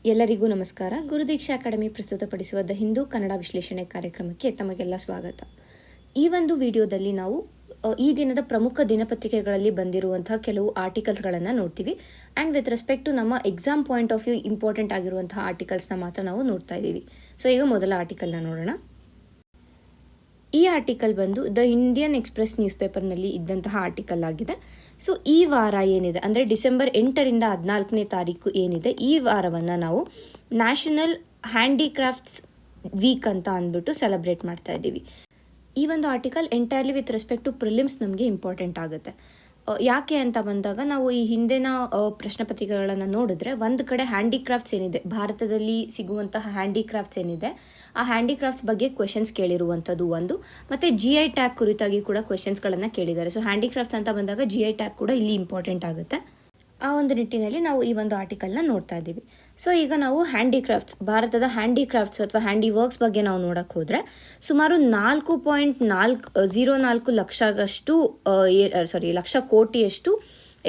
ಎಲ್ಲರಿಗೂ ನಮಸ್ಕಾರ. ಗುರುದೀಕ್ಷಾ ಅಕಾಡೆಮಿ ಪ್ರಸ್ತುತಪಡಿಸುವ ದ ಹಿಂದೂ ಕನ್ನಡ ವಿಶ್ಲೇಷಣೆ ಕಾರ್ಯಕ್ರಮಕ್ಕೆ ತಮಗೆಲ್ಲ ಸ್ವಾಗತ. ಈ ಒಂದು ವಿಡಿಯೋದಲ್ಲಿ ನಾವು ಈ ದಿನದ ಪ್ರಮುಖ ದಿನಪತ್ರಿಕೆಗಳಲ್ಲಿ ಬಂದಿರುವಂತಹ ಕೆಲವು ಆರ್ಟಿಕಲ್ಸ್ಗಳನ್ನು ನೋಡ್ತೀವಿ. ಆ್ಯಂಡ್ ವಿತ್ ರೆಸ್ಪೆಕ್ಟ್ ಟು ನಮ್ಮ exam point of view important ಆಗಿರುವಂತಹ ಆರ್ಟಿಕಲ್ಸ್ನ ಮಾತ್ರ ನಾವು ನೋಡ್ತಾ ಇದ್ದೀವಿ. ಸೊ ಈಗ ಮೊದಲ ಆರ್ಟಿಕಲ್ನ ನೋಡೋಣ. ಈ ಆರ್ಟಿಕಲ್ ಬಂದು ದ ಇಂಡಿಯನ್ ಎಕ್ಸ್‌ಪ್ರೆಸ್ ನ್ಯೂಸ್ ಪೇಪರ್ನಲ್ಲಿ ಇದ್ದಂತಹ ಆರ್ಟಿಕಲ್ ಆಗಿದೆ. ಸೊ ಈ ವಾರ ಏನಿದೆ ಅಂದರೆ ಡಿಸೆಂಬರ್ 8ರಿಂದ 14ನೇ ತಾರೀಕು ಏನಿದೆ, ಈ ವಾರವನ್ನು ನಾವು ನ್ಯಾಷನಲ್ ಹ್ಯಾಂಡಿಕ್ರಾಫ್ಟ್ಸ್ ವೀಕ್ ಅಂತ ಅಂದ್ಬಿಟ್ಟು ಸೆಲೆಬ್ರೇಟ್ ಮಾಡ್ತಾ ಇದ್ದೀವಿ. ಈ ಒಂದು article entirely with respect to prelims ನಮಗೆ ಇಂಪಾರ್ಟೆಂಟ್ ಆಗುತ್ತೆ. ಯಾಕೆ ಅಂತ ಬಂದಾಗ ನಾವು ಈ ಹಿಂದಿನ ಪ್ರಶ್ನೆ ಪತ್ರಿಕೆಗಳನ್ನು ನೋಡಿದ್ರೆ ಒಂದು ಕಡೆ ಹ್ಯಾಂಡಿಕ್ರಾಫ್ಟ್ಸ್ ಏನಿದೆ, ಭಾರತದಲ್ಲಿ ಸಿಗುವಂತಹ ಹ್ಯಾಂಡಿಕ್ರಾಫ್ಟ್ಸ್ ಏನಿದೆ ಆ ಹ್ಯಾಂಡಿಕ್ರಾಫ್ಟ್ಸ್ ಬಗ್ಗೆ ಕ್ವೆಶನ್ಸ್ ಕೇಳಿರುವಂಥದ್ದು ಒಂದು, ಮತ್ತು GI ಟ್ಯಾಗ್ ಕುರಿತಾಗಿ ಕೂಡ ಕ್ವೆಶನ್ಸ್ಗಳನ್ನು ಕೇಳಿದ್ದಾರೆ. ಸೊ ಹ್ಯಾಂಡಿಕ್ರಾಫ್ಟ್ಸ್ ಅಂತ ಬಂದಾಗ GI ಟ್ಯಾಗ್ ಕೂಡ ಇಲ್ಲಿ ಇಂಪಾರ್ಟೆಂಟ್ ಆಗುತ್ತೆ. ಆ ಒಂದು ನಿಟ್ಟಿನಲ್ಲಿ ನಾವು ಈ ಒಂದು ಆರ್ಟಿಕಲ್ನ ನೋಡ್ತಾ ಇದ್ದೀವಿ. ಸೊ ಈಗ ನಾವು ಹ್ಯಾಂಡಿಕ್ರಾಫ್ಟ್ಸ್, ಭಾರತದ ಹ್ಯಾಂಡಿಕ್ರಾಫ್ಟ್ಸ್ ಅಥವಾ ಹ್ಯಾಂಡಿ ವರ್ಕ್ಸ್ ಬಗ್ಗೆ ನಾವು ನೋಡೋಕ್ಕೆ ಹೋದರೆ ಸುಮಾರು 4.04 ಲಕ್ಷ ಕೋಟಿಯಷ್ಟು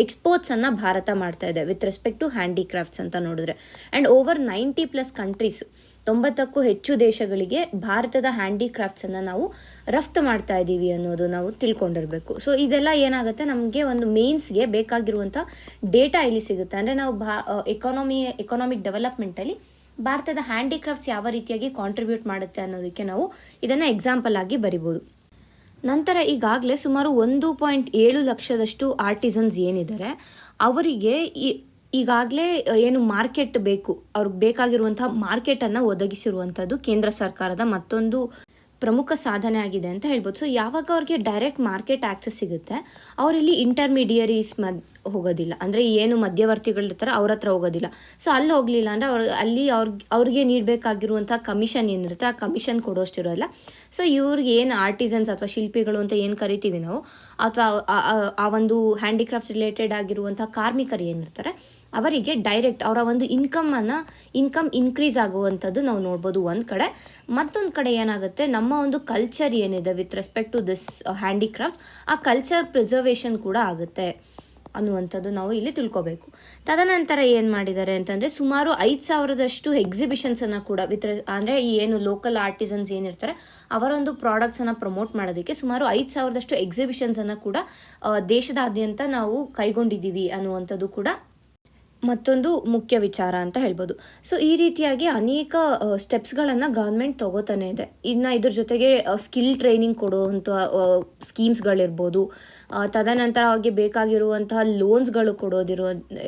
ಎಕ್ಸ್ಪೋರ್ಟ್ಸನ್ನು ಭಾರತ ಮಾಡ್ತಾ ಇದೆ ವಿತ್ ರೆಸ್ಪೆಕ್ಟ್ ಟು ಹ್ಯಾಂಡಿಕ್ರಾಫ್ಟ್ಸ್ ಅಂತ ನೋಡಿದ್ರೆ. ಆ್ಯಂಡ್ ಓವರ್ 90+ ಕಂಟ್ರೀಸ್, 90ಕ್ಕೂ ಹೆಚ್ಚು ದೇಶಗಳಿಗೆ ಭಾರತದ ಹ್ಯಾಂಡಿಕ್ರಾಫ್ಟ್ಸನ್ನು ನಾವು ರಫ್ತು ಮಾಡ್ತಾ ಇದ್ದೀವಿ ಅನ್ನೋದು ನಾವು ತಿಳ್ಕೊಂಡಿರಬೇಕು. ಸೊ ಇದೆಲ್ಲ ಏನಾಗುತ್ತೆ, ನಮಗೆ ಒಂದು ಮೇನ್ಸ್ಗೆ ಬೇಕಾಗಿರುವಂಥ ಡೇಟಾ ಇಲ್ಲಿ ಸಿಗುತ್ತೆ. ಅಂದರೆ ನಾವು ಎಕಾನಾಮಿಕ್ ಡೆವಲಪ್ಮೆಂಟಲ್ಲಿ ಭಾರತದ ಹ್ಯಾಂಡಿಕ್ರಾಫ್ಟ್ಸ್ ಯಾವ ರೀತಿಯಾಗಿ ಕಾಂಟ್ರಿಬ್ಯೂಟ್ ಮಾಡುತ್ತೆ ಅನ್ನೋದಕ್ಕೆ ನಾವು ಇದನ್ನು ಎಕ್ಸಾಂಪಲ್ ಆಗಿ ಬರಿಬೋದು. ನಂತರ ಈಗಾಗಲೇ ಸುಮಾರು 1.7 ಲಕ್ಷದಷ್ಟು ಆರ್ಟಿಸನ್ಸ್ ಏನಿದ್ದಾರೆ ಅವರಿಗೆ ಈಗಾಗಲೇ ಏನು ಮಾರ್ಕೆಟ್ ಬೇಕು, ಅವ್ರಿಗೆ ಬೇಕಾಗಿರುವಂಥ ಮಾರ್ಕೆಟನ್ನು ಒದಗಿಸಿರುವಂಥದ್ದು ಕೇಂದ್ರ ಸರ್ಕಾರದ ಮತ್ತೊಂದು ಪ್ರಮುಖ ಸಾಧನೆ ಆಗಿದೆ ಅಂತ ಹೇಳ್ಬೋದು. ಸೊ ಯಾವಾಗ ಅವ್ರಿಗೆ ಡೈರೆಕ್ಟ್ ಮಾರ್ಕೆಟ್ ಆಕ್ಸೆಸ್ ಸಿಗುತ್ತೆ, ಅವರಿಲ್ಲಿ ಇಂಟರ್ಮೀಡಿಯರೀಸ್ ಹೋಗೋದಿಲ್ಲ, ಅಂದರೆ ಏನು ಮಧ್ಯವರ್ತಿಗಳಿರ್ತಾರೆ ಅವ್ರ ಹತ್ರ ಹೋಗೋದಿಲ್ಲ. ಸೊ ಅಲ್ಲಿ ಹೋಗಲಿಲ್ಲ ಅಂದರೆ ಅವ್ರಿಗೆ ನೀಡಬೇಕಾಗಿರುವಂಥ ಕಮಿಷನ್ ಏನಿರುತ್ತೆ ಆ ಕಮಿಷನ್ ಕೊಡೋಷ್ಟಿರೋಲ್ಲ. ಸೊ ಇವ್ರಿಗೆ ಏನು ಆರ್ಟಿಸನ್ಸ್ ಅಥವಾ ಶಿಲ್ಪಿಗಳು ಅಂತ ಏನು ಕರಿತೀವಿ ನಾವು, ಅಥವಾ ಆ ಒಂದು ಹ್ಯಾಂಡಿಕ್ರಾಫ್ಟ್ಸ್ ರಿಲೇಟೆಡ್ ಆಗಿರುವಂಥ ಕಾರ್ಮಿಕರು ಏನಿರ್ತಾರೆ ಅವರಿಗೆ ಡೈರೆಕ್ಟ್ ಅವರ ಒಂದು ಇನ್ಕಮ್ ಇನ್ಕ್ರೀಸ್ ಆಗುವಂಥದ್ದು ನಾವು ನೋಡ್ಬೋದು ಒಂದು ಕಡೆ. ಮತ್ತೊಂದು ಕಡೆ ಏನಾಗುತ್ತೆ, ನಮ್ಮ ಒಂದು ಕಲ್ಚರ್ ಏನಿದೆ with respect to this handicrafts, ಆ ಕಲ್ಚರ್ ಪ್ರಿಸರ್ವೇಷನ್ ಕೂಡ ಆಗುತ್ತೆ ಅನ್ನುವಂಥದ್ದು ನಾವು ಇಲ್ಲಿ ತಿಳ್ಕೊಬೇಕು. ತದನಂತರ ಏನು ಮಾಡಿದ್ದಾರೆ ಅಂತಂದರೆ ಸುಮಾರು 5,000ದಷ್ಟು ಎಕ್ಸಿಬಿಷನ್ಸನ್ನು ಕೂಡ ಅಂದರೆ ಈ ಏನು ಲೋಕಲ್ ಆರ್ಟಿಸನ್ಸ್ ಏನಿರ್ತಾರೆ ಅವರೊಂದು ಪ್ರಾಡಕ್ಟ್ಸನ್ನು ಪ್ರಮೋಟ್ ಮಾಡೋದಕ್ಕೆ ಸುಮಾರು 5,000ದಷ್ಟು ಎಕ್ಸಿಬಿಷನ್ಸನ್ನು ಕೂಡ ದೇಶದಾದ್ಯಂತ ನಾವು ಕೈಗೊಂಡಿದ್ದೀವಿ ಅನ್ನುವಂಥದ್ದು ಕೂಡ ಮತ್ತೊಂದು ಮುಖ್ಯ ವಿಚಾರ ಅಂತ ಹೇಳ್ಬೋದು. ಸೊ ಈ ರೀತಿಯಾಗಿ ಅನೇಕ ಸ್ಟೆಪ್ಸ್ಗಳನ್ನು ಗೌರ್ಮೆಂಟ್ ತಗೋತಾನೆ ಇದೆ. ಇನ್ನು ಇದ್ರ ಜೊತೆಗೆ ಸ್ಕಿಲ್ ಟ್ರೈನಿಂಗ್ ಕೊಡುವಂಥ ಸ್ಕೀಮ್ಸ್ಗಳಿರ್ಬೋದು, ತದನಂತರ ಅವ್ರಿಗೆ ಬೇಕಾಗಿರುವಂತಹ ಲೋನ್ಸ್ಗಳು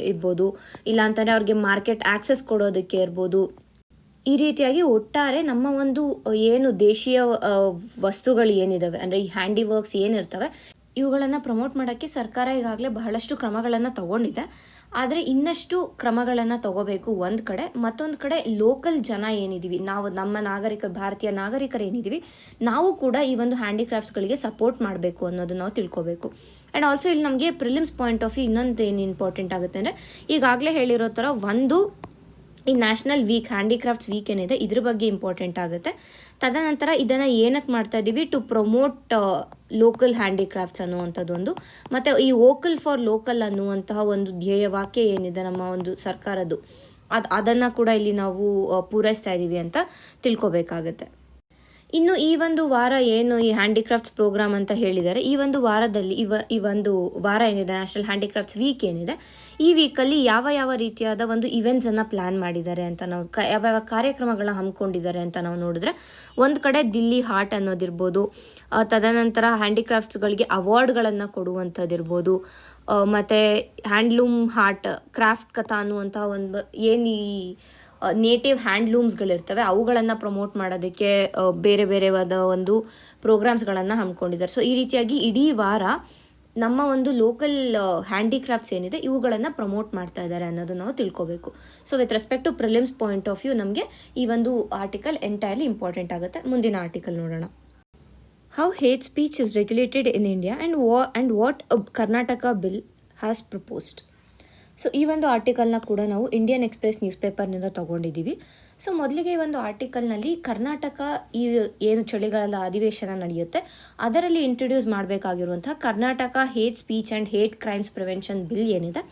ಇರ್ಬೋದು, ಇಲ್ಲಾಂತಂದರೆ ಅವ್ರಿಗೆ ಮಾರ್ಕೆಟ್ ಆಕ್ಸೆಸ್ ಕೊಡೋದಕ್ಕೆ ಇರ್ಬೋದು. ಈ ರೀತಿಯಾಗಿ ಒಟ್ಟಾರೆ ನಮ್ಮ ಒಂದು ಏನು ದೇಶೀಯ ವಸ್ತುಗಳು ಏನಿದ್ದಾವೆ, ಅಂದರೆ ಈ ಹ್ಯಾಂಡಿ ವರ್ಕ್ಸ್ ಏನಿರ್ತವೆ ಇವುಗಳನ್ನು ಪ್ರಮೋಟ್ ಮಾಡೋಕ್ಕೆ ಸರ್ಕಾರ ಈಗಾಗಲೇ ಬಹಳಷ್ಟು ಕ್ರಮಗಳನ್ನು ತಗೊಂಡಿದೆ. ಆದರೆ ಇನ್ನಷ್ಟು ಕ್ರಮಗಳನ್ನು ತಗೋಬೇಕು ಒಂದು ಕಡೆ. ಮತ್ತೊಂದು ಕಡೆ ಲೋಕಲ್ ಜನ ಏನಿದ್ದೀವಿ ನಾವು, ನಮ್ಮ ಭಾರತೀಯ ನಾಗರಿಕರು ಏನಿದ್ದೀವಿ ನಾವು ಕೂಡ ಈ ಒಂದು ಹ್ಯಾಂಡಿಕ್ರಾಫ್ಟ್ಸ್ಗಳಿಗೆ ಸಪೋರ್ಟ್ ಮಾಡಬೇಕು ಅನ್ನೋದು ನಾವು ತಿಳ್ಕೊಬೇಕು. ಆ್ಯಂಡ್ ಆಲ್ಸೋ ಇಲ್ಲಿ ನಮಗೆ ಪ್ರಿಲಿಮ್ಸ್ ಪಾಯಿಂಟ್ ಆಫ್ ವ್ಯೂ ಇನ್ನೊಂದು ಏನು ಇಂಪಾರ್ಟೆಂಟ್ ಆಗುತ್ತೆ ಅಂದರೆ, ಈಗಾಗಲೇ ಹೇಳಿರೋ ಥರ ಒಂದು ಈ ನ್ಯಾಷನಲ್ ವೀಕ್, ಹ್ಯಾಂಡಿಕ್ರಾಫ್ಟ್ಸ್ ವೀಕ್ ಏನಿದೆ ಇದ್ರ ಬಗ್ಗೆ ಇಂಪಾರ್ಟೆಂಟ್ ಆಗುತ್ತೆ. ತದನಂತರ ಇದನ್ನು ಏನಕ್ಕೆ ಮಾಡ್ತಾ ಇದ್ದೀವಿ, ಟು ಪ್ರಮೋಟ್ ಲೋಕಲ್ ಹ್ಯಾಂಡಿಕ್ರಾಫ್ಟ್ಸ್ ಅನ್ನುವಂಥದ್ದು ಒಂದು, ಮತ್ತು ಈ ವೋಕಲ್ ಫಾರ್ ಲೋಕಲ್ ಅನ್ನುವಂತಹ ಒಂದು ಧ್ಯೇಯ ವಾಕ್ಯ ಏನಿದೆ ನಮ್ಮ ಒಂದು ಸರ್ಕಾರದ್ದು, ಅದನ್ನು ಕೂಡ ಇಲ್ಲಿ ನಾವು ಪೂರೈಸ್ತಾ ಇದ್ದೀವಿ ಅಂತ ತಿಳ್ಕೊಬೇಕಾಗತ್ತೆ. ಇನ್ನು ಈ ಒಂದು ವಾರ ಏನು ಈ ಹ್ಯಾಂಡಿಕ್ರಾಫ್ಟ್ಸ್ ಪ್ರೋಗ್ರಾಮ್ ಅಂತ ಹೇಳಿದ್ದಾರೆ, ಈ ಒಂದು ವಾರದಲ್ಲಿ ಈ ಒಂದು ವಾರ ಏನಿದೆ ನ್ಯಾಷನಲ್ ಹ್ಯಾಂಡಿಕ್ರಾಫ್ಟ್ಸ್ ವೀಕ್ ಏನಿದೆ, ಈ ವೀಕಲ್ಲಿ ಯಾವ ರೀತಿಯಾದ ಒಂದು ಇವೆಂಟ್ಸನ್ನು ಪ್ಲ್ಯಾನ್ ಮಾಡಿದ್ದಾರೆ ಅಂತ ನಾವು ಯಾವ ಕಾರ್ಯಕ್ರಮಗಳನ್ನ ಹಮ್ಮಿಕೊಂಡಿದ್ದಾರೆ ಅಂತ ನಾವು ನೋಡಿದ್ರೆ, ಒಂದು ಕಡೆ ದಿಲ್ಲಿ ಹಾಟ್ ಅನ್ನೋದಿರ್ಬೋದು, ತದನಂತರ ಹ್ಯಾಂಡಿಕ್ರಾಫ್ಟ್ಸ್ಗಳಿಗೆ ಅವಾರ್ಡ್ಗಳನ್ನು ಕೊಡುವಂಥದ್ದಿರ್ಬೋದು, ಮತ್ತು ಹ್ಯಾಂಡ್ಲೂಮ್ ಹಾಟ್, ಕ್ರಾಫ್ಟ್ ಕಥಾ ಅನ್ನುವಂಥ ಒಂದು ಏನು ಈ ನೇಟಿವ್ ಹ್ಯಾಂಡ್ಲೂಮ್ಸ್ಗಳಿರ್ತವೆ ಅವುಗಳನ್ನು ಪ್ರಮೋಟ್ ಮಾಡೋದಕ್ಕೆ ಬೇರೆವಾದ ಒಂದು ಪ್ರೋಗ್ರಾಮ್ಸ್ಗಳನ್ನು ಹಮ್ಮಿಕೊಂಡಿದ್ದಾರೆ. ಸೊ ಈ ರೀತಿಯಾಗಿ ಇಡೀ ವಾರ ನಮ್ಮ ಒಂದು ಲೋಕಲ್ ಹ್ಯಾಂಡಿಕ್ರಾಫ್ಟ್ಸ್ ಏನಿದೆ ಇವುಗಳನ್ನು ಪ್ರಮೋಟ್ ಮಾಡ್ತಾ ಇದ್ದಾರೆ ಅನ್ನೋದು ನಾವು ತಿಳ್ಕೊಬೇಕು. So with respect to prelims point of view ನಮಗೆ ಈ ಒಂದು ಆರ್ಟಿಕಲ್ ಎಂಟೈರ್ಲಿ ಇಂಪಾರ್ಟೆಂಟ್ ಆಗುತ್ತೆ. ಮುಂದಿನ ಆರ್ಟಿಕಲ್ ನೋಡೋಣ. How hate speech is regulated in India and what Karnataka bill has proposed. So ಈ ಒಂದು ಆರ್ಟಿಕಲ್ನ ಕೂಡ ನಾವು ಇಂಡಿಯನ್ ಎಕ್ಸ್‌ಪ್ರೆಸ್ ನ್ಯೂಸ್ ಪೇಪರ್ನಿಂದ ತೊಗೊಂಡಿದ್ದೀವಿ. ಸೊ ಮೊದಲಿಗೆ ಈ ಒಂದು ಆರ್ಟಿಕಲ್ನಲ್ಲಿ ಕರ್ನಾಟಕ ಈ ಏನು ಚಳಿಗಾಲದ ಅಧಿವೇಶನ ನಡೆಯುತ್ತೆ ಅದರಲ್ಲಿ ಇಂಟ್ರೊಡ್ಯೂಸ್ ಮಾಡಬೇಕಾಗಿರುವಂಥ Karnataka hate speech and hate crimes prevention bill ಏನಿದೆ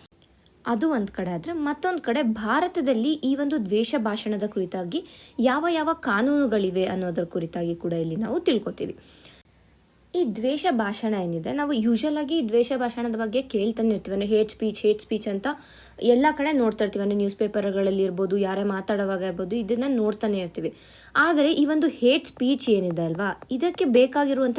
ಅದು ಒಂದು ಕಡೆ ಆದರೆ, ಮತ್ತೊಂದು ಕಡೆ ಭಾರತದಲ್ಲಿ ಈ ಒಂದು ದ್ವೇಷ ಭಾಷಣದ ಕುರಿತಾಗಿ ಯಾವ ಯಾವ ಕಾನೂನುಗಳಿವೆ ಅನ್ನೋದರ ಕುರಿತಾಗಿ ಕೂಡ ಇಲ್ಲಿ ನಾವು ತಿಳ್ಕೊತೀವಿ. ಈ ದ್ವೇಷ ಭಾಷಣ ಏನಿದೆ, ನಾವು ಯೂಶಲಾಗಿ ದ್ವೇಷ ಭಾಷಣದ ಬಗ್ಗೆ ಕೇಳ್ತಾನೆ ಇರ್ತೀವಿ. ಅಂದರೆ ಹೇಟ್ ಸ್ಪೀಚ್ ಅಂತ ಎಲ್ಲ ಕಡೆ ನೋಡ್ತಾ ಇರ್ತೀವಿ. ಅಂದರೆ ನ್ಯೂಸ್ ಪೇಪರ್ಗಳಲ್ಲಿ ಇರ್ಬೋದು, ಯಾರೇ ಮಾತಾಡುವಾಗ ಇರ್ಬೋದು, ಇದನ್ನು ನೋಡ್ತಾನೆ ಇರ್ತೀವಿ. ಆದರೆ ಈ ಒಂದು ಹೇಟ್ ಸ್ಪೀಚ್ ಏನಿದೆ ಅಲ್ವಾ, ಇದಕ್ಕೆ ಬೇಕಾಗಿರುವಂಥ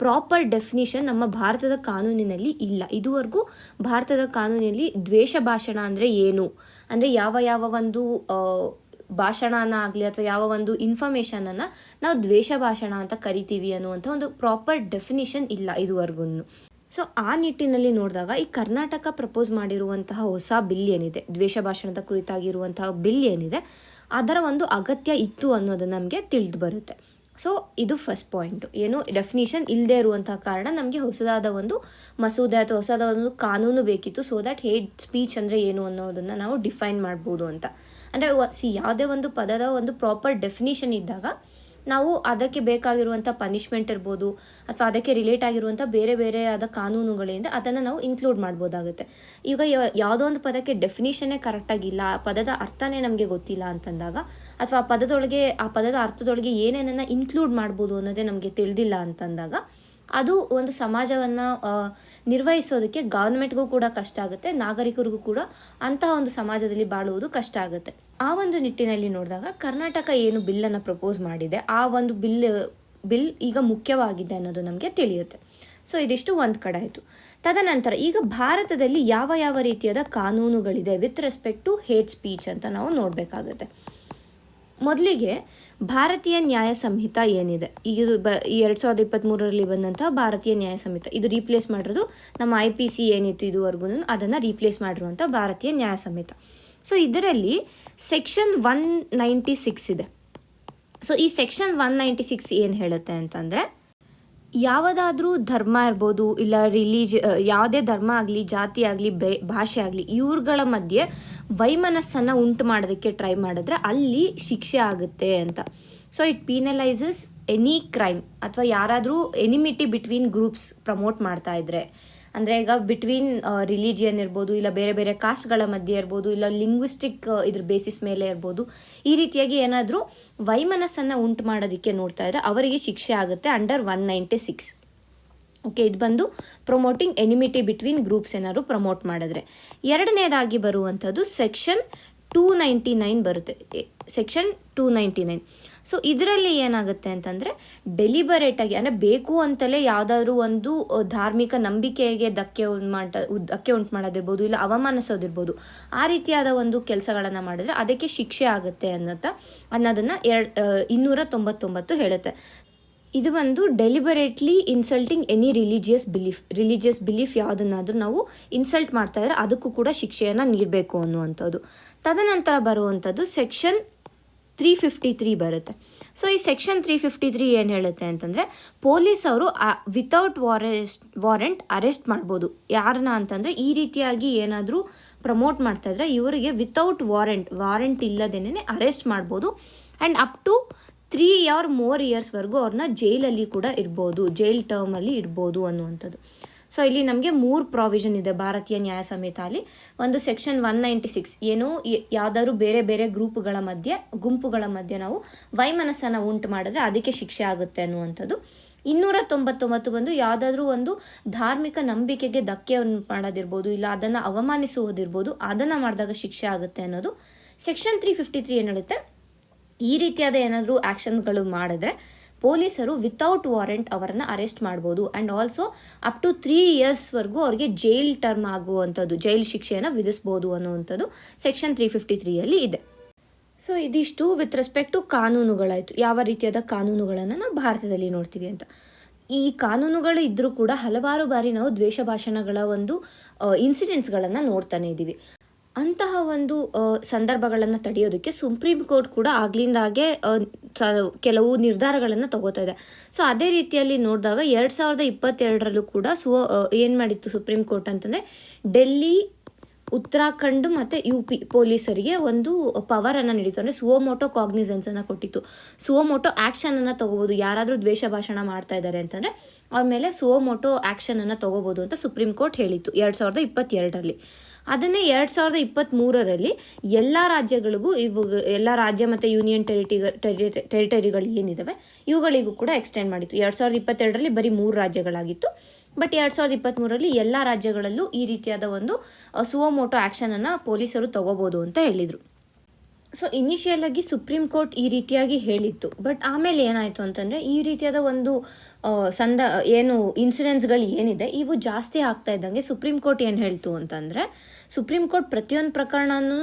ಪ್ರಾಪರ್ ಡೆಫಿನಿಷನ್ ನಮ್ಮ ಭಾರತದ ಕಾನೂನಿನಲ್ಲಿ ಇಲ್ಲ. ಇದುವರೆಗೂ ಭಾರತದ ಕಾನೂನಿನಲ್ಲಿ ದ್ವೇಷ ಭಾಷಣ ಅಂದರೆ ಏನು, ಅಂದರೆ ಯಾವ ಒಂದು ಭಾಷಣನ ಆಗಲಿ ಅಥವಾ ಯಾವ ಒಂದು ಇನ್ಫಾರ್ಮೇಷನನ್ನು ನಾವು ದ್ವೇಷ ಭಾಷಣ ಅಂತ ಕರಿತೀವಿ ಅನ್ನುವಂಥ ಒಂದು ಪ್ರಾಪರ್ ಡೆಫಿನಿಷನ್ ಇಲ್ಲ ಇದುವರೆಗೂ. ಸೊ ಆ ನಿಟ್ಟಿನಲ್ಲಿ ನೋಡಿದಾಗ ಈ ಕರ್ನಾಟಕ ಪ್ರಪೋಸ್ ಮಾಡಿರುವಂತಹ ಹೊಸ ಬಿಲ್ ಏನಿದೆ, ದ್ವೇಷ ಭಾಷಣದ ಕುರಿತಾಗಿರುವಂತಹ ಬಿಲ್ ಏನಿದೆ, ಅದರ ಒಂದು ಅಗತ್ಯ ಇತ್ತು ಅನ್ನೋದು ನಮಗೆ ತಿಳಿದು ಬರುತ್ತೆ. ಸೊ ಇದು ಫಸ್ಟ್ ಪಾಯಿಂಟು, ಏನು ಡೆಫಿನಿಷನ್ ಇಲ್ಲದೆ ಇರುವಂತಹ ಕಾರಣ ನಮಗೆ ಹೊಸದಾದ ಒಂದು ಮಸೂದೆ ಅಥವಾ ಹೊಸದಾದ ಒಂದು ಕಾನೂನು ಬೇಕಿತ್ತು. ಸೊ ದ್ಯಾಟ್ ಹೇಟ್ ಸ್ಪೀಚ್ ಅಂದರೆ ಏನು ಅನ್ನೋದನ್ನು ನಾವು ಡಿಫೈನ್ ಮಾಡ್ಬೋದು ಅಂತ. ಅಂದರೆ ಯಾವುದೇ ಒಂದು ಪದದ ಒಂದು ಪ್ರಾಪರ್ ಡೆಫಿನಿಷನ್ ಇದ್ದಾಗ ನಾವು ಅದಕ್ಕೆ ಬೇಕಾಗಿರುವಂಥ ಪನಿಷ್ಮೆಂಟ್ ಇರ್ಬೋದು ಅಥವಾ ಅದಕ್ಕೆ ರಿಲೇಟ್ ಆಗಿರುವಂಥ ಬೇರೆ ಆದ ಕಾನೂನುಗಳಿಂದ ಅದನ್ನು ನಾವು ಇನ್ಕ್ಲೂಡ್ ಮಾಡ್ಬೋದಾಗುತ್ತೆ. ಈಗ ಯಾವುದೋ ಒಂದು ಪದಕ್ಕೆ ಡೆಫಿನಿಷನ್ನೇ ಕರೆಕ್ಟಾಗಿಲ್ಲ, ಆ ಪದದ ಅರ್ಥನೇ ನಮಗೆ ಗೊತ್ತಿಲ್ಲ ಅಂತಂದಾಗ, ಅಥವಾ ಆ ಪದದ ಅರ್ಥದೊಳಗೆ ಏನೇನನ್ನು ಇನ್ಕ್ಲೂಡ್ ಮಾಡ್ಬೋದು ಅನ್ನೋದೇ ನಮಗೆ ತಿಳಿದಿಲ್ಲ ಅಂತಂದಾಗ, ಅದು ಒಂದು ಸಮಾಜವನ್ನು ನಿರ್ವಹಿಸೋದಕ್ಕೆ ಗೌರ್ಮೆಂಟ್ಗೂ ಕೂಡ ಕಷ್ಟ ಆಗುತ್ತೆ, ನಾಗರಿಕರಿಗೂ ಕೂಡ ಅಂತಹ ಒಂದು ಸಮಾಜದಲ್ಲಿ ಬಾಳುವುದು ಕಷ್ಟ ಆಗುತ್ತೆ. ಆ ಒಂದು ನಿಟ್ಟಿನಲ್ಲಿ ನೋಡಿದಾಗ ಕರ್ನಾಟಕ ಏನು ಬಿಲ್ಲನ್ನು ಪ್ರಪೋಸ್ ಮಾಡಿದೆ, ಆ ಒಂದು ಬಿಲ್ ಈಗ ಮುಖ್ಯವಾಗಿದೆ ಅನ್ನೋದು ನಮಗೆ ತಿಳಿಯುತ್ತೆ. ಸೊ ಇದಿಷ್ಟು ಒಂದು ಕಡೆ ಆಯಿತು. ತದನಂತರ ಈಗ ಭಾರತದಲ್ಲಿ ಯಾವ ರೀತಿಯಾದ ಕಾನೂನುಗಳಿದೆ with respect to hate speech ಅಂತ ನಾವು ನೋಡಬೇಕಾಗುತ್ತೆ. ಮೊದಲಿಗೆ ಭಾರತೀಯ ನ್ಯಾಯ ಸಂಹಿತ ಏನಿದೆ, ಈಗ 2023ರಲ್ಲಿ ಬಂದಂತಹ ಭಾರತೀಯ ನ್ಯಾಯ ಸಂಹಿತ, ಇದು ರೀಪ್ಲೇಸ್ ಮಾಡಿರೋದು ನಮ್ಮ IPC ಏನಿತ್ತು ಇದುವರೆಗೂ, ಅದನ್ನು ರೀಪ್ಲೇಸ್ ಮಾಡಿರುವಂಥ ಭಾರತೀಯ ನ್ಯಾಯ ಸಂಹಿತ. ಸೊ ಇದರಲ್ಲಿ ಸೆಕ್ಷನ್ 196 ಇದೆ. ಸೊ ಈ ಸೆಕ್ಷನ್ 196 ಏನು ಹೇಳುತ್ತೆ ಅಂತಂದರೆ, ಯಾವುದಾದ್ರೂ ಧರ್ಮ ಇರ್ಬೋದು, ಇಲ್ಲ ಯಾವುದೇ ಧರ್ಮ ಆಗಲಿ, ಜಾತಿ ಆಗಲಿ, ಭಾಷೆ ಆಗಲಿ, ಇವ್ರುಗಳ ಮಧ್ಯೆ ವೈಮನಸ್ಸನ್ನು ಉಂಟು ಮಾಡೋದಕ್ಕೆ ಟ್ರೈ ಮಾಡಿದ್ರೆ ಅಲ್ಲಿ ಶಿಕ್ಷೆ ಆಗುತ್ತೆ ಅಂತ. ಸೊ ಇಟ್ ಪೀನಲೈಸಸ್ ಎನಿ ಕ್ರೈಮ್, ಅಥವಾ ಯಾರಾದರೂ ಎನಿಮಿಟಿ ಬಿಟ್ವೀನ್ ಗ್ರೂಪ್ಸ್ ಪ್ರಮೋಟ್ ಮಾಡ್ತಾ ಇದ್ರೆ, ಅಂದರೆ ಈಗ ಬಿಟ್ವೀನ್ ರಿಲಿಜಿಯನ್ ಇರ್ಬೋದು, ಇಲ್ಲ ಬೇರೆ ಕಾಸ್ಟ್ಗಳ ಮಧ್ಯೆ ಇರ್ಬೋದು, ಇಲ್ಲ ಲಿಂಗ್ವಿಸ್ಟಿಕ್ ಇದ್ರ ಬೇಸಿಸ್ ಮೇಲೆ ಇರ್ಬೋದು, ಈ ರೀತಿಯಾಗಿ ಏನಾದರೂ ವೈಮನಸ್ಸನ್ನು ಉಂಟು ಮಾಡೋದಕ್ಕೆ ನೋಡ್ತಾ ಇದ್ರೆ ಅವರಿಗೆ ಶಿಕ್ಷೆ ಆಗುತ್ತೆ ಅಂಡರ್ 196. ಓಕೆ, ಇದು ಬಂದು ಪ್ರಮೋಟಿಂಗ್ ಎನಿಮಿಟಿ ಬಿಟ್ವೀನ್ ಗ್ರೂಪ್ಸ್ ಏನಾದ್ರು ಪ್ರಮೋಟ್ ಮಾಡಿದ್ರೆ. ಎರಡನೇದಾಗಿ ಬರುವಂಥದ್ದು ಸೆಕ್ಷನ್ 299 ಬರುತ್ತೆ, ಸೆಕ್ಷನ್ 299. ಸೊ ಇದರಲ್ಲಿ ಏನಾಗುತ್ತೆ ಅಂತಂದರೆ, ಡೆಲಿಬರೇಟಾಗಿ, ಅಂದರೆ ಬೇಕು ಅಂತಲೇ ಯಾವುದಾದ್ರೂ ಒಂದು ಧಾರ್ಮಿಕ ನಂಬಿಕೆಗೆ ಧಕ್ಕೆ ಉಂಟು ಮಾಡೋದಿರ್ಬೋದು, ಇಲ್ಲ ಅವಮಾನಿಸೋದಿರ್ಬೋದು, ಆ ರೀತಿಯಾದ ಒಂದು ಕೆಲಸಗಳನ್ನು ಮಾಡಿದ್ರೆ ಅದಕ್ಕೆ ಶಿಕ್ಷೆ ಆಗುತ್ತೆ ಅನ್ನೋದನ್ನು 299 ಹೇಳುತ್ತೆ. ಇದು ಒಂದು deliberately insulting any religious belief ಯಾವುದನ್ನಾದರೂ ನಾವು ಇನ್ಸಲ್ಟ್ ಮಾಡ್ತಾ ಇದ್ರೆ ಅದಕ್ಕೂ ಕೂಡ ಶಿಕ್ಷೆಯನ್ನು ನೀಡಬೇಕು ಅನ್ನುವಂಥದ್ದು. ತದನಂತರ ಬರುವಂಥದ್ದು ಸೆಕ್ಷನ್ 353 ಬರುತ್ತೆ. ಸೊ ಈ ಸೆಕ್ಷನ್ 353 ಏನು ಹೇಳುತ್ತೆ ಅಂತಂದರೆ, ಪೊಲೀಸ್ ಅವರು ವಿತೌಟ್ ವಾರೆಂಟ್ ಅರೆಸ್ಟ್ ಮಾಡ್ಬೋದು. ಯಾರನ್ನ ಅಂತಂದರೆ, ಈ ರೀತಿಯಾಗಿ ಏನಾದರೂ ಪ್ರಮೋಟ್ ಮಾಡ್ತಾ ಇದ್ರೆ ಇವರಿಗೆ ವಿತೌಟ್ ವಾರೆಂಟ್ ಇಲ್ಲದೇನೆ ಅರೆಸ್ಟ್ ಮಾಡ್ಬೋದು. And up to 3 or more yearsವರೆಗೂ ಅವ್ರನ್ನ ಜೈಲಲ್ಲಿ ಕೂಡ ಇಡ್ಬೋದು, ಜೈಲ್ ಟರ್ಮಲ್ಲಿ ಇಡ್ಬೋದು ಅನ್ನುವಂಥದ್ದು. ಸೊ ಇಲ್ಲಿ ನಮಗೆ 3 ಪ್ರಾವಿಷನ್ ಇದೆ ಭಾರತೀಯ ನ್ಯಾಯ ಸಂಹಿತ ಅಲ್ಲಿ. ಒಂದು ಸೆಕ್ಷನ್ 196, ಏನು ಯಾವುದಾದ್ರು ಬೇರೆ ಗುಂಪುಗಳ ಮಧ್ಯೆ ನಾವು ವೈಮನಸ್ಸನ್ನು ಉಂಟು ಮಾಡಿದ್ರೆ ಅದಕ್ಕೆ ಶಿಕ್ಷೆ ಆಗುತ್ತೆ ಅನ್ನುವಂಥದ್ದು. 299 ಬಂದು ಯಾವುದಾದ್ರೂ ಒಂದು ಧಾರ್ಮಿಕ ನಂಬಿಕೆಗೆ ಧಕ್ಕೆ ಮಾಡೋದಿರ್ಬೋದು, ಇಲ್ಲ ಅದನ್ನು ಅವಮಾನಿಸುವುದಿರ್ಬೋದು, ಅದನ್ನು ಮಾಡಿದಾಗ ಶಿಕ್ಷೆ ಆಗುತ್ತೆ ಅನ್ನೋದು. ಸೆಕ್ಷನ್ 353 ಏನು ಹೇಳುತ್ತೆ, ಈ ರೀತಿಯಾದ ಏನಾದರೂ ಆ್ಯಕ್ಷನ್ಗಳು ಮಾಡಿದ್ರೆ ಪೊಲೀಸರು ವಿತೌಟ್ ವಾರೆಂಟ್ ಅವರನ್ನು ಅರೆಸ್ಟ್ ಮಾಡ್ಬೋದು. ಆ್ಯಂಡ್ ಆಲ್ಸೋ ಅಪ್ ಟು 3 yearsವರೆಗೂ ಅವ್ರಿಗೆ ಜೈಲ್ ಟರ್ಮ್ ಆಗುವಂಥದ್ದು, ಜೈಲ್ ಶಿಕ್ಷೆಯನ್ನು ವಿಧಿಸ್ಬೋದು ಅನ್ನುವಂಥದ್ದು ಸೆಕ್ಷನ್ 353 ಇದೆ. ಸೊ ಇದಿಷ್ಟು ವಿತ್ ರೆಸ್ಪೆಕ್ಟ್ ಟು ಕಾನೂನುಗಳಾಯಿತು, ಯಾವ ರೀತಿಯಾದ ಕಾನೂನುಗಳನ್ನು ನಾವು ಭಾರತದಲ್ಲಿ ನೋಡ್ತೀವಿ ಅಂತ. ಈ ಕಾನೂನುಗಳು ಇದ್ದರೂ ಕೂಡ ಹಲವಾರು ಬಾರಿ ನಾವು ದ್ವೇಷ ಭಾಷಣಗಳ ಒಂದು ಇನ್ಸಿಡೆಂಟ್ಸ್ಗಳನ್ನು ನೋಡ್ತಾನೆ ಇದ್ದೀವಿ. ಅಂತಹ ಒಂದು ಸಂದರ್ಭಗಳನ್ನು ತಡೆಯೋದಕ್ಕೆ ಸುಪ್ರೀಂ ಕೋರ್ಟ್ ಕೂಡ ಆಗ್ಲಿಂದಾಗೆ ಕೆಲವು ನಿರ್ಧಾರಗಳನ್ನು ತಗೋತಾ ಇದೆ. ಸೊ ಅದೇ ರೀತಿಯಲ್ಲಿ ನೋಡಿದಾಗ 2022ರಲ್ಲೂ ಕೂಡ ಏನು ಮಾಡಿತ್ತು ಸುಪ್ರೀಂ ಕೋರ್ಟ್ ಅಂತಂದರೆ, ಡೆಲ್ಲಿ, ಉತ್ತರಾಖಂಡ್ ಮತ್ತು UP ಪೊಲೀಸರಿಗೆ ಒಂದು ಪವರನ್ನು ನೀಡಿತ್ತು. ಅಂದರೆ ಸುವೋಮೋಟೋ ಕಾಗ್ನಿಸೆನ್ಸನ್ನು ಕೊಟ್ಟಿತ್ತು. ಸುವೋಮೋಟೋ ಆ್ಯಕ್ಷನನ್ನು ತೊಗೋಬೋದು, ಯಾರಾದರೂ ದ್ವೇಷ ಭಾಷಣ ಮಾಡ್ತಾ ಇದ್ದಾರೆ ಅಂತಂದರೆ ಅವ್ರ ಮೇಲೆ ಸುವೋಮೋಟೋ ಆ್ಯಕ್ಷನನ್ನು ತೊಗೋಬೋದು ಅಂತ ಸುಪ್ರೀಂ ಕೋರ್ಟ್ ಹೇಳಿತ್ತು 2022ರಲ್ಲಿ. ಅದನ್ನೇ 2023ರಲ್ಲಿ ಎಲ್ಲ ರಾಜ್ಯಗಳಿಗೂ ಎಲ್ಲ ರಾಜ್ಯ ಮತ್ತು ಯೂನಿಯನ್ ಟೆರಿಟರಿಗಳು ಏನಿದ್ದಾವೆ ಇವುಗಳಿಗೂ ಕೂಡ ಎಕ್ಸ್ಟೆಂಡ್ ಮಾಡಿತ್ತು. 2022ರಲ್ಲಿ ಬರೀ 3 ರಾಜ್ಯಗಳಾಗಿತ್ತು. ಬಟ್ 2023ರಲ್ಲಿ ಎಲ್ಲ ರಾಜ್ಯಗಳಲ್ಲೂ ಈ ರೀತಿಯಾದ ಒಂದು ಸುವೋಮೋಟೋ ಆ್ಯಕ್ಷನನ್ನು ಪೊಲೀಸರು ತಗೋಬೋದು ಅಂತ ಹೇಳಿದರು. ಸೊ ಇನಿಷಿಯಲ್ ಆಗಿ ಸುಪ್ರೀಂ ಕೋರ್ಟ್ ಈ ರೀತಿಯಾಗಿ ಹೇಳಿತ್ತು. ಬಟ್ ಆಮೇಲೆ ಏನಾಯಿತು ಅಂತಂದರೆ ಈ ರೀತಿಯಾದ ಒಂದು ಇನ್ಸಿಡೆಂಟ್ಸ್ಗಳು ಏನಿದೆ ಇವು ಜಾಸ್ತಿ ಆಗ್ತಾ ಇದ್ದಂಗೆ ಸುಪ್ರೀಂ ಕೋರ್ಟ್ ಏನು ಹೇಳ್ತು ಅಂತಂದರೆ, ಸುಪ್ರೀಂ ಕೋರ್ಟ್ ಪ್ರತಿಯೊಂದು ಪ್ರಕರಣನೂ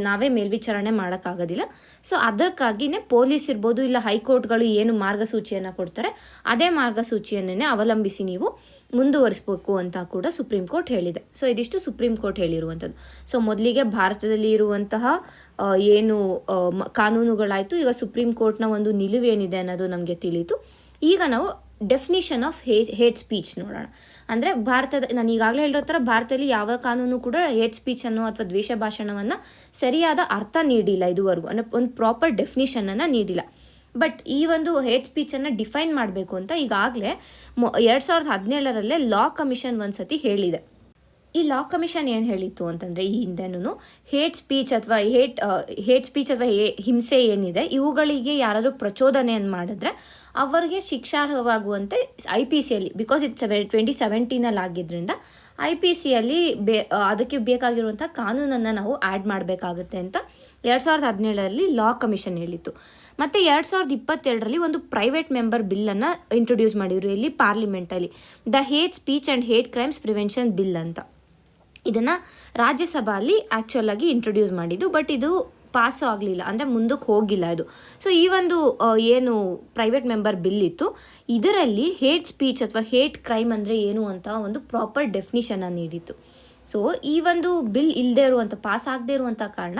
ನಾವೇ ಮೇಲ್ವಿಚಾರಣೆ ಮಾಡೋಕ್ಕಾಗೋದಿಲ್ಲ. ಸೊ ಅದಕ್ಕಾಗಿಯೇ ಪೊಲೀಸ್ ಇರ್ಬೋದು ಇಲ್ಲ ಹೈಕೋರ್ಟ್ಗಳು ಏನು ಮಾರ್ಗಸೂಚಿಯನ್ನು ಕೊಡ್ತಾರೆ ಅದೇ ಮಾರ್ಗಸೂಚಿಯನ್ನೇ ಅವಲಂಬಿಸಿ ನೀವು ಮುಂದುವರಿಸಬೇಕು ಅಂತ ಕೂಡ ಸುಪ್ರೀಂ ಕೋರ್ಟ್ ಹೇಳಿದೆ. ಸೊ ಇದಿಷ್ಟು ಸುಪ್ರೀಂ ಕೋರ್ಟ್ ಹೇಳಿರುವಂಥದ್ದು. ಸೊ ಮೊದಲಿಗೆ ಭಾರತದಲ್ಲಿ ಇರುವಂತಹ ಕಾನೂನುಗಳಾಯಿತು. ಈಗ ಸುಪ್ರೀಂ ಕೋರ್ಟ್ನ ಒಂದು ನಿಲುವೇನಿದೆ ಅನ್ನೋದು ನಮಗೆ ತಿಳಿಯಿತು. ಈಗ ನಾವು ಡೆಫಿನಿಷನ್ ಆಫ್ ಹೇಟ್ ಸ್ಪೀಚ್ ನೋಡೋಣ. ಅಂದರೆ ನಾನು ಈಗಾಗಲೇ ಹೇಳಿರೋ ಥರ ಭಾರತದಲ್ಲಿ ಯಾವ ಕಾನೂನು ಕೂಡ ಹೇಟ್ ಸ್ಪೀಚನ್ನು ಅಥವಾ ದ್ವೇಷ ಭಾಷಣವನ್ನು ಸರಿಯಾದ ಅರ್ಥ ನೀಡಿಲ್ಲ ಇದುವರೆಗೂ, ಅಂದರೆ ಒಂದು ಪ್ರಾಪರ್ ಡೆಫಿನಿಷನನ್ನು ನೀಡಿಲ್ಲ. ಬಟ್ ಈ ಒಂದು ಹೇಟ್ ಸ್ಪೀಚನ್ನು ಡಿಫೈನ್ ಮಾಡಬೇಕು ಅಂತ ಈಗಾಗಲೇ 2017ರಲ್ಲೇ ಲಾ ಕಮಿಷನ್ ಒಂದು ಸತಿ ಹೇಳಿದೆ. ಈ ಲಾ ಕಮಿಷನ್ ಏನು ಹೇಳಿತ್ತು ಅಂತಂದರೆ, ಈ ಹಿಂದೆನೂ ಹೇಟ್ ಸ್ಪೀಚ್ ಅಥವಾ ಹಿಂಸೆ ಏನಿದೆ ಇವುಗಳಿಗೆ ಯಾರಾದರೂ ಪ್ರಚೋದನೆಯನ್ನು ಮಾಡಿದ್ರೆ ಅವರಿಗೆ ಶಿಕ್ಷಾರ್ಹವಾಗುವಂತೆ IPCಯಲ್ಲಿ, ಬಿಕಾಸ್ ಇಟ್ಸ್ 2017 ಆಗಿದ್ದರಿಂದ IPCಯಲ್ಲಿ ಅದಕ್ಕೆ ಬೇಕಾಗಿರುವಂಥ ಕಾನೂನನ್ನು ನಾವು ಆ್ಯಡ್ ಮಾಡಬೇಕಾಗುತ್ತೆ ಅಂತ 2017ರಲ್ಲಿ ಲಾ ಕಮಿಷನ್ ಹೇಳಿತ್ತು. ಮತ್ತು 2022ರಲ್ಲಿ ಒಂದು ಪ್ರೈವೇಟ್ ಮೆಂಬರ್ ಬಿಲ್ಲನ್ನು ಇಂಟ್ರೊಡ್ಯೂಸ್ ಮಾಡಿದರು ಇಲ್ಲಿ ಪಾರ್ಲಿಮೆಂಟಲ್ಲಿ, the hate speech and hate crimes prevention bill ಅಂತ. ಇದನ್ನು ರಾಜ್ಯಸಭೆಯಲ್ಲಿ ಆ್ಯಕ್ಚುಲಾಗಿ ಇಂಟ್ರೊಡ್ಯೂಸ್ ಮಾಡಿದ್ದು, ಬಟ್ ಇದು ಪಾಸು ಆಗಲಿಲ್ಲ, ಅಂದರೆ ಮುಂದಕ್ಕೆ ಹೋಗಿಲ್ಲ ಇದು. ಸೊ ಈ ಒಂದು ಏನು ಪ್ರೈವೇಟ್ ಮೆಂಬರ್ ಬಿಲ್ ಇತ್ತು ಇದರಲ್ಲಿ ಹೇಟ್ ಸ್ಪೀಚ್ ಅಥವಾ ಹೇಟ್ ಕ್ರೈಮ್ ಅಂದರೆ ಏನು ಅಂತ ಒಂದು ಪ್ರಾಪರ್ ಡೆಫಿನಿಷನ್ನ ನೀಡಿತ್ತು. ಸೊ ಈ ಒಂದು ಬಿಲ್ ಇಲ್ಲದೆ ಇರುವಂಥ ಪಾಸ್ ಆಗದೆ ಇರುವಂಥ ಕಾರಣ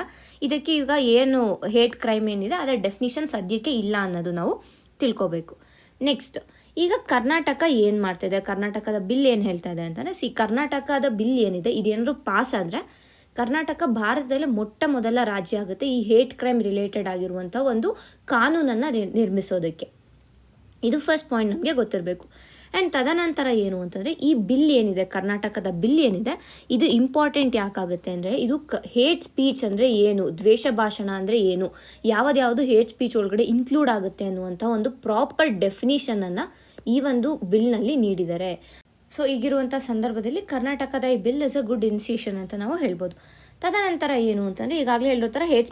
ಇದಕ್ಕೆ ಈಗ ಏನು ಹೇಟ್ ಕ್ರೈಮ್ ಏನಿದೆ ಅದರ ಡೆಫಿನಿಷನ್ ಸದ್ಯಕ್ಕೆ ಇಲ್ಲ ಅನ್ನೋದು ನಾವು ತಿಳ್ಕೊಬೇಕು. ನೆಕ್ಸ್ಟ್, ಈಗ ಕರ್ನಾಟಕ ಏನು ಮಾಡ್ತಾಯಿದೆ, ಕರ್ನಾಟಕದ ಬಿಲ್ ಏನು ಹೇಳ್ತಾ ಇದೆ ಅಂತಂದರೆ, ಕರ್ನಾಟಕದ ಬಿಲ್ ಏನಿದೆ ಇದೇನಾದರೂ ಪಾಸ್ ಆದರೆ ಕರ್ನಾಟಕ ಭಾರತದಲ್ಲೇ ಮೊಟ್ಟ ಮೊದಲ ರಾಜ್ಯ ಆಗುತ್ತೆ ಈ ಹೇಟ್ ಕ್ರೈಮ್ ರಿಲೇಟೆಡ್ ಆಗಿರುವಂಥ ಒಂದು ಕಾನೂನನ್ನು ನಿರ್ಮಿಸೋದಕ್ಕೆ. ಇದು ಫಸ್ಟ್ ಪಾಯಿಂಟ್ ನಮಗೆ ಗೊತ್ತಿರಬೇಕು. ಆ್ಯಂಡ್ ತದನಂತರ ಏನು ಅಂತಂದರೆ, ಈ ಬಿಲ್ ಏನಿದೆ, ಕರ್ನಾಟಕದ ಬಿಲ್ ಏನಿದೆ ಇದು ಇಂಪಾರ್ಟೆಂಟ್ ಯಾಕಾಗುತ್ತೆ ಅಂದರೆ, ಇದು ಹೇಟ್ ಸ್ಪೀಚ್ ಅಂದರೆ ಏನು, ದ್ವೇಷ ಭಾಷಣ ಅಂದರೆ ಏನು, ಯಾವ್ದು ಹೇಟ್ ಸ್ಪೀಚ್ ಒಳಗಡೆ ಇನ್ಕ್ಲೂಡ್ ಆಗುತ್ತೆ ಅನ್ನುವಂಥ ಒಂದು ಪ್ರಾಪರ್ ಡೆಫಿನಿಷನನ್ನು ಈ ಒಂದು ಬಿಲ್ನಲ್ಲಿ ನೀಡಿದ್ದಾರೆ. ಸೊ ಈಗಿರುವಂಥ ಸಂದರ್ಭದಲ್ಲಿ ಕರ್ನಾಟಕದ ಈ bill is a good initiation ಅಂತ ನಾವು ಹೇಳ್ಬೋದು. ತದನಂತರ ಏನು ಅಂತಂದರೆ, ಈಗಾಗಲೇ ಹೇಳಿರೋ ಥರ ಹೇಟ್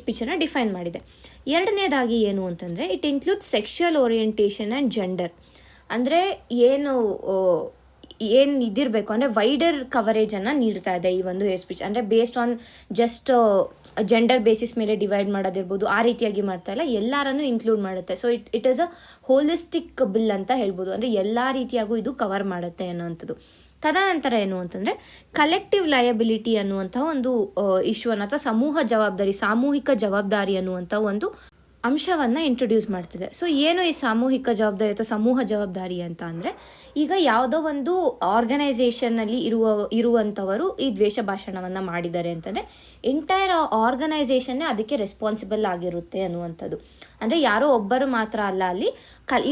ಸ್ಪೀಚನ್ನು ಡಿಫೈನ್ ಮಾಡಿದೆ. ಎರಡನೇದಾಗಿ ಏನು ಅಂತಂದರೆ, it includes sexual orientation and gender. ಅಂದರೆ ಏನು ಇದಿರಬೇಕು ಅಂದರೆ ವೈಡರ್ ಕವರೇಜನ್ನು ನೀಡ್ತಾ ಇದೆ ಈ ಒಂದು ಹೇಟ್ ಸ್ಪೀಚ್. ಅಂದರೆ based on just gender basis ಮೇಲೆ ಡಿವೈಡ್ ಮಾಡೋದಿರ್ಬೋದು, ಆ ರೀತಿಯಾಗಿ ಮಾಡ್ತಾ ಇಲ್ಲ, ಎಲ್ಲರನ್ನೂ ಇನ್ಕ್ಲೂಡ್ ಮಾಡುತ್ತೆ. So it is a holistic bill ಅಂತ ಹೇಳ್ಬೋದು. ಅಂದರೆ ಎಲ್ಲ ರೀತಿಯಾಗೂ ಇದು ಕವರ್ ಮಾಡುತ್ತೆ ಅನ್ನೋವಂಥದ್ದು. ತದನಂತರ ಏನು ಅಂತಂದರೆ, ಕಲೆಕ್ಟಿವ್ ಲಯಬಿಲಿಟಿ ಅನ್ನುವಂಥ ಒಂದು ಇಶ್ಯೂವನ್ನು ಅಥವಾ ಸಾಮೂಹಿಕ ಜವಾಬ್ದಾರಿ ಅನ್ನುವಂಥ ಒಂದು ಅಂಶವನ್ನು ಇಂಟ್ರೊಡ್ಯೂಸ್ ಮಾಡ್ತಿದೆ. ಸೊ ಏನು ಈ ಸಾಮೂಹಿಕ ಜವಾಬ್ದಾರಿ ಅಥವಾ ಸಮೂಹ ಜವಾಬ್ದಾರಿ ಅಂತ ಅಂದರೆ, ಈಗ ಯಾವುದೋ ಒಂದು ಆರ್ಗನೈಸೇಷನ್ನಲ್ಲಿ ಇರುವಂಥವರು ಈ ದ್ವೇಷ ಭಾಷಣವನ್ನು ಮಾಡಿದ್ದಾರೆ ಅಂತಂದರೆ ಎಂಟೈರ್ ಆರ್ಗನೈಸೇಷನ್ನೇ ಅದಕ್ಕೆ ರೆಸ್ಪಾನ್ಸಿಬಲ್ ಆಗಿರುತ್ತೆ ಅನ್ನುವಂಥದ್ದು. ಅಂದರೆ ಯಾರೋ ಒಬ್ಬರು ಮಾತ್ರ ಅಲ್ಲ, ಅಲ್ಲಿ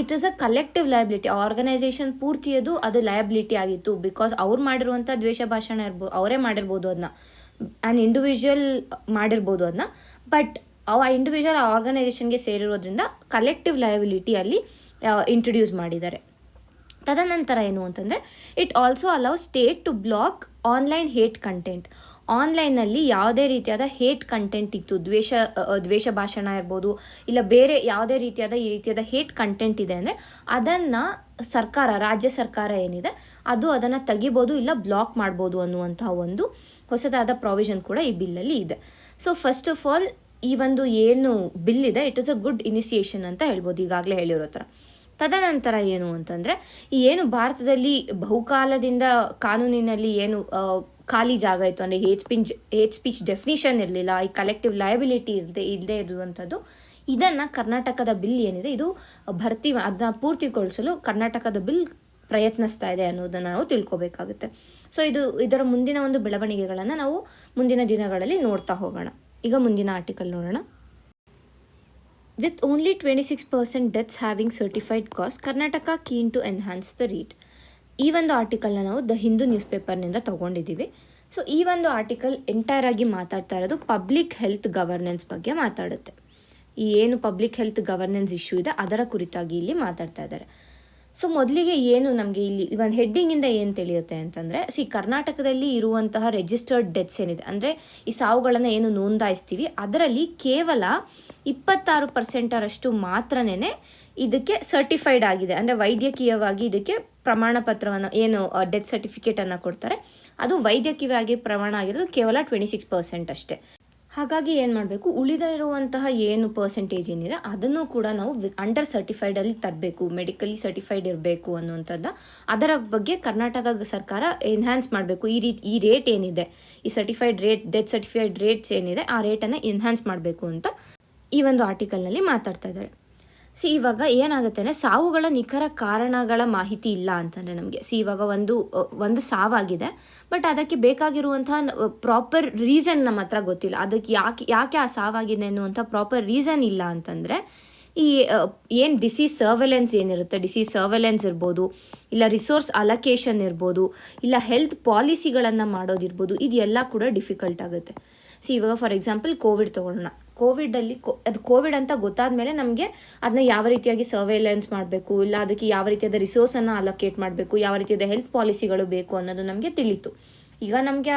it is a collective liability. Organisation ಪೂರ್ತಿಯದು ಅದು ಲಯಬಿಲಿಟಿ ಆಗಿತ್ತು. ಬಿಕಾಸ್ ಅವ್ರು ಮಾಡಿರುವಂಥ ದ್ವೇಷ ಭಾಷಣ ಅವರೇ ಮಾಡಿರ್ಬೋದು, ಅದನ್ನ ಆ್ಯನ್ ಇಂಡಿವಿಜುವಲ್ ಮಾಡಿರ್ಬೋದು ಅದನ್ನ. ಬಟ್ ಆ ಇಂಡಿವಿಜುವಲ್ ಆರ್ಗನೈಸೇಷನ್ಗೆ ಸೇರಿರೋದ್ರಿಂದ ಕಲೆಕ್ಟಿವ್ ಲಯಬಿಲಿಟಿಯಲ್ಲಿ ಇಂಟ್ರೊಡ್ಯೂಸ್ ಮಾಡಿದ್ದಾರೆ. ತದನಂತರ ಏನು ಅಂತಂದರೆ, it also allow state to block online hate content. ಆನ್ಲೈನಲ್ಲಿ ಯಾವುದೇ ರೀತಿಯಾದ ಹೇಟ್ ಕಂಟೆಂಟ್ ಇತ್ತು, ದ್ವೇಷ ಭಾಷಣ ಇರ್ಬೋದು ಇಲ್ಲ ಬೇರೆ ಯಾವುದೇ ರೀತಿಯಾದ ಹೇಟ್ ಕಂಟೆಂಟ್ ಇದೆ ಅಂದರೆ ಅದನ್ನು ರಾಜ್ಯ ಸರ್ಕಾರ ಏನಿದೆ ಅದು ಅದನ್ನು ತೆಗಿಬೋದು ಇಲ್ಲ ಬ್ಲಾಕ್ ಮಾಡ್ಬೋದು ಅನ್ನುವಂಥ ಒಂದು ಹೊಸದಾದ ಪ್ರಾವಿಷನ್ ಕೂಡ ಈ ಬಿಲ್ಲಲ್ಲಿ ಇದೆ. ಸೊ ಫಸ್ಟ್ ಆಫ್ ಆಲ್ ಈ ಒಂದು ಏನು ಬಿಲ್ ಇದೆ it is a good initiation ಅಂತ ಹೇಳ್ಬೋದು, ಈಗಾಗಲೇ ಹೇಳಿರೋ ಥರ. ತದನಂತರ ಏನು ಅಂತಂದರೆ, ಈ ಏನು ಭಾರತದಲ್ಲಿ ಬಹುಕಾಲದಿಂದ ಕಾನೂನಿನಲ್ಲಿ ಏನು ಖಾಲಿ ಜಾಗ ಇತ್ತು, ಅಂದರೆ ಹೇಟ್ ಸ್ಪೀಚ್ ಡೆಫಿನಿಷನ್ ಇರಲಿಲ್ಲ, ಈ ಕಲೆಕ್ಟಿವ್ ಲಯಬಿಲಿಟಿ ಇಲ್ಲದೆ ಇರುವಂಥದ್ದು, ಇದನ್ನು ಕರ್ನಾಟಕದ ಬಿಲ್ ಏನಿದೆ ಇದು ಅದನ್ನ ಪೂರ್ತಿಗೊಳಿಸಲು ಕರ್ನಾಟಕದ ಬಿಲ್ ಪ್ರಯತ್ನಿಸ್ತಾ ಇದೆ ಅನ್ನೋದನ್ನು ನಾವು ತಿಳ್ಕೊಬೇಕಾಗುತ್ತೆ. ಸೊ ಇದರ ಮುಂದಿನ ಒಂದು ಬೆಳವಣಿಗೆಗಳನ್ನು ನಾವು ಮುಂದಿನ ದಿನಗಳಲ್ಲಿ ನೋಡ್ತಾ ಹೋಗೋಣ. ಈಗ ಮುಂದಿನ ಆರ್ಟಿಕಲ್ ನೋಡೋಣ. With only 26% deaths having certified cause, Karnataka keen to enhance the rate. ಈ ಒಂದು ಆರ್ಟಿಕಲ್ನ ನಾವು ದ ಹಿಂದೂ ನ್ಯೂಸ್ ಪೇಪರ್ನಿಂದ ತೊಗೊಂಡಿದ್ದೀವಿ. ಸೊ ಈ ಒಂದು ಆರ್ಟಿಕಲ್ ಎಂಟೈರ್ ಆಗಿ ಮಾತಾಡ್ತಾ ಇರೋದು ಪಬ್ಲಿಕ್ ಹೆಲ್ತ್ ಗವರ್ನೆನ್ಸ್ ಬಗ್ಗೆ ಮಾತಾಡುತ್ತೆ. ಈ ಏನು ಪಬ್ಲಿಕ್ ಹೆಲ್ತ್ ಗವರ್ನೆನ್ಸ್ ಇಶ್ಯೂ ಇದೆ ಅದರ ಕುರಿತಾಗಿ ಇಲ್ಲಿ ಮಾತಾಡ್ತಾ ಇದ್ದಾರೆ. ಸೊ ಮೊದಲಿಗೆ ಏನು ನಮಗೆ ಇಲ್ಲಿ ಒಂದು ಹೆಡ್ಡಿಂಗಿಂದ ಏನು ತಿಳಿಯುತ್ತೆ ಅಂತಂದರೆ, ಕರ್ನಾಟಕದಲ್ಲಿ ಇರುವಂತಹ ರಿಜಿಸ್ಟರ್ಡ್ ಡೆತ್ಸ್ ಏನಿದೆ, ಅಂದರೆ ಈ ಸಾವುಗಳನ್ನು ಏನು ನೋಂದಾಯಿಸ್ತೀವಿ ಅದರಲ್ಲಿ ಕೇವಲ 26% ಮಾತ್ರನೇ ಇದಕ್ಕೆ ಸರ್ಟಿಫೈಡ್ ಆಗಿದೆ. ಅಂದರೆ ವೈದ್ಯಕೀಯವಾಗಿ ಇದಕ್ಕೆ ಪ್ರಮಾಣ ಪತ್ರವನ್ನು ಏನು ಡೆತ್ ಸರ್ಟಿಫಿಕೇಟನ್ನು ಕೊಡ್ತಾರೆ ಅದು ವೈದ್ಯಕೀಯವಾಗಿ ಪ್ರಮಾಣ ಆಗಿರೋದು ಕೇವಲ 26% ಅಷ್ಟೇ. ಹಾಗಾಗಿ ಏನು ಮಾಡಬೇಕು, ಉಳಿದ ಇರುವಂತಹ ಏನು ಪರ್ಸೆಂಟೇಜ್ ಏನಿದೆ ಅದನ್ನು ಕೂಡ ನಾವು ಅಂಡರ್ ಸರ್ಟಿಫೈಡಲ್ಲಿ ತರಬೇಕು, ಮೆಡಿಕಲಿ ಸರ್ಟಿಫೈಡ್ ಇರಬೇಕು ಅನ್ನುವಂಥದ್ದು. ಅದರ ಬಗ್ಗೆ ಕರ್ನಾಟಕ ಸರ್ಕಾರ ಎನ್ಹ್ಯಾನ್ಸ್ ಮಾಡಬೇಕು. ಈ ರೇಟ್ ಏನಿದೆ, ಈ certified rate, death certified rates ಏನಿದೆ ಆ ರೇಟನ್ನು ಎನ್ಹ್ಯಾನ್ಸ್ ಮಾಡಬೇಕು ಅಂತ ಈ ಒಂದು ಆರ್ಟಿಕಲ್ನಲ್ಲಿ ಮಾತಾಡ್ತಾ ಇದ್ದಾರೆ. ಇವಾಗ ಏನಾಗುತ್ತೆ ಅಂದರೆ, ಸಾವುಗಳ ನಿಖರ ಕಾರಣಗಳ ಮಾಹಿತಿ ಇಲ್ಲ ಅಂತಂದರೆ ನಮಗೆ ಇವಾಗ ಒಂದು ಸಾವಾಗಿದೆ, ಬಟ್ ಅದಕ್ಕೆ ಬೇಕಾಗಿರುವಂತಹ ಪ್ರಾಪರ್ ರೀಸನ್ ನಮ್ಮ ಹತ್ರ ಗೊತ್ತಿಲ್ಲ. ಅದಕ್ಕೆ ಯಾಕೆ ಆ ಸಾವಾಗಿದೆ ಅನ್ನುವಂಥ ಪ್ರಾಪರ್ ರೀಸನ್ ಇಲ್ಲ ಅಂತಂದರೆ, ಈ ಏನು ಡಿಸೀಸ್ ಸರ್ವೆಲೆನ್ಸ್ ಏನಿರುತ್ತೆ, ಡಿಸೀಸ್ ಸರ್ವೆಲೆನ್ಸ್ ಇರ್ಬೋದು, ಇಲ್ಲ ರಿಸೋರ್ಸ್ ಅಲೋಕೇಶನ್ ಇರ್ಬೋದು, ಇಲ್ಲ ಹೆಲ್ತ್ ಪಾಲಿಸಿಗಳನ್ನು ಮಾಡೋದಿರ್ಬೋದು, ಇದೆಲ್ಲ ಕೂಡ ಡಿಫಿಕಲ್ಟ್ ಆಗುತ್ತೆ. ಇವಾಗ ಫಾರ್ ಎಕ್ಸಾಂಪಲ್ ಕೋವಿಡ್ ತೊಗೊಳ್ಳೋಣ. ಕೋವಿಡಲ್ಲಿ ಅದು ಕೋವಿಡ್ ಅಂತ ಗೊತ್ತಾದ ಮೇಲೆ ನಮಗೆ ಅದನ್ನ ಯಾವ ರೀತಿಯಾಗಿ ಸರ್ವೇಲೆನ್ಸ್ ಮಾಡಬೇಕು, ಇಲ್ಲ ಅದಕ್ಕೆ ಯಾವ ರೀತಿಯಾದ ರಿಸೋರ್ಸನ್ನು ಅಲೋಕೇಟ್ ಮಾಡಬೇಕು, ಯಾವ ರೀತಿಯಾದ ಹೆಲ್ತ್ ಪಾಲಿಸಿಗಳು ಬೇಕು ಅನ್ನೋದು ನಮಗೆ ತಿಳಿತು. ಈಗ ನಮಗೆ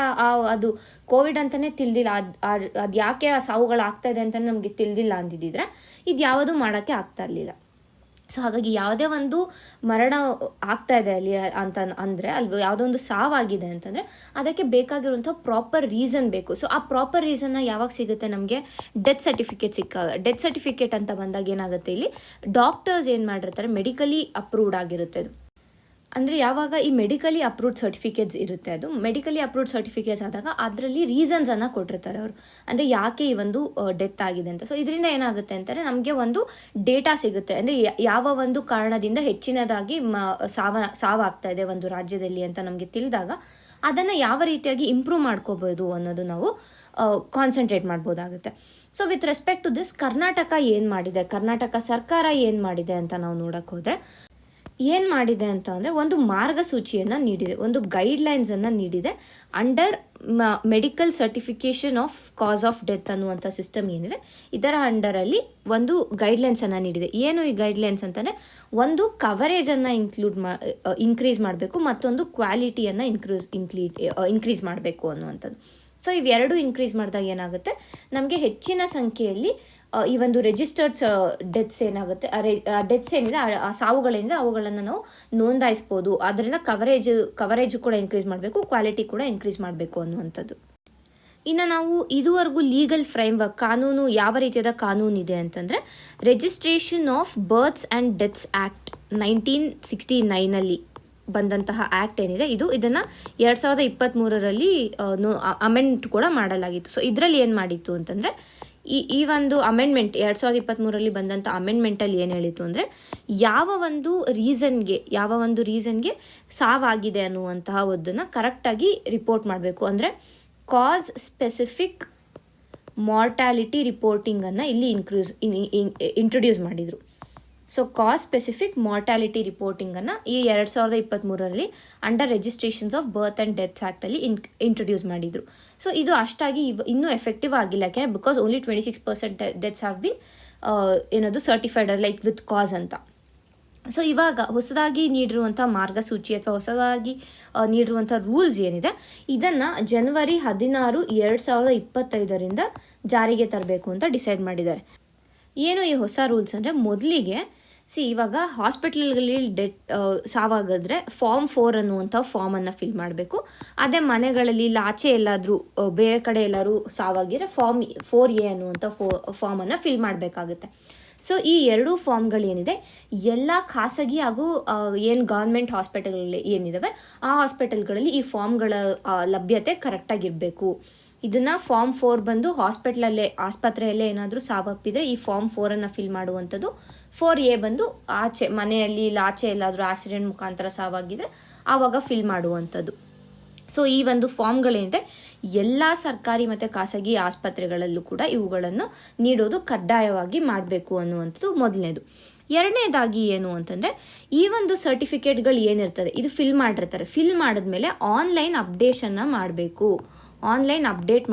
ಅದು ಕೋವಿಡ್ ಅಂತಲೇ ತಿಳಿದಿಲ್ಲ, ಅದು ಯಾಕೆ ಆ ಸಾವುಗಳಾಗ್ತಾ ಇದೆ ಅಂತಲೇ ನಮಗೆ ತಿಳಿದಿಲ್ಲ ಅಂದಿದ್ದರೆ ಇದು ಯಾವುದೂ ಮಾಡೋಕ್ಕೆ ಆಗ್ತಾ ಇರಲಿಲ್ಲ. ಹಾಗಾಗಿ ಯಾವುದೇ ಒಂದು ಮರಣ ಆಗ್ತಾ ಇದೆ ಅಲ್ಲಿ ಅಂತ ಅಂದರೆ, ಅಲ್ಲಿ ಯಾವುದೋ ಒಂದು ಸಾವಾಗಿದೆ ಅಂತಂದರೆ ಅದಕ್ಕೆ ಬೇಕಾಗಿರುವಂಥ ಪ್ರಾಪರ್ ರೀಸನ್ ಬೇಕು. ಆ ಪ್ರಾಪರ್ ರೀಸನ್ನ ಯಾವಾಗ ಸಿಗುತ್ತೆ ನಮಗೆ, ಡೆತ್ ಸರ್ಟಿಫಿಕೇಟ್ ಸಿಕ್ಕಾಗ. ಡೆತ್ ಸರ್ಟಿಫಿಕೇಟ್ ಅಂತ ಬಂದಾಗ ಏನಾಗುತ್ತೆ, ಇಲ್ಲಿ ಡಾಕ್ಟರ್ಸ್ ಏನು ಮಾಡಿರ್ತಾರೆ, ಮೆಡಿಕಲಿ ಅಪ್ರೂವ್ಡ್ ಆಗಿರುತ್ತೆ ಅದು. ಅಂದರೆ ಯಾವಾಗ ಈ ಮೆಡಿಕಲಿ ಅಪ್ರೂವ್ಡ್ ಸರ್ಟಿಫಿಕೇಟ್ಸ್ ಇರುತ್ತೆ, ಅದು ಮೆಡಿಕಲಿ ಅಪ್ರೂವ್ಡ್ ಸರ್ಟಿಫಿಕೇಟ್ಸ್ ಆದಾಗ ಅದರಲ್ಲಿ ರೀಸನ್ಸನ್ನು ಕೊಟ್ಟಿರ್ತಾರೆ ಅವರು, ಅಂದರೆ ಯಾಕೆ ಈ ಒಂದು ಡೆತ್ ಆಗಿದೆ ಅಂತ. ಇದರಿಂದ ಏನಾಗುತ್ತೆ ಅಂತಾರೆ, ನಮಗೆ ಒಂದು ಡೇಟಾ ಸಿಗುತ್ತೆ, ಅಂದರೆ ಯಾವ ಒಂದು ಕಾರಣದಿಂದ ಹೆಚ್ಚಿನದಾಗಿ ಸಾವಾಗ್ತಾ ಇದೆ ಒಂದು ರಾಜ್ಯದಲ್ಲಿ ಅಂತ ನಮಗೆ ತಿಳಿದಾಗ ಅದನ್ನು ಯಾವ ರೀತಿಯಾಗಿ ಇಂಪ್ರೂವ್ ಮಾಡ್ಕೋಬೋದು ಅನ್ನೋದು ನಾವು ಕಾನ್ಸಂಟ್ರೇಟ್ ಮಾಡ್ಬೋದಾಗುತ್ತೆ. With respect to this, Karnataka ಏನು ಮಾಡಿದೆ, ಕರ್ನಾಟಕ ಸರ್ಕಾರ ಏನು ಮಾಡಿದೆ ಅಂತ ನಾವು ನೋಡೋಕೆ ಹೋದರೆ ಏನು ಮಾಡಿದೆ ಅಂತ ಅಂದರೆ, ಒಂದು ಮಾರ್ಗಸೂಚಿಯನ್ನು ನೀಡಿದೆ, ಒಂದು ಗೈಡ್ಲೈನ್ಸನ್ನು ನೀಡಿದೆ. Under medical certification of cause of death ಅನ್ನುವಂಥ ಸಿಸ್ಟಮ್ ಏನಿದೆ ಇದರ ಅಂಡರಲ್ಲಿ ಒಂದು ಗೈಡ್ಲೈನ್ಸನ್ನು ನೀಡಿದೆ. ಏನು ಈ ಗೈಡ್ಲೈನ್ಸ್ ಅಂತಂದರೆ, ಒಂದು ಕವರೇಜನ್ನು ಇನ್ಕ್ರೀಸ್ ಮಾಡಬೇಕು, ಮತ್ತೊಂದು ಕ್ವಾಲಿಟಿಯನ್ನು ಇನ್ಕ್ರೀಸ್ ಮಾಡಬೇಕು ಅನ್ನುವಂಥದ್ದು. ಇವೆರಡು ಇನ್ಕ್ರೀಸ್ ಮಾಡಿದಾಗ ಏನಾಗುತ್ತೆ, ನಮಗೆ ಹೆಚ್ಚಿನ ಸಂಖ್ಯೆಯಲ್ಲಿ ಈ ಒಂದು ರಿಜಿಸ್ಟರ್ಡ್ ಡೆತ್ಸ್ ಏನಾಗುತ್ತೆ, ಡೆತ್ಸ್ ಏನಿದೆ ಆ ಸಾವುಗಳಿಂದ ಅವುಗಳನ್ನು ನಾವು ನೋಂದಾಯಿಸ್ಬೋದು. ಅದರಿಂದ ಕವರೇಜ್ ಕೂಡ ಇನ್ಕ್ರೀಸ್ ಮಾಡಬೇಕು, ಕ್ವಾಲಿಟಿ ಕೂಡ ಇನ್ಕ್ರೀಸ್ ಮಾಡಬೇಕು ಅನ್ನುವಂಥದ್ದು. ಇನ್ನು ನಾವು ಇದುವರೆಗೂ ಲೀಗಲ್ ಫ್ರೇಮ್ವರ್ಕ್, ಕಾನೂನು ಯಾವ ರೀತಿಯಾದ ಕಾನೂನು ಇದೆ ಅಂತಂದರೆ, registration of berths and deaths act 1969 ಬಂದಂತಹ ಆ್ಯಕ್ಟ್ ಏನಿದೆ ಇದನ್ನು 2023 ಅಮೆಂಡ್ ಕೂಡ ಮಾಡಲಾಗಿತ್ತು. ಇದರಲ್ಲಿ ಏನು ಮಾಡಿತ್ತು ಅಂತಂದರೆ, ಈ ಒಂದು ಅಮೆಂಡ್ಮೆಂಟ್ 2023 ಬಂದಂಥ ಅಮೆಂಡ್ಮೆಂಟಲ್ಲಿ ಏನು ಹೇಳಿತ್ತು ಅಂದರೆ, ಯಾವ ಒಂದು ರೀಸನ್ಗೆ ಸಾವಾಗಿದೆ ಅನ್ನುವಂತಹ ಒಂದನ್ನು ಕರೆಕ್ಟಾಗಿ ರಿಪೋರ್ಟ್ ಮಾಡಬೇಕು. ಅಂದರೆ ಕಾಸ್ ಸ್ಪೆಸಿಫಿಕ್ ಮಾರ್ಟಾಲಿಟಿ ರಿಪೋರ್ಟಿಂಗನ್ನು ಇಲ್ಲಿ ಇಂಟ್ರೊಡ್ಯೂಸ್ ಮಾಡಿದರು. ಕಾಸ್ ಸ್ಪೆಸಿಫಿಕ್ ಮಾರ್ಟಾಲಿಟಿ ರಿಪೋರ್ಟಿಂಗನ್ನು ಈ 2023 under registrations of birth and deaths ಆ್ಯಕ್ಟಲ್ಲಿ ಇಂಟ್ರೊಡ್ಯೂಸ್ ಮಾಡಿದರು. ಇದು ಅಷ್ಟಾಗಿ ಇನ್ನೂ ಎಫೆಕ್ಟಿವ್ ಆಗಿಲ್ಲ, ಯಾಕೆಂದರೆ because only 26% deaths have been certified like with cause ಅಂತ. ಇವಾಗ ಹೊಸದಾಗಿ ನೀಡಿರುವಂಥ ಮಾರ್ಗಸೂಚಿ ಅಥವಾ ಹೊಸದಾಗಿ ನೀಡಿರುವಂಥ ರೂಲ್ಸ್ ಏನಿದೆ ಇದನ್ನು ಜನವರಿ 16, 2025 ಜಾರಿಗೆ ತರಬೇಕು ಅಂತ ಡಿಸೈಡ್ ಮಾಡಿದ್ದಾರೆ. ಏನು ಈ ಹೊಸ ರೂಲ್ಸ್ ಅಂದರೆ, ಮೊದಲಿಗೆ ಇವಾಗ ಹಾಸ್ಪಿಟಲ್ಗಳಲ್ಲಿ ಸಾವಾಗಿದ್ರೆ ಫಾರ್ಮ್ 4 ಅನ್ನುವಂಥ ಫಾರ್ಮನ್ನು ಫಿಲ್ ಮಾಡಬೇಕು. ಅದೇ ಮನೆಗಳಲ್ಲಿ ಆಚೆ ಎಲ್ಲಾದರೂ ಬೇರೆ ಕಡೆ ಎಲ್ಲರೂ ಸಾವಾಗಿದ್ರೆ ಫಾರ್ಮ್ 4A ಅನ್ನುವಂಥ ಫಾರ್ಮನ್ನು ಫಿಲ್ ಮಾಡಬೇಕಾಗುತ್ತೆ. ಈ ಎರಡೂ ಫಾರ್ಮ್ಗಳೇನಿದೆ ಎಲ್ಲ ಖಾಸಗಿ ಹಾಗೂ ಏನು ಗೌರ್ಮೆಂಟ್ ಹಾಸ್ಪಿಟಲ್ಗಳಲ್ಲಿ ಏನಿದ್ದಾವೆ ಆ ಹಾಸ್ಪಿಟಲ್ಗಳಲ್ಲಿ ಈ ಫಾರ್ಮ್ಗಳ ಲಭ್ಯತೆ ಕರೆಕ್ಟಾಗಿರಬೇಕು. ಇದನ್ನು ಫಾರ್ಮ್ 4 ಬಂದು ಆಸ್ಪತ್ರೆಯಲ್ಲೇ ಏನಾದರೂ ಸಾವಪ್ಪಿದ್ರೆ ಈ ಫಾರ್ಮ್ 4 ಫಿಲ್ ಮಾಡುವಂಥದ್ದು. 4A ಬಂದು ಮನೆಯಲ್ಲಿ ಆಚೆ ಎಲ್ಲಾದರೂ ಆಕ್ಸಿಡೆಂಟ್ ಮುಖಾಂತರ ಸಾವಾಗಿದ್ರೆ ಆವಾಗ ಫಿಲ್ ಮಾಡುವಂಥದ್ದು. ಈ ಒಂದು ಫಾರ್ಮ್ಗಳೇನಿದೆ ಎಲ್ಲ ಸರ್ಕಾರಿ ಮತ್ತು ಖಾಸಗಿ ಆಸ್ಪತ್ರೆಗಳಲ್ಲೂ ಕೂಡ ಇವುಗಳನ್ನು ನೀಡೋದು ಕಡ್ಡಾಯವಾಗಿ ಮಾಡಬೇಕು ಅನ್ನುವಂಥದ್ದು ಮೊದಲನೇದು. ಎರಡನೇದಾಗಿ ಏನು ಅಂತಂದರೆ ಈ ಒಂದು ಸರ್ಟಿಫಿಕೇಟ್ಗಳು ಏನಿರ್ತದೆ ಇದು ಫಿಲ್ ಮಾಡಿರ್ತಾರೆ, ಫಿಲ್ ಮಾಡಿದ್ಮೇಲೆ ಆನ್ಲೈನ್ ಅಪ್ಡೇಟ್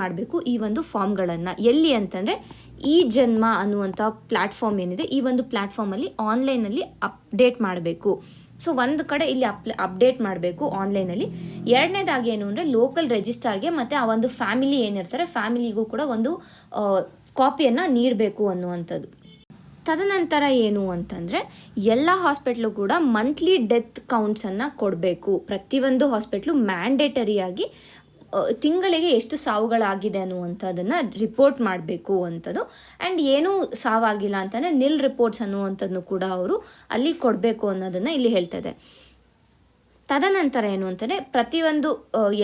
ಮಾಡಬೇಕು ಈ ಒಂದು ಫಾರ್ಮ್ಗಳನ್ನು. ಎಲ್ಲಿ ಅಂತಂದರೆ ಈ ಜನ್ಮ ಅನ್ನುವಂಥ ಪ್ಲ್ಯಾಟ್ಫಾರ್ಮ್ ಏನಿದೆ, ಈ ಒಂದು ಪ್ಲ್ಯಾಟ್ಫಾರ್ಮಲ್ಲಿ ಆನ್ಲೈನಲ್ಲಿ ಅಪ್ಡೇಟ್ ಮಾಡಬೇಕು. ಸೊ ಒಂದು ಕಡೆ ಇಲ್ಲಿ ಅಪ್ಡೇಟ್ ಮಾಡಬೇಕು ಆನ್ಲೈನಲ್ಲಿ. ಎರಡನೇದಾಗಿ ಏನು ಅಂದರೆ ಲೋಕಲ್ ರಿಜಿಸ್ಟ್ರಾರ್ಗೆ ಮತ್ತು ಆ ಒಂದು ಫ್ಯಾಮಿಲಿ ಏನಿರ್ತಾರೆ ಫ್ಯಾಮಿಲಿಗೂ ಕೂಡ ಒಂದು ಕಾಪಿಯನ್ನು ನೀಡಬೇಕು ಅನ್ನುವಂಥದ್ದು. ತದನಂತರ ಏನು ಅಂತಂದರೆ ಎಲ್ಲ ಹಾಸ್ಪಿಟ್ಲು ಕೂಡ ಮಂತ್ಲಿ ಡೆತ್ ಕೌಂಟ್ಸನ್ನು ಕೊಡಬೇಕು. ಪ್ರತಿಯೊಂದು ಹಾಸ್ಪಿಟ್ಲು ಮ್ಯಾಂಡೇಟರಿಯಾಗಿ ತಿಂಗಳಿಗೆ ಎಷ್ಟು ಸಾವುಗಳಾಗಿದೆ ಅನ್ನುವಂಥದ್ದನ್ನು ರಿಪೋರ್ಟ್ ಮಾಡಬೇಕು ಅಂಥದ್ದು. ಆ್ಯಂಡ್ ಏನೂ ಸಾವಾಗಿಲ್ಲ ಅಂತಂದರೆ ನಿಲ್ ರಿಪೋರ್ಟ್ಸ್ ಅನ್ನುವಂಥದ್ದನ್ನು ಕೂಡ ಅವರು ಅಲ್ಲಿ ಕೊಡಬೇಕು ಅನ್ನೋದನ್ನು ಇಲ್ಲಿ ಹೇಳ್ತದೆ. ತದನಂತರ ಏನು ಅಂತಂದರೆ ಪ್ರತಿಯೊಂದು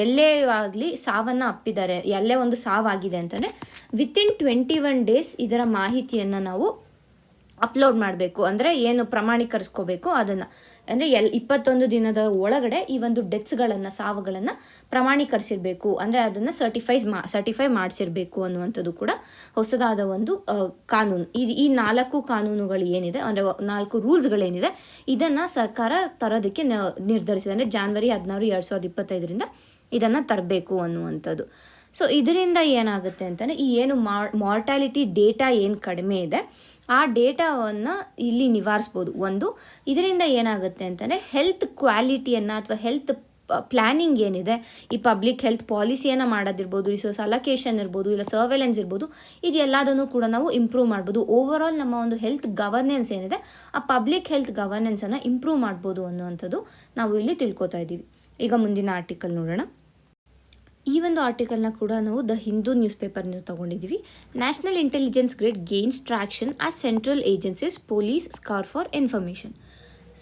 ಎಲ್ಲೇ ಆಗಲಿ ಸಾವನ್ನು ಅಪ್ಪಿದ್ದಾರೆ, ಎಲ್ಲೇ ಒಂದು ಸಾವಾಗಿದೆ ಅಂತಂದರೆ ವಿತಿನ್ 21 ಡೇಸ್ ಇದರ ಮಾಹಿತಿಯನ್ನು ನಾವು ಅಪ್ಲೋಡ್ ಮಾಡಬೇಕು. ಅಂದರೆ ಏನು ಪ್ರಮಾಣೀಕರಿಸ್ಕೋಬೇಕು ಅದನ್ನು, ಅಂದರೆ 21 ದಿನದ ಒಳಗಡೆ ಈ ಒಂದು ಡೆತ್ಸ್ಗಳನ್ನು ಸಾವುಗಳನ್ನು ಪ್ರಮಾಣೀಕರಿಸಿರಬೇಕು. ಅಂದರೆ ಅದನ್ನು ಸರ್ಟಿಫೈ ಮಾಡಿಸಿರಬೇಕು ಅನ್ನುವಂಥದ್ದು ಕೂಡ ಹೊಸದಾದ ಒಂದು ಕಾನೂನು. ಈ 4 ಕಾನೂನುಗಳು ಏನಿದೆ, ಅಂದರೆ 4 ರೂಲ್ಸ್ಗಳೇನಿದೆ ಇದನ್ನು ಸರ್ಕಾರ ತರೋದಕ್ಕೆ ನಿರ್ಧರಿಸಿದೆ. ಅಂದರೆ January 16, 2025 ಇದನ್ನು ತರಬೇಕು ಅನ್ನುವಂಥದ್ದು. ಸೊ ಇದರಿಂದ ಏನಾಗುತ್ತೆ ಅಂತಂದರೆ ಈ ಏನು ಮಾರ್ಟಾಲಿಟಿ ಡೇಟಾ ಏನು ಕಡಿಮೆ ಇದೆ ಆ ಡೇಟಾವನ್ನು ಇಲ್ಲಿ ನಿವಾರಿಸ್ಬೋದು. ಇದರಿಂದ ಏನಾಗುತ್ತೆ ಅಂತಂದರೆ ಹೆಲ್ತ್ ಕ್ವಾಲಿಟಿಯನ್ನು ಅಥವಾ ಹೆಲ್ತ್ ಪ್ಲ್ಯಾನಿಂಗ್ ಏನಿದೆ, ಈ ಪಬ್ಲಿಕ್ ಹೆಲ್ತ್ ಪಾಲಿಸಿಯನ್ನು ಮಾಡೋದಿರ್ಬೋದು, ರಿಸೋರ್ಸ್ ಅಲೋಕೇಶನ್ ಇರ್ಬೋದು, ಇಲ್ಲ ಸರ್ವೆಲೆನ್ಸ್ ಇರ್ಬೋದು, ಇದೆಲ್ಲದನ್ನು ಕೂಡ ನಾವು ಇಂಪ್ರೂವ್ ಮಾಡ್ಬೋದು. ಓವರಾಲ್ ನಮ್ಮ ಒಂದು ಹೆಲ್ತ್ ಗವರ್ನೆನ್ಸ್ ಏನಿದೆ ಆ ಪಬ್ಲಿಕ್ ಹೆಲ್ತ್ ಗವರ್ನೆನ್ಸನ್ನು ಇಂಪ್ರೂವ್ ಮಾಡ್ಬೋದು ಅನ್ನುವಂಥದ್ದು ನಾವು ಇಲ್ಲಿ ತಿಳ್ಕೊತಾ ಇದ್ದೀವಿ. ಈಗ ಮುಂದಿನ ಆರ್ಟಿಕಲ್ ನೋಡೋಣ. ಈ ಒಂದು ಆರ್ಟಿಕಲ್ನ ಕೂಡ ನಾವು ದ ಹಿಂದೂ ನ್ಯೂಸ್ ಪೇಪರ್ನಿಂದ ತೊಗೊಂಡಿದ್ದೀವಿ. National intelligence grid gains traction as central agencies police scour for information.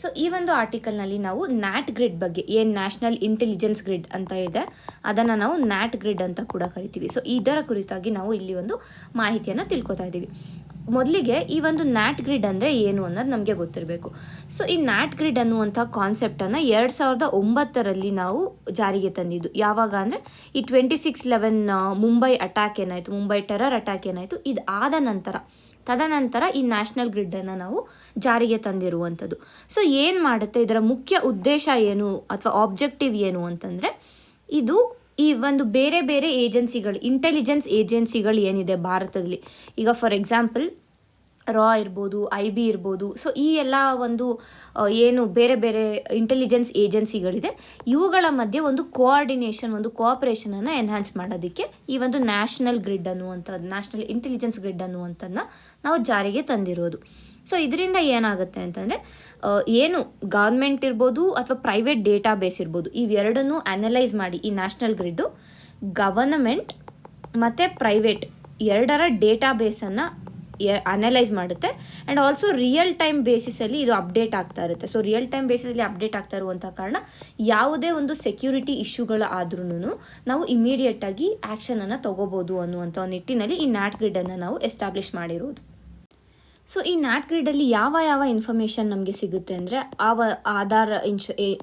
So ಈ ಒಂದು ಆರ್ಟಿಕಲ್ನಲ್ಲಿ ನಾವು ನ್ಯಾಟ್ ಗ್ರಿಡ್ ಬಗ್ಗೆ, ಏನು ನ್ಯಾಷನಲ್ ಇಂಟೆಲಿಜೆನ್ಸ್ ಗ್ರಿಡ್ ಅಂತ ಇದೆ ಅದನ್ನು ನಾವು ನ್ಯಾಟ್ ಗ್ರಿಡ್ ಅಂತ ಕೂಡ ಕರಿತೀವಿ. ಸೊ ಇದರ ಕುರಿತಾಗಿ ನಾವು ಇಲ್ಲಿ ಒಂದು ಮಾಹಿತಿಯನ್ನು ತಿಳ್ಕೊತಾ ಇದ್ದೀವಿ. ಮೊದಲಿಗೆ ಈ ಒಂದು ನ್ಯಾಟ್ ಗ್ರಿಡ್ ಅಂದರೆ ಏನು ಅನ್ನೋದು ನಮಗೆ ಗೊತ್ತಿರಬೇಕು. ಸೊ ಈ ನ್ಯಾಟ್ ಗ್ರಿಡ್ ಅನ್ನುವಂಥ ಕಾನ್ಸೆಪ್ಟನ್ನು 2009 ನಾವು ಜಾರಿಗೆ ತಂದಿದ್ದು. ಯಾವಾಗ ಅಂದರೆ ಈ 26/11 ಮುಂಬೈ ಅಟ್ಯಾಕ್ ಏನಾಯಿತು, ಮುಂಬೈ ಟೆರರ್ ಅಟ್ಯಾಕ್ ಏನಾಯಿತು, ಇದು ಆದ ತದನಂತರ ಈ ನ್ಯಾಷನಲ್ ಗ್ರಿಡ್ಡನ್ನು ನಾವು ಜಾರಿಗೆ ತಂದಿರುವಂಥದ್ದು. ಸೊ ಏನು ಮಾಡುತ್ತೆ, ಇದರ ಮುಖ್ಯ ಉದ್ದೇಶ ಏನು ಅಥವಾ ಆಬ್ಜೆಕ್ಟಿವ್ ಏನು ಅಂತಂದರೆ ಇದು ಈ ಒಂದು ಬೇರೆ ಬೇರೆ ಏಜೆನ್ಸಿಗಳು, ಇಂಟೆಲಿಜೆನ್ಸ್ ಏಜೆನ್ಸಿಗಳು ಏನಿದೆ ಭಾರತದಲ್ಲಿ, ಈಗ ಫಾರ್ ಎಕ್ಸಾಂಪಲ್ ರಾ ಇರ್ಬೋದು, IB ಇರ್ಬೋದು, ಸೊ ಈ ಎಲ್ಲ ಒಂದು ಏನು ಬೇರೆ ಬೇರೆ ಇಂಟೆಲಿಜೆನ್ಸ್ ಏಜೆನ್ಸಿಗಳಿದೆ ಇವುಗಳ ಮಧ್ಯೆ ಒಂದು ಕೋಆರ್ಡಿನೇಷನ್, ಒಂದು ಕೋಆಪ್ರೇಷನನ್ನು ಎನ್ಹಾನ್ಸ್ ಮಾಡೋದಕ್ಕೆ ಈ ಒಂದು ನ್ಯಾಷನಲ್ ಗ್ರಿಡ್ ಅನ್ನುವಂಥದ್ದು, ನ್ಯಾಷನಲ್ ಇಂಟೆಲಿಜೆನ್ಸ್ ಗ್ರಿಡ್ ಅನ್ನುವಂಥದ್ದನ್ನ ನಾವು ಜಾರಿಗೆ ತಂದಿರೋದು. ಸೊ ಇದರಿಂದ ಏನಾಗುತ್ತೆ ಅಂತಂದರೆ ಏನು ಗೌರ್ಮೆಂಟ್ ಇರ್ಬೋದು ಅಥವಾ ಪ್ರೈವೇಟ್ ಡೇಟಾಬೇಸ್ ಇರ್ಬೋದು, ಇವೆರಡನ್ನೂ ಅನಲೈಸ್ ಮಾಡಿ ಈ ನ್ಯಾಷನಲ್ ಗ್ರಿಡ್ಡು ಗವರ್ನಮೆಂಟ್ ಮತ್ತು ಪ್ರೈವೇಟ್ ಎರಡರ ಡೇಟಾಬೇಸನ್ನು ಅನಲೈಸ್ ಮಾಡುತ್ತೆ. ಆ್ಯಂಡ್ ಆಲ್ಸೋ ರಿಯಲ್ ಟೈಮ್ ಬೇಸಿಸಲ್ಲಿ ಇದು ಅಪ್ಡೇಟ್ ಆಗ್ತಾ ಇರುತ್ತೆ. ಸೊ ರಿಯಲ್ ಟೈಮ್ ಬೇಸಿಸಲ್ಲಿ ಅಪ್ಡೇಟ್ ಆಗ್ತಾ ಇರುವಂಥ ಕಾರಣ ಯಾವುದೇ ಒಂದು ಸೆಕ್ಯೂರಿಟಿ ಇಶ್ಯೂಗಳು ಆದ್ರೂ ನಾವು ಇಮಿಡಿಯೇಟಾಗಿ ಆ್ಯಕ್ಷನನ್ನು ತೊಗೋಬೋದು ಅನ್ನುವಂಥ ನಿಟ್ಟಿನಲ್ಲಿ ಈ ನ್ಯಾಟ್ ಗ್ರಿಡನ್ನು ನಾವು ಎಸ್ಟಾಬ್ಲಿಷ್ ಮಾಡಿರೋದು. ಸೊ ಈ ನ್ಯಾಟ್ ಗ್ರಿಡಲ್ಲಿ ಯಾವ ಇನ್ಫಾರ್ಮೇಷನ್ ನಮಗೆ ಸಿಗುತ್ತೆ ಅಂದರೆ ಆಧಾರ್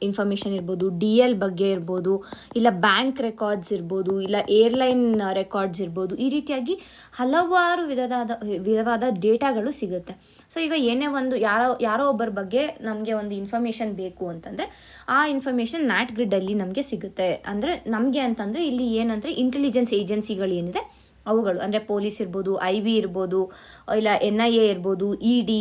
ಇನ್ಫಾರ್ಮೇಷನ್ ಇರ್ಬೋದು, DL ಬಗ್ಗೆ ಇರ್ಬೋದು, ಇಲ್ಲ ಬ್ಯಾಂಕ್ ರೆಕಾರ್ಡ್ಸ್ ಇರ್ಬೋದು, ಇಲ್ಲ ಏರ್ಲೈನ್ ರೆಕಾರ್ಡ್ಸ್ ಇರ್ಬೋದು, ಈ ರೀತಿಯಾಗಿ ಹಲವಾರು ವಿಧವಾದ ಡೇಟಾಗಳು ಸಿಗುತ್ತೆ. ಸೊ ಈಗ ಏನೇ ಒಂದು ಯಾರೋ ಒಬ್ಬರ ಬಗ್ಗೆ ನಮಗೆ ಒಂದು ಇನ್ಫಾರ್ಮೇಷನ್ ಬೇಕು ಅಂತಂದರೆ ಆ ಇನ್ಫಾರ್ಮೇಷನ್ ನ್ಯಾಟ್ ಗ್ರಿಡಲ್ಲಿ ನಮಗೆ ಸಿಗುತ್ತೆ. ಅಂದರೆ ನಮಗೆ ಅಂತಂದರೆ ಇಲ್ಲಿ ಏನಂದರೆ ಇಂಟೆಲಿಜೆನ್ಸ್ ಏಜೆನ್ಸಿಗಳು ಏನಿದೆ ಅವುಗಳು, ಅಂದರೆ ಪೊಲೀಸ್ ಇರ್ಬೋದು, IB ಇರ್ಬೋದು, ಇಲ್ಲ NIA ಇರ್ಬೋದು, ED,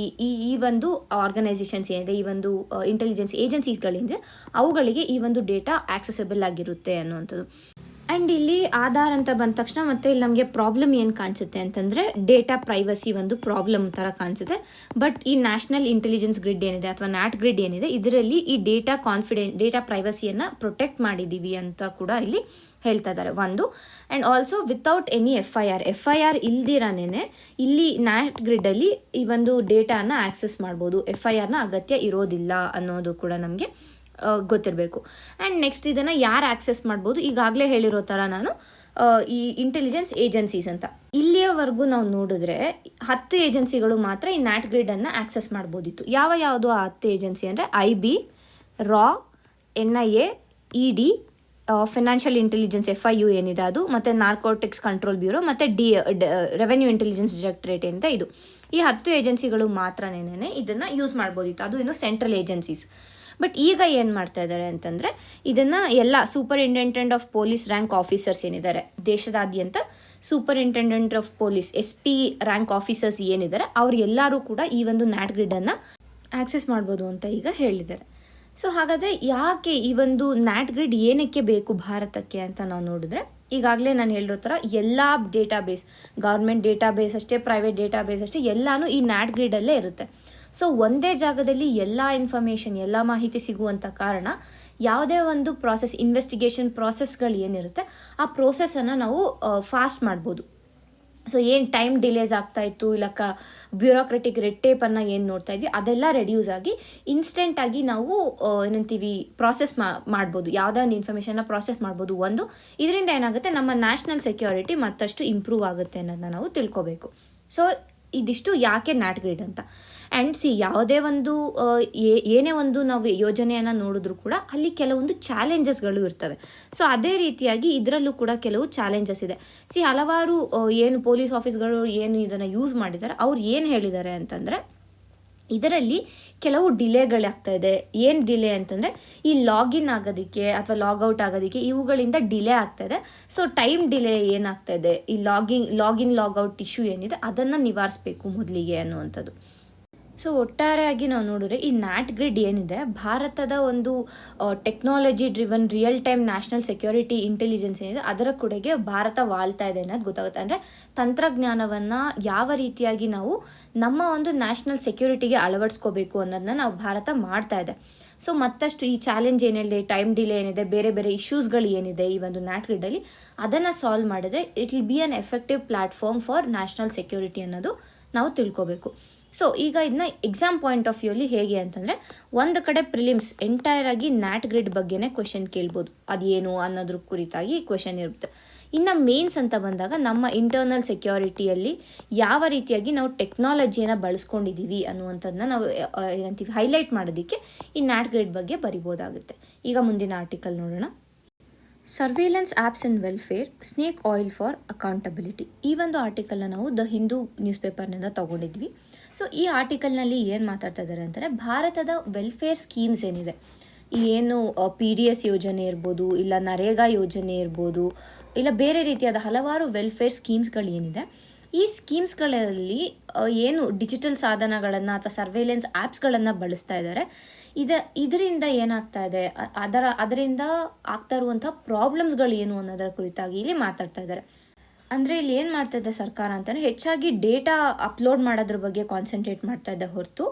ಈ ಒಂದು ಆರ್ಗನೈಸೇಷನ್ಸ್ ಏನಿದೆ, ಈ ಒಂದು ಇಂಟೆಲಿಜೆನ್ಸ್ ಏಜೆನ್ಸಿಗಳಿಂದ ಅವುಗಳಿಗೆ ಈ ಒಂದು ಡೇಟಾ ಆಕ್ಸೆಸಿಬಲ್ ಆಗಿರುತ್ತೆ ಅನ್ನುವಂಥದ್ದು. ಆ್ಯಂಡ್ ಇಲ್ಲಿ ಆಧಾರ್ ಅಂತ ಬಂದ ತಕ್ಷಣ ಮತ್ತೆ ಇಲ್ಲಿ ನಮಗೆ ಪ್ರಾಬ್ಲಮ್ ಏನು ಕಾಣಿಸುತ್ತೆ ಅಂತಂದರೆ ಡೇಟಾ ಪ್ರೈವಸಿ ಒಂದು ಪ್ರಾಬ್ಲಮ್ ಥರ ಕಾಣಿಸುತ್ತೆ. ಬಟ್ ಈ ನ್ಯಾಷನಲ್ ಇಂಟೆಲಿಜೆನ್ಸ್ ಗ್ರಿಡ್ ಏನಿದೆ ಅಥವಾ ನ್ಯಾಟ್ ಗ್ರಿಡ್ ಏನಿದೆ ಇದರಲ್ಲಿ ಈ ಡೇಟಾ ಪ್ರೈವಸಿಯನ್ನು ಪ್ರೊಟೆಕ್ಟ್ ಮಾಡಿದ್ದೀವಿ ಅಂತ ಕೂಡ ಇಲ್ಲಿ ಹೇಳ್ತಾ ಇದ್ದಾರೆ ಒಂದು. And also without any FIR ಇಲ್ದಿರಾನೇ ಇಲ್ಲಿ ನ್ಯಾಟ್ ಗ್ರಿಡ್ಡಲ್ಲಿ ಈ ಒಂದು ಡೇಟಾನ ಆಕ್ಸೆಸ್ ಮಾಡ್ಬೋದು. FIRನ ಅಗತ್ಯ ಇರೋದಿಲ್ಲ ಅನ್ನೋದು ಕೂಡ ನಮಗೆ ಗೊತ್ತಿರಬೇಕು. ಆ್ಯಂಡ್ ನೆಕ್ಸ್ಟ್ ಇದನ್ನು ಯಾರು ಆಕ್ಸೆಸ್ ಮಾಡ್ಬೋದು, ಈಗಾಗಲೇ ಹೇಳಿರೋ ಥರ ನಾನು ಈ ಇಂಟೆಲಿಜೆನ್ಸ್ ಏಜೆನ್ಸೀಸ್ ಅಂತ ಇಲ್ಲಿಯವರೆಗೂ ನಾವು ನೋಡಿದ್ರೆ 10 ಏಜೆನ್ಸಿಗಳು ಮಾತ್ರ ಈ ನ್ಯಾಟ್ ಗ್ರಿಡನ್ನು ಆಕ್ಸೆಸ್ ಮಾಡ್ಬೋದಿತ್ತು. ಯಾವುದು ಆ 10 ಏಜೆನ್ಸಿ ಅಂದರೆ IB, RAW, NIA, ED, financial intelligence FIU ಏನಿದೆ ಅದು, ಮತ್ತು ನಾರ್ಕೋಟಿಕ್ಸ್ ಕಂಟ್ರೋಲ್ ಬ್ಯೂರೋ, ಮತ್ತು ರೆವೆನ್ಯೂ ಇಂಟೆಲಿಜೆನ್ಸ್ ಡೈರೆಕ್ಟರೇಟ್ ಅಂತ ಇದು. ಈ 10 ಏಜೆನ್ಸಿಗಳು ಮಾತ್ರನೇ ಇದನ್ನು ಯೂಸ್ ಮಾಡ್ಬೋದಿತ್ತು, ಅದು ಇನ್ನು ಸೆಂಟ್ರಲ್ ಏಜೆನ್ಸೀಸ್. ಬಟ್ ಈಗ ಏನು ಮಾಡ್ತಾ ಇದ್ದಾರೆ ಅಂತಂದರೆ, ಇದನ್ನು ಎಲ್ಲ superintendent of police rank officers ಏನಿದ್ದಾರೆ ದೇಶದಾದ್ಯಂತ, superintendent of police SP rank officers ಏನಿದ್ದಾರೆ ಅವ್ರು ಎಲ್ಲರೂ ಕೂಡ ಈ ಒಂದು ನ್ಯಾಟ್ ಗ್ರಿಡನ್ನು ಆಕ್ಸೆಸ್ ಮಾಡ್ಬೋದು ಅಂತ ಈಗ ಹೇಳಿದ್ದಾರೆ. ಸೊ ಹಾಗಾದರೆ ಯಾಕೆ ಈ ಒಂದು ನ್ಯಾಟ್ ಗ್ರಿಡ್ ಏನಕ್ಕೆ ಬೇಕು ಭಾರತಕ್ಕೆ ಅಂತ ನಾವು ನೋಡಿದ್ರೆ, ಈಗಾಗಲೇ ನಾನು ಹೇಳಿರೋ ಥರ ಎಲ್ಲ ಡೇಟಾಬೇಸ್, ಗೌರ್ಮೆಂಟ್ ಡೇಟಾಬೇಸ್ ಅಷ್ಟೇ, ಪ್ರೈವೇಟ್ ಡೇಟಾಬೇಸ್ ಅಷ್ಟೇ, ಎಲ್ಲನೂ ಈ ನ್ಯಾಟ್ ಗ್ರಿಡಲ್ಲೇ ಇರುತ್ತೆ. ಸೊ ಒಂದೇ ಜಾಗದಲ್ಲಿ ಎಲ್ಲ ಇನ್ಫಾರ್ಮೇಷನ್, ಎಲ್ಲ ಮಾಹಿತಿ ಸಿಗುವಂಥ ಕಾರಣ ಯಾವುದೇ ಒಂದು ಪ್ರಾಸೆಸ್, ಇನ್ವೆಸ್ಟಿಗೇಷನ್ ಪ್ರಾಸೆಸ್ಗಳು ಏನಿರುತ್ತೆ ಆ ಪ್ರೋಸೆಸ್ಸನ್ನು ನಾವು ಫಾಸ್ಟ್ ಮಾಡ್ಬೋದು. ಸೊ ಏನು ಟೈಮ್ ಡಿಲೇಸ್ ಆಗ್ತಾಯಿತ್ತು, ಇಲ್ಲ ಬ್ಯೂರೋಕ್ರೆಟಿಕ್ ರೆಡ್ ಟೇಪನ್ನು ಏನು ನೋಡ್ತಾ ಇದ್ವಿ ಅದೆಲ್ಲ ರೆಡ್ಯೂಸ್ ಆಗಿ ಇನ್ಸ್ಟೆಂಟಾಗಿ ನಾವು ಏನಂತೀವಿ ಪ್ರಾಸೆಸ್ ಮಾಡ್ಬೋದು, ಯಾವುದೇ ಒಂದು ಇನ್ಫಾರ್ಮೇಷನ್ನ ಪ್ರಾಸೆಸ್ ಮಾಡ್ಬೋದು. ಒಂದು ಇದರಿಂದ ಏನಾಗುತ್ತೆ, ನಮ್ಮ ನ್ಯಾಷನಲ್ ಸೆಕ್ಯೂರಿಟಿ ಮತ್ತಷ್ಟು ಇಂಪ್ರೂವ್ ಆಗುತ್ತೆ ಅನ್ನೋದನ್ನ ನಾವು ತಿಳ್ಕೊಬೇಕು. ಸೊ ಇದಿಷ್ಟು ಯಾಕೆ ನ್ಯಾಟ್ ಗ್ರಿಡ್ ಅಂತ. ಆ್ಯಂಡ್ ಯಾವುದೇ ಒಂದು ಏನೇ ಒಂದು ನಾವು ಯೋಜನೆಯನ್ನು ನೋಡಿದ್ರೂ ಕೂಡ ಅಲ್ಲಿ ಕೆಲವೊಂದು ಚಾಲೆಂಜಸ್ಗಳು ಇರ್ತವೆ. ಸೊ ಅದೇ ರೀತಿಯಾಗಿ ಇದರಲ್ಲೂ ಕೂಡ ಕೆಲವು ಚಾಲೆಂಜಸ್ ಇದೆ. ಹಲವಾರು ಏನು ಪೊಲೀಸ್ ಆಫೀಸ್ಗಳು ಏನು ಇದನ್ನು ಯೂಸ್ ಮಾಡಿದ್ದಾರೆ ಅವ್ರು ಏನು ಹೇಳಿದ್ದಾರೆ ಅಂತಂದರೆ, ಇದರಲ್ಲಿ ಕೆಲವು ಡಿಲೇಗಳಾಗ್ತಾ ಇದೆ. ಏನು ಡಿಲೇ ಅಂತಂದರೆ, ಈ ಲಾಗಿನ್ ಆಗೋದಕ್ಕೆ ಅಥವಾ ಲಾಗೌಟ್ ಆಗೋದಕ್ಕೆ ಇವುಗಳಿಂದ ಡಿಲೇ ಆಗ್ತಾ ಇದೆ. ಸೊ ಟೈಮ್ ಡಿಲೇ ಏನಾಗ್ತಾ ಇದೆ, ಈ ಲಾಗಿನ್ ಲಾಗೌಟ್ ಇಶ್ಯೂ ಏನಿದೆ ಅದನ್ನು ನಿವಾರಿಸಬೇಕು ಮೊದಲಿಗೆ ಅನ್ನುವಂಥದ್ದು. ಸೊ ಒಟ್ಟಾರೆಯಾಗಿ ನಾವು ನೋಡಿದ್ರೆ ಈ ನ್ಯಾಟ್ ಗ್ರಿಡ್ ಏನಿದೆ ಭಾರತದ ಒಂದು technology driven real time national security intelligence ಏನಿದೆ ಅದರ ಕೊಡುಗೆ ಭಾರತ ವಾಲ್ತಾ ಇದೆ ಅನ್ನೋದು ಗೊತ್ತಾಗುತ್ತೆ. ಅಂದರೆ ತಂತ್ರಜ್ಞಾನವನ್ನು ಯಾವ ರೀತಿಯಾಗಿ ನಾವು ನಮ್ಮ ಒಂದು ನ್ಯಾಷನಲ್ ಸೆಕ್ಯೂರಿಟಿಗೆ ಅಳವಡಿಸ್ಕೋಬೇಕು ಅನ್ನೋದನ್ನ ನಾವು ಭಾರತ ಮಾಡ್ತಾ ಇದೆ. ಸೊ ಮತ್ತಷ್ಟು ಈ ಚಾಲೆಂಜ್ ಏನಿದೆ, ಟೈಮ್ ಡಿಲೇ ಏನಿದೆ, ಬೇರೆ ಬೇರೆ ಇಶ್ಯೂಸ್ಗಳು ಏನಿದೆ ಈ ಒಂದು ನ್ಯಾಟ್ ಗ್ರಿಡಲ್ಲಿ ಅದನ್ನು ಸಾಲ್ವ್ ಮಾಡಿದ್ರೆ it will be an effective platform for national security ಅನ್ನೋದು ನಾವು ತಿಳ್ಕೊಬೇಕು. ಸೊ ಈಗ ಇದನ್ನ ಎಕ್ಸಾಮ್ ಪಾಯಿಂಟ್ ಆಫ್ ವ್ಯೂಲಿ ಹೇಗೆ ಅಂತಂದರೆ, ಒಂದು ಕಡೆ ಪ್ರಿಲಿಮ್ಸ್ ಎಂಟೈರ್ ಆಗಿ ನ್ಯಾಟ್ ಗ್ರಿಡ್ ಬಗ್ಗೆನೇ ಕ್ವೆಶನ್ ಕೇಳ್ಬೋದು, ಅದೇನು ಅನ್ನೋದ್ರ ಕುರಿತಾಗಿ ಕ್ವೆಶನ್ ಇರುತ್ತೆ. ಇನ್ನು ಮೇನ್ಸ್ ಅಂತ ಬಂದಾಗ ನಮ್ಮ ಇಂಟರ್ನಲ್ ಸೆಕ್ಯೂರಿಟಿಯಲ್ಲಿ ಯಾವ ರೀತಿಯಾಗಿ ನಾವು ಟೆಕ್ನಾಲಜಿಯನ್ನು ಬಳಸ್ಕೊಂಡಿದ್ದೀವಿ ಅನ್ನುವಂಥದ್ದನ್ನ ನಾವು ಏನಂತೀವಿ ಹೈಲೈಟ್ ಮಾಡೋದಕ್ಕೆ ಈ ನ್ಯಾಟ್ ಗ್ರಿಡ್ ಬಗ್ಗೆ ಬರಿಬೋದಾಗುತ್ತೆ. ಈಗ ಮುಂದಿನ ಆರ್ಟಿಕಲ್ ನೋಡೋಣ. Surveillance apps in welfare, snake oil for accountability. ಈ ಒಂದು ಆರ್ಟಿಕಲ್ನ ನಾವು ದ ಹಿಂದೂ ನ್ಯೂಸ್ ಪೇಪರ್ನಿಂದ ತೊಗೊಂಡಿದ್ವಿ. ಸೊ ಈ ಆರ್ಟಿಕಲ್ನಲ್ಲಿ ಏನು ಮಾತಾಡ್ತಾ ಇದ್ದಾರೆ ಅಂದರೆ, ಭಾರತದ ವೆಲ್ಫೇರ್ ಸ್ಕೀಮ್ಸ್ ಏನಿದೆ, ಏನು PDS ಯೋಜನೆ ಇರ್ಬೋದು, ಇಲ್ಲ ನರೇಗಾ ಯೋಜನೆ ಇರ್ಬೋದು, ಇಲ್ಲ ಬೇರೆ ರೀತಿಯಾದ ಹಲವಾರು ವೆಲ್ಫೇರ್ ಸ್ಕೀಮ್ಸ್ಗಳು ಏನಿದೆ, ಈ ಸ್ಕೀಮ್ಸ್ಗಳಲ್ಲಿ ಏನು ಡಿಜಿಟಲ್ ಸಾಧನಗಳನ್ನು ಅಥವಾ ಸರ್ವೇಲೆನ್ಸ್ ಆ್ಯಪ್ಸ್ಗಳನ್ನು ಬಳಸ್ತಾ ಇದ್ದಾರೆ, ಇದರಿಂದ ಏನಾಗ್ತಾ ಇದೆ, ಅದರಿಂದ ಆಗ್ತಾ ಇರುವಂಥ ಪ್ರಾಬ್ಲಮ್ಸ್ಗಳು ಏನು ಅನ್ನೋದರ ಕುರಿತಾಗಿ ಇಲ್ಲಿ ಮಾತಾಡ್ತಾ ಇದ್ದಾರೆ. ಅಂದರೆ ಇಲ್ಲಿ ಏನು ಮಾಡ್ತಾ ಇದೆ ಸರ್ಕಾರ ಅಂತಂದರೆ, ಹೆಚ್ಚಾಗಿ ಡೇಟಾ ಅಪ್ಲೋಡ್ ಮಾಡೋದ್ರ ಬಗ್ಗೆ ಕಾನ್ಸಂಟ್ರೇಟ್ ಮಾಡ್ತಾ ಇದೆ ಹೊರತು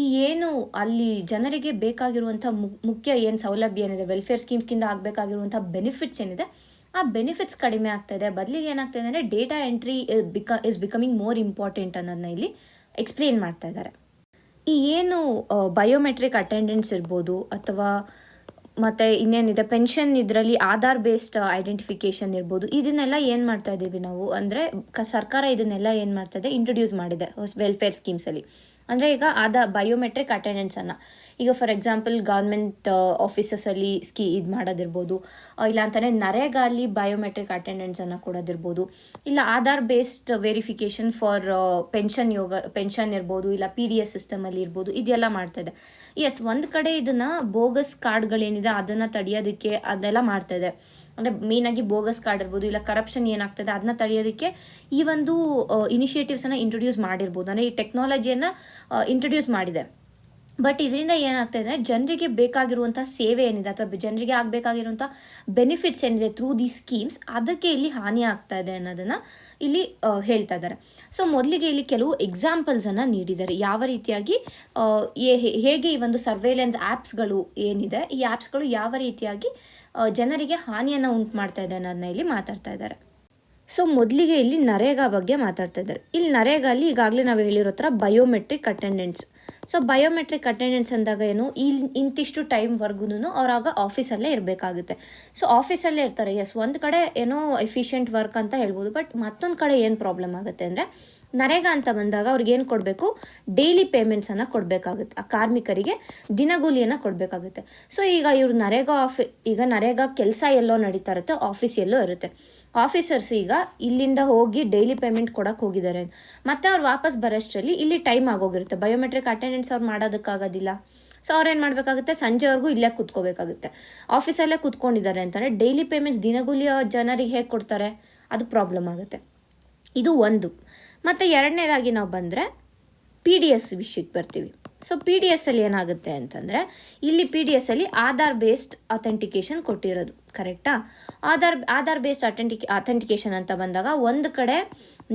ಈ ಏನು ಅಲ್ಲಿ ಜನರಿಗೆ ಬೇಕಾಗಿರುವಂಥ ಮುಖ್ಯ ಏನು ಸೌಲಭ್ಯ ಏನಿದೆ, ವೆಲ್ಫೇರ್ ಸ್ಕೀಮ್ಸ್ಗಿಂದ ಆಗಬೇಕಾಗಿರುವಂಥ ಬೆನಿಫಿಟ್ಸ್ ಏನಿದೆ ಆ ಬೆನಿಫಿಟ್ಸ್ ಕಡಿಮೆ ಆಗ್ತಾ ಇದೆ. ಬದಲಿಗೆ ಏನಾಗ್ತಾ ಇದೆ ಅಂದರೆ data entry is becoming more important ಅನ್ನೋದನ್ನ ಇಲ್ಲಿ ಎಕ್ಸ್ಪ್ಲೇನ್ ಮಾಡ್ತಾ ಇದ್ದಾರೆ. ಈ ಏನು ಬಯೋಮೆಟ್ರಿಕ್ ಅಟೆಂಡೆನ್ಸ್ ಇರ್ಬೋದು ಅಥವಾ ಮತ್ತು ಇನ್ನೇನಿದೆ ಪೆನ್ಷನ್, ಇದರಲ್ಲಿ ಆಧಾರ್ ಬೇಸ್ಡ್ ಐಡೆಂಟಿಫಿಕೇಷನ್ ಇರ್ಬೋದು, ಇದನ್ನೆಲ್ಲ ಏನು ಮಾಡ್ತಾ ಇದ್ದೀವಿ ನಾವು ಅಂದರೆ ಸರ್ಕಾರ ಇದನ್ನೆಲ್ಲ ಏನು ಮಾಡ್ತಾ ಇದೆ, ಇಂಟ್ರೊಡ್ಯೂಸ್ ಮಾಡಿದೆ ವೆಲ್ಫೇರ್ ಸ್ಕೀಮ್ಸಲ್ಲಿ. ಅಂದರೆ ಈಗ ಬಯೋಮೆಟ್ರಿಕ್ ಅಟೆಂಡೆನ್ಸನ್ನು ಈಗ ಫಾರ್ ಎಕ್ಸಾಂಪಲ್ ಗೌರ್ಮೆಂಟ್ ಆಫೀಸಸಲ್ಲಿ ಇದು ಮಾಡೋದಿರ್ಬೋದು, ಇಲ್ಲ ಅಂತಲೇ ನರೇಗಾ ಅಲ್ಲಿ ಬಯೋಮೆಟ್ರಿಕ್ ಅಟೆಂಡೆನ್ಸನ್ನು ಕೊಡೋದಿರ್ಬೋದು, ಇಲ್ಲ Aadhaar based verification for pension ಇರ್ಬೋದು, ಇಲ್ಲ PDS ಸಿಸ್ಟಮಲ್ಲಿ ಇರ್ಬೋದು, ಇದೆಲ್ಲ ಮಾಡ್ತಾಯಿದೆ. ಎಸ್, ಒಂದು ಕಡೆ ಇದನ್ನು ಬೋಗಸ್ ಕಾರ್ಡ್ಗಳೇನಿದೆ ಅದನ್ನು ತಡೆಯೋದಕ್ಕೆ ಅದೆಲ್ಲ ಮಾಡ್ತಾಯಿದೆ. ಅಂದರೆ ಮೇಯ್ನಾಗಿ ಬೋಗಸ್ ಕಾರ್ಡ್ ಇರ್ಬೋದು, ಇಲ್ಲ ಕರಪ್ಷನ್ ಏನಾಗ್ತದೆ ಅದನ್ನ ತಡೆಯೋದಕ್ಕೆ ಈ ಒಂದು ಇನಿಷಿಯೇಟಿವ್ಸನ್ನು ಇಂಟ್ರೊಡ್ಯೂಸ್ ಮಾಡಿರ್ಬೋದು, ಅಂದರೆ ಈ ಟೆಕ್ನಾಲಜಿಯನ್ನು ಇಂಟ್ರೊಡ್ಯೂಸ್ ಮಾಡಿದೆ. ಬಟ್ ಇದರಿಂದ ಏನಾಗ್ತಾ ಇದೆ, ಜನರಿಗೆ ಬೇಕಾಗಿರುವಂಥ ಸೇವೆ ಏನಿದೆ ಅಥವಾ ಜನರಿಗೆ ಆಗಬೇಕಾಗಿರುವಂಥ ಬೆನಿಫಿಟ್ಸ್ ಏನಿದೆ ಥ್ರೂ ದಿ ಸ್ಕೀಮ್ಸ್, ಅದಕ್ಕೆ ಇಲ್ಲಿ ಹಾನಿ ಆಗ್ತಾ ಇದೆ ಅನ್ನೋದನ್ನು ಇಲ್ಲಿ ಹೇಳ್ತಾ ಇದ್ದಾರೆ. ಸೊ ಮೊದಲಿಗೆ ಇಲ್ಲಿ ಕೆಲವು ಎಕ್ಸಾಂಪಲ್ಸನ್ನು ನೀಡಿದ್ದಾರೆ, ಯಾವ ರೀತಿಯಾಗಿ ಹೇಗೆ ಈ ಒಂದು ಸರ್ವೇಲೆನ್ಸ್ ಆ್ಯಪ್ಸ್ಗಳು ಏನಿದೆ ಈ ಆ್ಯಪ್ಸ್ಗಳು ಯಾವ ರೀತಿಯಾಗಿ ಜನರಿಗೆ ಹಾನಿಯನ್ನು ಉಂಟು ಮಾಡ್ತಾ ಇದೆ ಅನ್ನೋದನ್ನ ಇಲ್ಲಿ ಮಾತಾಡ್ತಾ ಇದ್ದಾರೆ. ಸೊ ಮೊದಲಿಗೆ ಇಲ್ಲಿ ನರೇಗಾ ಬಗ್ಗೆ ಮಾತಾಡ್ತಾ ಇದ್ದಾರೆ. ಇಲ್ಲಿ ನರೇಗಾ ಅಲ್ಲಿ ಈಗಾಗಲೇ ನಾವು ಹೇಳಿರೋ ಥರ biometric attendance so biometric attendance ಅಂದಾಗ ಏನು, ಇಂತಿಷ್ಟು ಟೈಮ್ವರೆಗೂ ಅವ್ರಾಗ ಆಫೀಸಲ್ಲೇ ಇರಬೇಕಾಗುತ್ತೆ. ಸೊ ಆಫೀಸಲ್ಲೇ ಇರ್ತಾರೆ, ಎಸ್, ಒಂದು ಕಡೆ ಏನೋ ಎಫಿಷಿಯೆಂಟ್ ವರ್ಕ್ ಅಂತ ಹೇಳ್ಬೋದು. ಬಟ್ ಮತ್ತೊಂದು ಕಡೆ ಏನು ಪ್ರಾಬ್ಲಮ್ ಆಗುತ್ತೆ ಅಂದರೆ, ನರೇಗಾ ಅಂತ ಬಂದಾಗ ಅವ್ರಿಗೆ ಏನು ಕೊಡಬೇಕು, ಡೈಲಿ ಪೇಮೆಂಟ್ಸನ್ನು ಕೊಡಬೇಕಾಗುತ್ತೆ. ಆ ಕಾರ್ಮಿಕರಿಗೆ ದಿನಗೂಲಿಯನ್ನು ಕೊಡಬೇಕಾಗುತ್ತೆ. ಸೊ ಈಗ ಇವರು ಈಗ ನರೇಗಾ ಕೆಲಸ ಎಲ್ಲೋ ನಡೀತಾ ಇರುತ್ತೆ, ಆಫೀಸ್ ಎಲ್ಲೋ ಇರುತ್ತೆ. ಆಫೀಸರ್ಸ್ ಈಗ ಇಲ್ಲಿಂದ ಹೋಗಿ ಡೈಲಿ ಪೇಮೆಂಟ್ ಕೊಡೋಕೆ ಹೋಗಿದ್ದಾರೆ, ಮತ್ತು ಅವ್ರು ವಾಪಸ್ ಬರೋಷ್ಟರಲ್ಲಿ ಇಲ್ಲಿ ಟೈಮ್ ಆಗೋಗಿರುತ್ತೆ. ಬಯೋಮೆಟ್ರಿಕ್ ಅಟೆಂಡೆನ್ಸ್ ಅವ್ರು ಮಾಡೋದಕ್ಕಾಗೋದಿಲ್ಲ. ಸೊ ಅವ್ರೇನು ಮಾಡಬೇಕಾಗುತ್ತೆ, ಸಂಜೆವರೆಗೂ ಇಲ್ಲೇ ಕೂತ್ಕೋಬೇಕಾಗುತ್ತೆ. ಆಫೀಸಲ್ಲೇ ಕೂತ್ಕೊಂಡಿದ್ದಾರೆ ಅಂತಂದರೆ ಡೈಲಿ ಪೇಮೆಂಟ್ಸ್ ದಿನಗೂಲಿಯ ಜನರಿಗೆ ಹೇಗೆ ಕೊಡ್ತಾರೆ, ಅದು ಪ್ರಾಬ್ಲಮ್ ಆಗುತ್ತೆ. ಇದು ಒಂದು. ಮತ್ತು ಎರಡನೇದಾಗಿ ನಾವು ಬಂದರೆ PDS ವಿಷಯಕ್ಕೆ ಬರ್ತೀವಿ. ಸೊ PDS ಅಲ್ಲಿ ಏನಾಗುತ್ತೆ ಅಂತಂದರೆ, ಇಲ್ಲಿ PDS ಅಲ್ಲಿ ಆಧಾರ್ ಬೇಸ್ಡ್ ಅಥೆಂಟಿಕೇಶನ್ ಕೊಟ್ಟಿರೋದು, ಕರೆಕ್ಟಾ? ಆಧಾರ್ ಬೇಸ್ಡ್ ಅಥೆಂಟಿಕೇಶನ್ ಅಂತ ಬಂದಾಗ ಒಂದು ಕಡೆ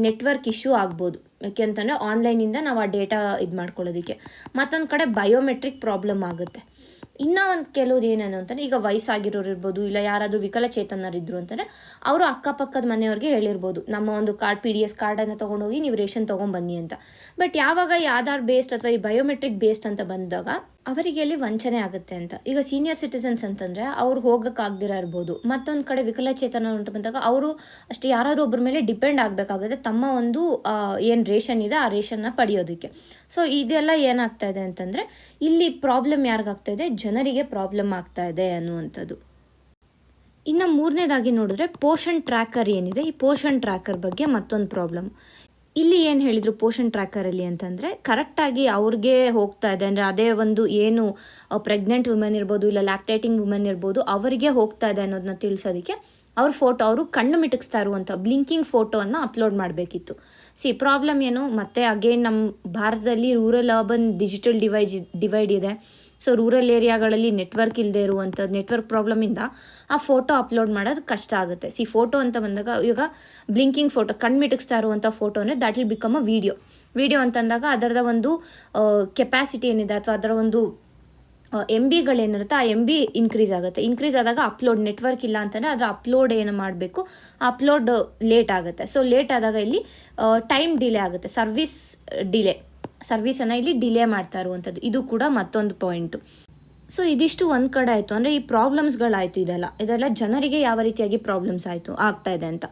ನೆಟ್ವರ್ಕ್ ಇಶ್ಯೂ ಆಗ್ಬೋದು, ಯಾಕೆಂತಂದರೆ ಆನ್ಲೈನಿಂದ ನಾವು ಆ ಡೇಟಾ ಇದು ಮಾಡ್ಕೊಳ್ಳೋದಕ್ಕೆ. ಮತ್ತೊಂದು ಕಡೆ ಬಯೋಮೆಟ್ರಿಕ್ ಪ್ರಾಬ್ಲಮ್ ಆಗುತ್ತೆ. ಇನ್ನೂ ಒಂದು ಕೆಲವ್ದು ಏನೇನು ಅಂತಂದರೆ, ಈಗ ವಯಸ್ಸಾಗಿರೋರು ಇರ್ಬೋದು, ಇಲ್ಲ ಯಾರಾದರೂ ವಿಕಲಚೇತನರಿದ್ರು ಅಂತಂದರೆ ಅವರು ಅಕ್ಕಪಕ್ಕದ ಮನೆಯವ್ರಿಗೆ ಹೇಳಿರ್ಬೋದು, ನಮ್ಮ ಒಂದು PDS ಕಾರ್ಡನ್ನು ತೊಗೊಂಡೋಗಿ ನೀವು ರೇಷನ್ ತೊಗೊಂಬನ್ನಿ ಅಂತ. ಬಟ್ ಯಾವಾಗ ಈ ಆಧಾರ್ ಬೇಸ್ಡ್ ಅಥವಾ ಈ ಬಯೋಮೆಟ್ರಿಕ್ ಬೇಸ್ಡ್ ಅಂತ ಬಂದಾಗ ಅವರಿಗೆ ಅಲ್ಲಿ ವಂಚನೆ ಆಗುತ್ತೆ ಅಂತ. ಈಗ ಸೀನಿಯರ್ ಸಿಟಿಸನ್ಸ್ ಅಂತಂದರೆ ಅವ್ರು ಹೋಗೋಕ್ಕಾಗ್ದಿರ ಇರ್ಬೋದು. ಮತ್ತೊಂದು ಕಡೆ ವಿಕಲಚೇತನ ಅಂತ ಬಂದಾಗ ಅವರು ಅಷ್ಟೇ ಯಾರಾದರೂ ಒಬ್ಬರ ಮೇಲೆ ಡಿಪೆಂಡ್ ಆಗಬೇಕಾಗುತ್ತೆ ತಮ್ಮ ಒಂದು ಏನು ರೇಷನ್ ಇದೆ ಆ ರೇಷನ್ನ ಪಡೆಯೋದಕ್ಕೆ. ಸೊ ಇದೆಲ್ಲ ಏನಾಗ್ತಾ ಇದೆ ಅಂತಂದರೆ, ಇಲ್ಲಿ ಪ್ರಾಬ್ಲಮ್ ಯಾರಿಗಾಗ್ತಾ ಇದೆ, ಜನರಿಗೆ ಪ್ರಾಬ್ಲಮ್ ಆಗ್ತಾ ಇದೆ ಅನ್ನುವಂಥದ್ದು. ಇನ್ನು ಮೂರನೇದಾಗಿ ನೋಡಿದ್ರೆ ಪೋಷಣ್ ಟ್ರ್ಯಾಕರ್ ಏನಿದೆ, ಈ ಪೋಷಣ್ ಟ್ರ್ಯಾಕರ್ ಬಗ್ಗೆ ಮತ್ತೊಂದು ಪ್ರಾಬ್ಲಮ್. ಇಲ್ಲಿ ಏನು ಹೇಳಿದರು ಪೋಷಣ್ ಟ್ರ್ಯಾಕರಲ್ಲಿ ಅಂತಂದರೆ, ಕರೆಕ್ಟಾಗಿ ಅವ್ರಿಗೆ ಹೋಗ್ತಾ ಇದೆ ಅಂದರೆ, ಅದೇ ಒಂದು ಏನು ಪ್ರೆಗ್ನೆಂಟ್ ವುಮೆನ್ ಇರ್ಬೋದು, ಇಲ್ಲ ಲ್ಯಾಕ್ಟೇಟಿಂಗ್ ವುಮೆನ್ ಇರ್ಬೋದು, ಅವರಿಗೆ ಹೋಗ್ತಾ ಇದೆ ಅನ್ನೋದನ್ನ ತಿಳಿಸೋದಕ್ಕೆ ಅವರು ಕಣ್ಣು ಮಿಟುಕಿಸ್ತಾ ಇರುವಂಥ ಬ್ಲಿಂಕಿಂಗ್ ಫೋಟೋವನ್ನು ಅಪ್ಲೋಡ್ ಮಾಡಬೇಕಿತ್ತು. ಪ್ರಾಬ್ಲಮ್ ಏನು, ಮತ್ತೆ ಅಗೇನ್ ನಮ್ಮ ಭಾರತದಲ್ಲಿ ರೂರಲ್ ಅರ್ಬನ್ ಡಿಜಿಟಲ್ ಡಿವೈಡ್ ಇದೆ. ಸೊ ರೂರಲ್ ಏರಿಯಾಗಳಲ್ಲಿ ನೆಟ್ವರ್ಕ್ ಇಲ್ಲದೆ ಇರುವಂಥದ್ದು, ನೆಟ್ವರ್ಕ್ ಪ್ರಾಬ್ಲಮಿಂದ ಆ ಫೋಟೋ ಅಪ್ಲೋಡ್ ಮಾಡೋದು ಕಷ್ಟ ಆಗುತ್ತೆ. ಫೋಟೋ ಅಂತ ಬಂದಾಗ ಈಗ ಬ್ಲಿಂಕಿಂಗ್ ಫೋಟೋ, ಕಣ್ಮಿಟಿಸ್ತಾ ಇರುವಂಥ ಫೋಟೋ ಅಂದರೆ that will become a video ಅಂತಂದಾಗ ಅದರದ ಒಂದು ಕೆಪಾಸಿಟಿ ಏನಿದೆ ಅಥವಾ ಅದರ ಒಂದು MBಗಳೇನಿರುತ್ತೆ ಆ MB ಇನ್ಕ್ರೀಸ್ ಆಗುತ್ತೆ. ಇನ್ಕ್ರೀಸ್ ಆದಾಗ ಅಪ್ಲೋಡ್ ನೆಟ್ವರ್ಕ್ ಇಲ್ಲ ಅಂತಂದರೆ ಅದರ ಅಪ್ಲೋಡ್ ಏನು ಮಾಡಬೇಕು, ಅಪ್ಲೋಡ್ ಲೇಟ್ ಆಗುತ್ತೆ. ಸೊ ಲೇಟ್ ಆದಾಗ ಇಲ್ಲಿ ಟೈಮ್ ಡಿಲೇ ಆಗುತ್ತೆ, ಸರ್ವಿಸನ್ನು ಇಲ್ಲಿ ಡಿಲೇ ಮಾಡ್ತಾ ಇರುವಂಥದ್ದು. ಇದು ಕೂಡ ಮತ್ತೊಂದು ಪಾಯಿಂಟು. ಸೊ ಇದಿಷ್ಟು ಒಂದು ಕಡೆ ಆಯಿತು ಅಂದರೆ ಈ ಪ್ರಾಬ್ಲಮ್ಸ್ಗಳಾಯಿತು. ಇದೆಲ್ಲ ಜನರಿಗೆ ಯಾವ ರೀತಿಯಾಗಿ ಪ್ರಾಬ್ಲಮ್ಸ್ ಆಗ್ತಾ ಇದೆ ಅಂತ.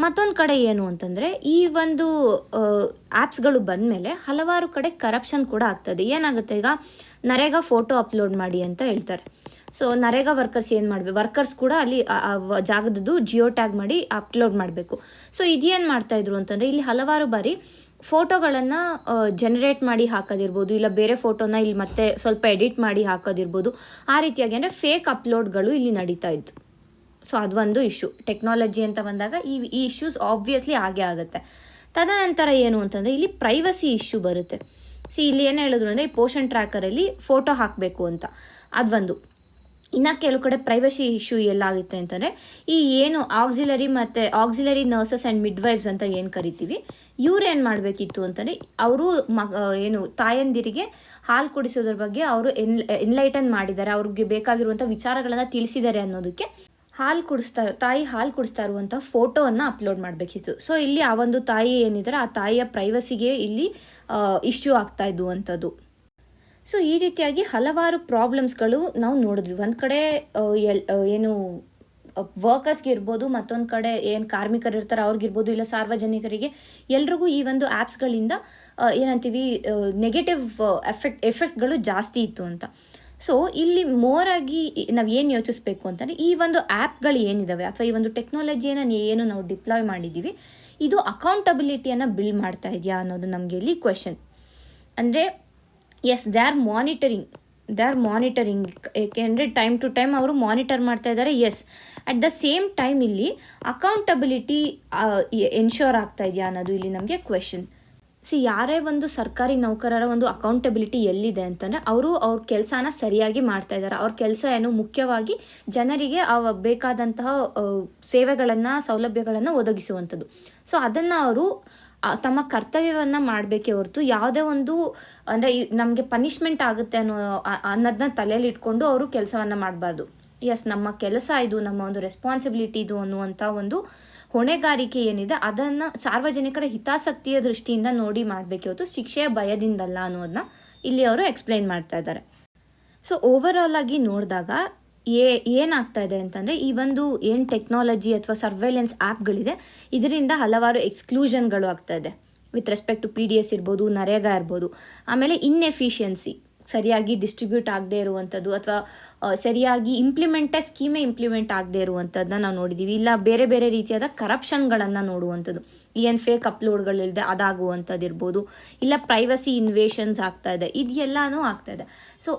ಮತ್ತೊಂದು ಕಡೆ ಏನು ಅಂತಂದರೆ, ಈ ಒಂದು ಆ್ಯಪ್ಸ್ಗಳು ಬಂದಮೇಲೆ ಹಲವಾರು ಕಡೆ ಕರಪ್ಷನ್ ಕೂಡ ಆಗ್ತದೆ. ಏನಾಗುತ್ತೆ, ಈಗ ನರೇಗಾ ಫೋಟೋ ಅಪ್ಲೋಡ್ ಮಾಡಿ ಅಂತ ಹೇಳ್ತಾರೆ. ಸೊ ನರೇಗಾ ವರ್ಕರ್ಸ್ ಏನು ಮಾಡಬೇಕು, ವರ್ಕರ್ಸ್ ಕೂಡ ಅಲ್ಲಿ ಜಾಗದ್ದು ಜಿಯೋ ಟ್ಯಾಗ್ ಮಾಡಿ ಅಪ್ಲೋಡ್ ಮಾಡಬೇಕು. ಸೊ ಇದೇನು ಮಾಡ್ತಾಯಿದ್ರು ಅಂತಂದರೆ, ಇಲ್ಲಿ ಹಲವಾರು ಬಾರಿ ಫೋಟೋಗಳನ್ನು ಜನರೇಟ್ ಮಾಡಿ ಹಾಕೋದಿರ್ಬೋದು, ಇಲ್ಲ ಬೇರೆ ಫೋಟೋನ ಇಲ್ಲಿ ಮತ್ತೆ ಸ್ವಲ್ಪ ಎಡಿಟ್ ಮಾಡಿ ಹಾಕೋದಿರ್ಬೋದು. ಆ ರೀತಿಯಾಗಿ ಅಂದರೆ ಫೇಕ್ ಅಪ್ಲೋಡ್ಗಳು ಇಲ್ಲಿ ನಡೀತಾ ಇತ್ತು. ಸೊ ಅದೊಂದು ಇಶ್ಯೂ. ಟೆಕ್ನಾಲಜಿ ಅಂತ ಬಂದಾಗ ಈ ಇಶ್ಯೂಸ್ ಆಬ್ವಿಯಸ್ಲಿ ಆಗೇ ಆಗುತ್ತೆ. ತದನಂತರ ಏನು ಅಂತಂದರೆ, ಇಲ್ಲಿ ಪ್ರೈವಸಿ ಇಶ್ಯೂ ಬರುತ್ತೆ. ಇಲ್ಲಿ ಏನು ಹೇಳಿದ್ರು ಅಂದರೆ, ಈ ಪೋಷಣ್ ಟ್ರ್ಯಾಕರಲ್ಲಿ ಫೋಟೋ ಹಾಕಬೇಕು ಅಂತ, ಅದೊಂದು. ಇನ್ನು ಕೆಲವು ಕಡೆ ಪ್ರೈವಸಿ ಇಶ್ಯೂ ಎಲ್ಲಾಗುತ್ತೆ ಅಂತಂದರೆ, ಈ ಏನು ಆಕ್ಸಿಲರಿ ನರ್ಸಸ್ ಆ್ಯಂಡ್ ಮಿಡ್ವೈಫ್ಸ್ ಅಂತ ಏನು ಕರಿತೀವಿ, ಇವ್ರು ಏನು ಮಾಡಬೇಕಿತ್ತು ಅಂತಂದರೆ, ಅವರು ಏನು ತಾಯಂದಿರಿಗೆ ಹಾಲು ಕುಡಿಸೋದ್ರ ಬಗ್ಗೆ ಅವರು ಎನ್ಲೈಟನ್ ಮಾಡಿದ್ದಾರೆ, ಅವ್ರಿಗೆ ಬೇಕಾಗಿರುವಂಥ ವಿಚಾರಗಳನ್ನು ತಿಳಿಸಿದ್ದಾರೆ ಅನ್ನೋದಕ್ಕೆ ತಾಯಿ ಹಾಲು ಕುಡಿಸ್ತಾ ಇರುವಂಥ ಫೋಟೋವನ್ನು ಅಪ್ಲೋಡ್ ಮಾಡಬೇಕಿತ್ತು. ಸೊ ಇಲ್ಲಿ ಆ ಒಂದು ತಾಯಿ ಏನಿದ್ದಾರೆ ಆ ತಾಯಿಯ ಪ್ರೈವಸಿಗೆ ಇಲ್ಲಿ ಇಶ್ಯೂ ಆಗ್ತಾ ಇದ್ದುವಂಥದ್ದು. ಸೊ ಈ ರೀತಿಯಾಗಿ ಹಲವಾರು ಪ್ರಾಬ್ಲಮ್ಸ್ಗಳು ನಾವು ನೋಡಿದ್ವಿ. ಒಂದು ಕಡೆ ಏನು ವರ್ಕರ್ಸ್ಗೆ ಇರ್ಬೋದು, ಮತ್ತೊಂದು ಕಡೆ ಏನು ಕಾರ್ಮಿಕರು ಇರ್ತಾರೆ ಅವ್ರಿಗಿರ್ಬೋದು, ಇಲ್ಲ ಸಾರ್ವಜನಿಕರಿಗೆ, ಎಲ್ರಿಗೂ ಈ ಒಂದು ಆ್ಯಪ್ಸ್ಗಳಿಂದ ಏನಂತೀವಿ ನೆಗೆಟಿವ್ ಎಫೆಕ್ಟ್ಗಳು ಜಾಸ್ತಿ ಇತ್ತು ಅಂತ. ಸೊ ಇಲ್ಲಿ ಮೋರಾಗಿ ನಾವು ಏನು ಯೋಚಿಸ್ಬೇಕು ಅಂತಂದರೆ, ಈ ಒಂದು ಆ್ಯಪ್ಗಳು ಏನಿದ್ದಾವೆ ಅಥವಾ ಈ ಒಂದು ಟೆಕ್ನಾಲಜಿಯನ್ನು ಏನು ನಾವು ಡಿಪ್ಲಾಯ್ ಮಾಡಿದ್ದೀವಿ, ಇದು ಅಕೌಂಟಬಿಲಿಟಿಯನ್ನು ಬಿಲ್ಡ್ ಮಾಡ್ತಾ ಇದೆಯಾ ಅನ್ನೋದು ನಮಗೆ ಇಲ್ಲಿ ಕ್ವೆಶನ್. ಅಂದರೆ ಎಸ್, ದೇ ಆರ್ ಮಾನಿಟರಿಂಗ್ ಏಕೆಂದರೆ ಟೈಮ್ ಟು ಟೈಮ್ ಅವರು ಮಾನಿಟರ್ ಮಾಡ್ತಾ ಇದ್ದಾರೆ. Yes, at the same time ಇಲ್ಲಿ ಅಕೌಂಟಬಿಲಿಟಿ ಎನ್ಶೋರ್ ಆಗ್ತಾ ಇದೆಯಾ ಅನ್ನೋದು ಇಲ್ಲಿ ನಮಗೆ ಕ್ವೆಶನ್. ಯಾರೇ ಒಂದು ಸರ್ಕಾರಿ ನೌಕರರ ಒಂದು ಅಕೌಂಟಬಿಲಿಟಿ ಎಲ್ಲಿದೆ ಅಂತಂದರೆ, ಅವ್ರ ಕೆಲಸನ ಸರಿಯಾಗಿ ಮಾಡ್ತಾ ಇದ್ದಾರೆ. ಅವ್ರ ಕೆಲಸ ಏನು, ಮುಖ್ಯವಾಗಿ ಜನರಿಗೆ ಬೇಕಾದಂತಹ ಸೇವೆಗಳನ್ನು, ಸೌಲಭ್ಯಗಳನ್ನು ಒದಗಿಸುವಂಥದ್ದು. ಸೊ ಅದನ್ನು ಅವರು ತಮ್ಮ ಕರ್ತವ್ಯವನ್ನು ಮಾಡಬೇಕೇ ಹೊರತು ಯಾವುದೇ ಒಂದು ಅಂದರೆ ನಮಗೆ ಪನಿಷ್ಮೆಂಟ್ ಆಗುತ್ತೆ ಅನ್ನೋದನ್ನ ತಲೆಯಲ್ಲಿ ಇಟ್ಕೊಂಡು ಅವರು ಕೆಲಸವನ್ನು ಮಾಡಬಾರ್ದು. ಎಸ್, ನಮ್ಮ ಕೆಲಸ ಇದು, ನಮ್ಮ ಒಂದು ರೆಸ್ಪಾನ್ಸಿಬಿಲಿಟಿ ಇದು ಅನ್ನುವಂಥ ಒಂದು ಹೊಣೆಗಾರಿಕೆ ಏನಿದೆ ಅದನ್ನು ಸಾರ್ವಜನಿಕರ ಹಿತಾಸಕ್ತಿಯ ದೃಷ್ಟಿಯಿಂದ ನೋಡಿ ಮಾಡಬೇಕು, ಹೊತ್ತು ಶಿಕ್ಷೆಯ ಭಯದಿಂದಲ್ಲ ಅನ್ನೋದನ್ನ ಇಲ್ಲಿ ಅವರು ಎಕ್ಸ್ಪ್ಲೈನ್ ಮಾಡ್ತಾ ಇದ್ದಾರೆ. ಸೊ ಓವರಾಲ್ ಆಗಿ ನೋಡಿದಾಗ ಏನಾಗ್ತಾ ಇದೆ ಅಂತಂದರೆ, ಈ ಒಂದು ಏನು ಟೆಕ್ನಾಲಜಿ ಅಥವಾ ಸರ್ವೈಲೆನ್ಸ್ ಆ್ಯಪ್ಗಳಿದೆ ಇದರಿಂದ ಹಲವಾರು ಎಕ್ಸ್ಕ್ಲೂಷನ್ಗಳು ಆಗ್ತಾ ಇದೆ ವಿತ್ ರೆಸ್ಪೆಕ್ಟ್ ಟು PDS ಇರ್ಬೋದು, ನರೇಗಾ ಇರ್ಬೋದು. ಆಮೇಲೆ ಇನ್ಎಫಿಷಿಯನ್ಸಿ, ಸರಿಯಾಗಿ ಡಿಸ್ಟ್ರಿಬ್ಯೂಟ್ ಆಗದೆ ಇರುವಂಥದ್ದು ಅಥವಾ ಸರಿಯಾಗಿ ಸ್ಕೀಮೇ ಇಂಪ್ಲಿಮೆಂಟ್ ಆಗದೆ ಇರುವಂಥದ್ದನ್ನ ನಾವು ನೋಡಿದ್ದೀವಿ. ಇಲ್ಲ ಬೇರೆ ಬೇರೆ ರೀತಿಯಾದ ಕರಪ್ಷನ್ಗಳನ್ನು ನೋಡುವಂಥದ್ದು, ಏನು ಫೇಕ್ ಅಪ್ಲೋಡ್ಗಳಿಲ್ಲದೆ ಅದಾಗುವಂಥದ್ದು ಇರ್ಬೋದು, ಇಲ್ಲ ಪ್ರೈವಸಿ ಇನ್ವೇಷನ್ಸ್ ಆಗ್ತಾ ಇದೆ, ಇದೆಲ್ಲನೂ ಆಗ್ತಾ ಇದೆ. ಸೊ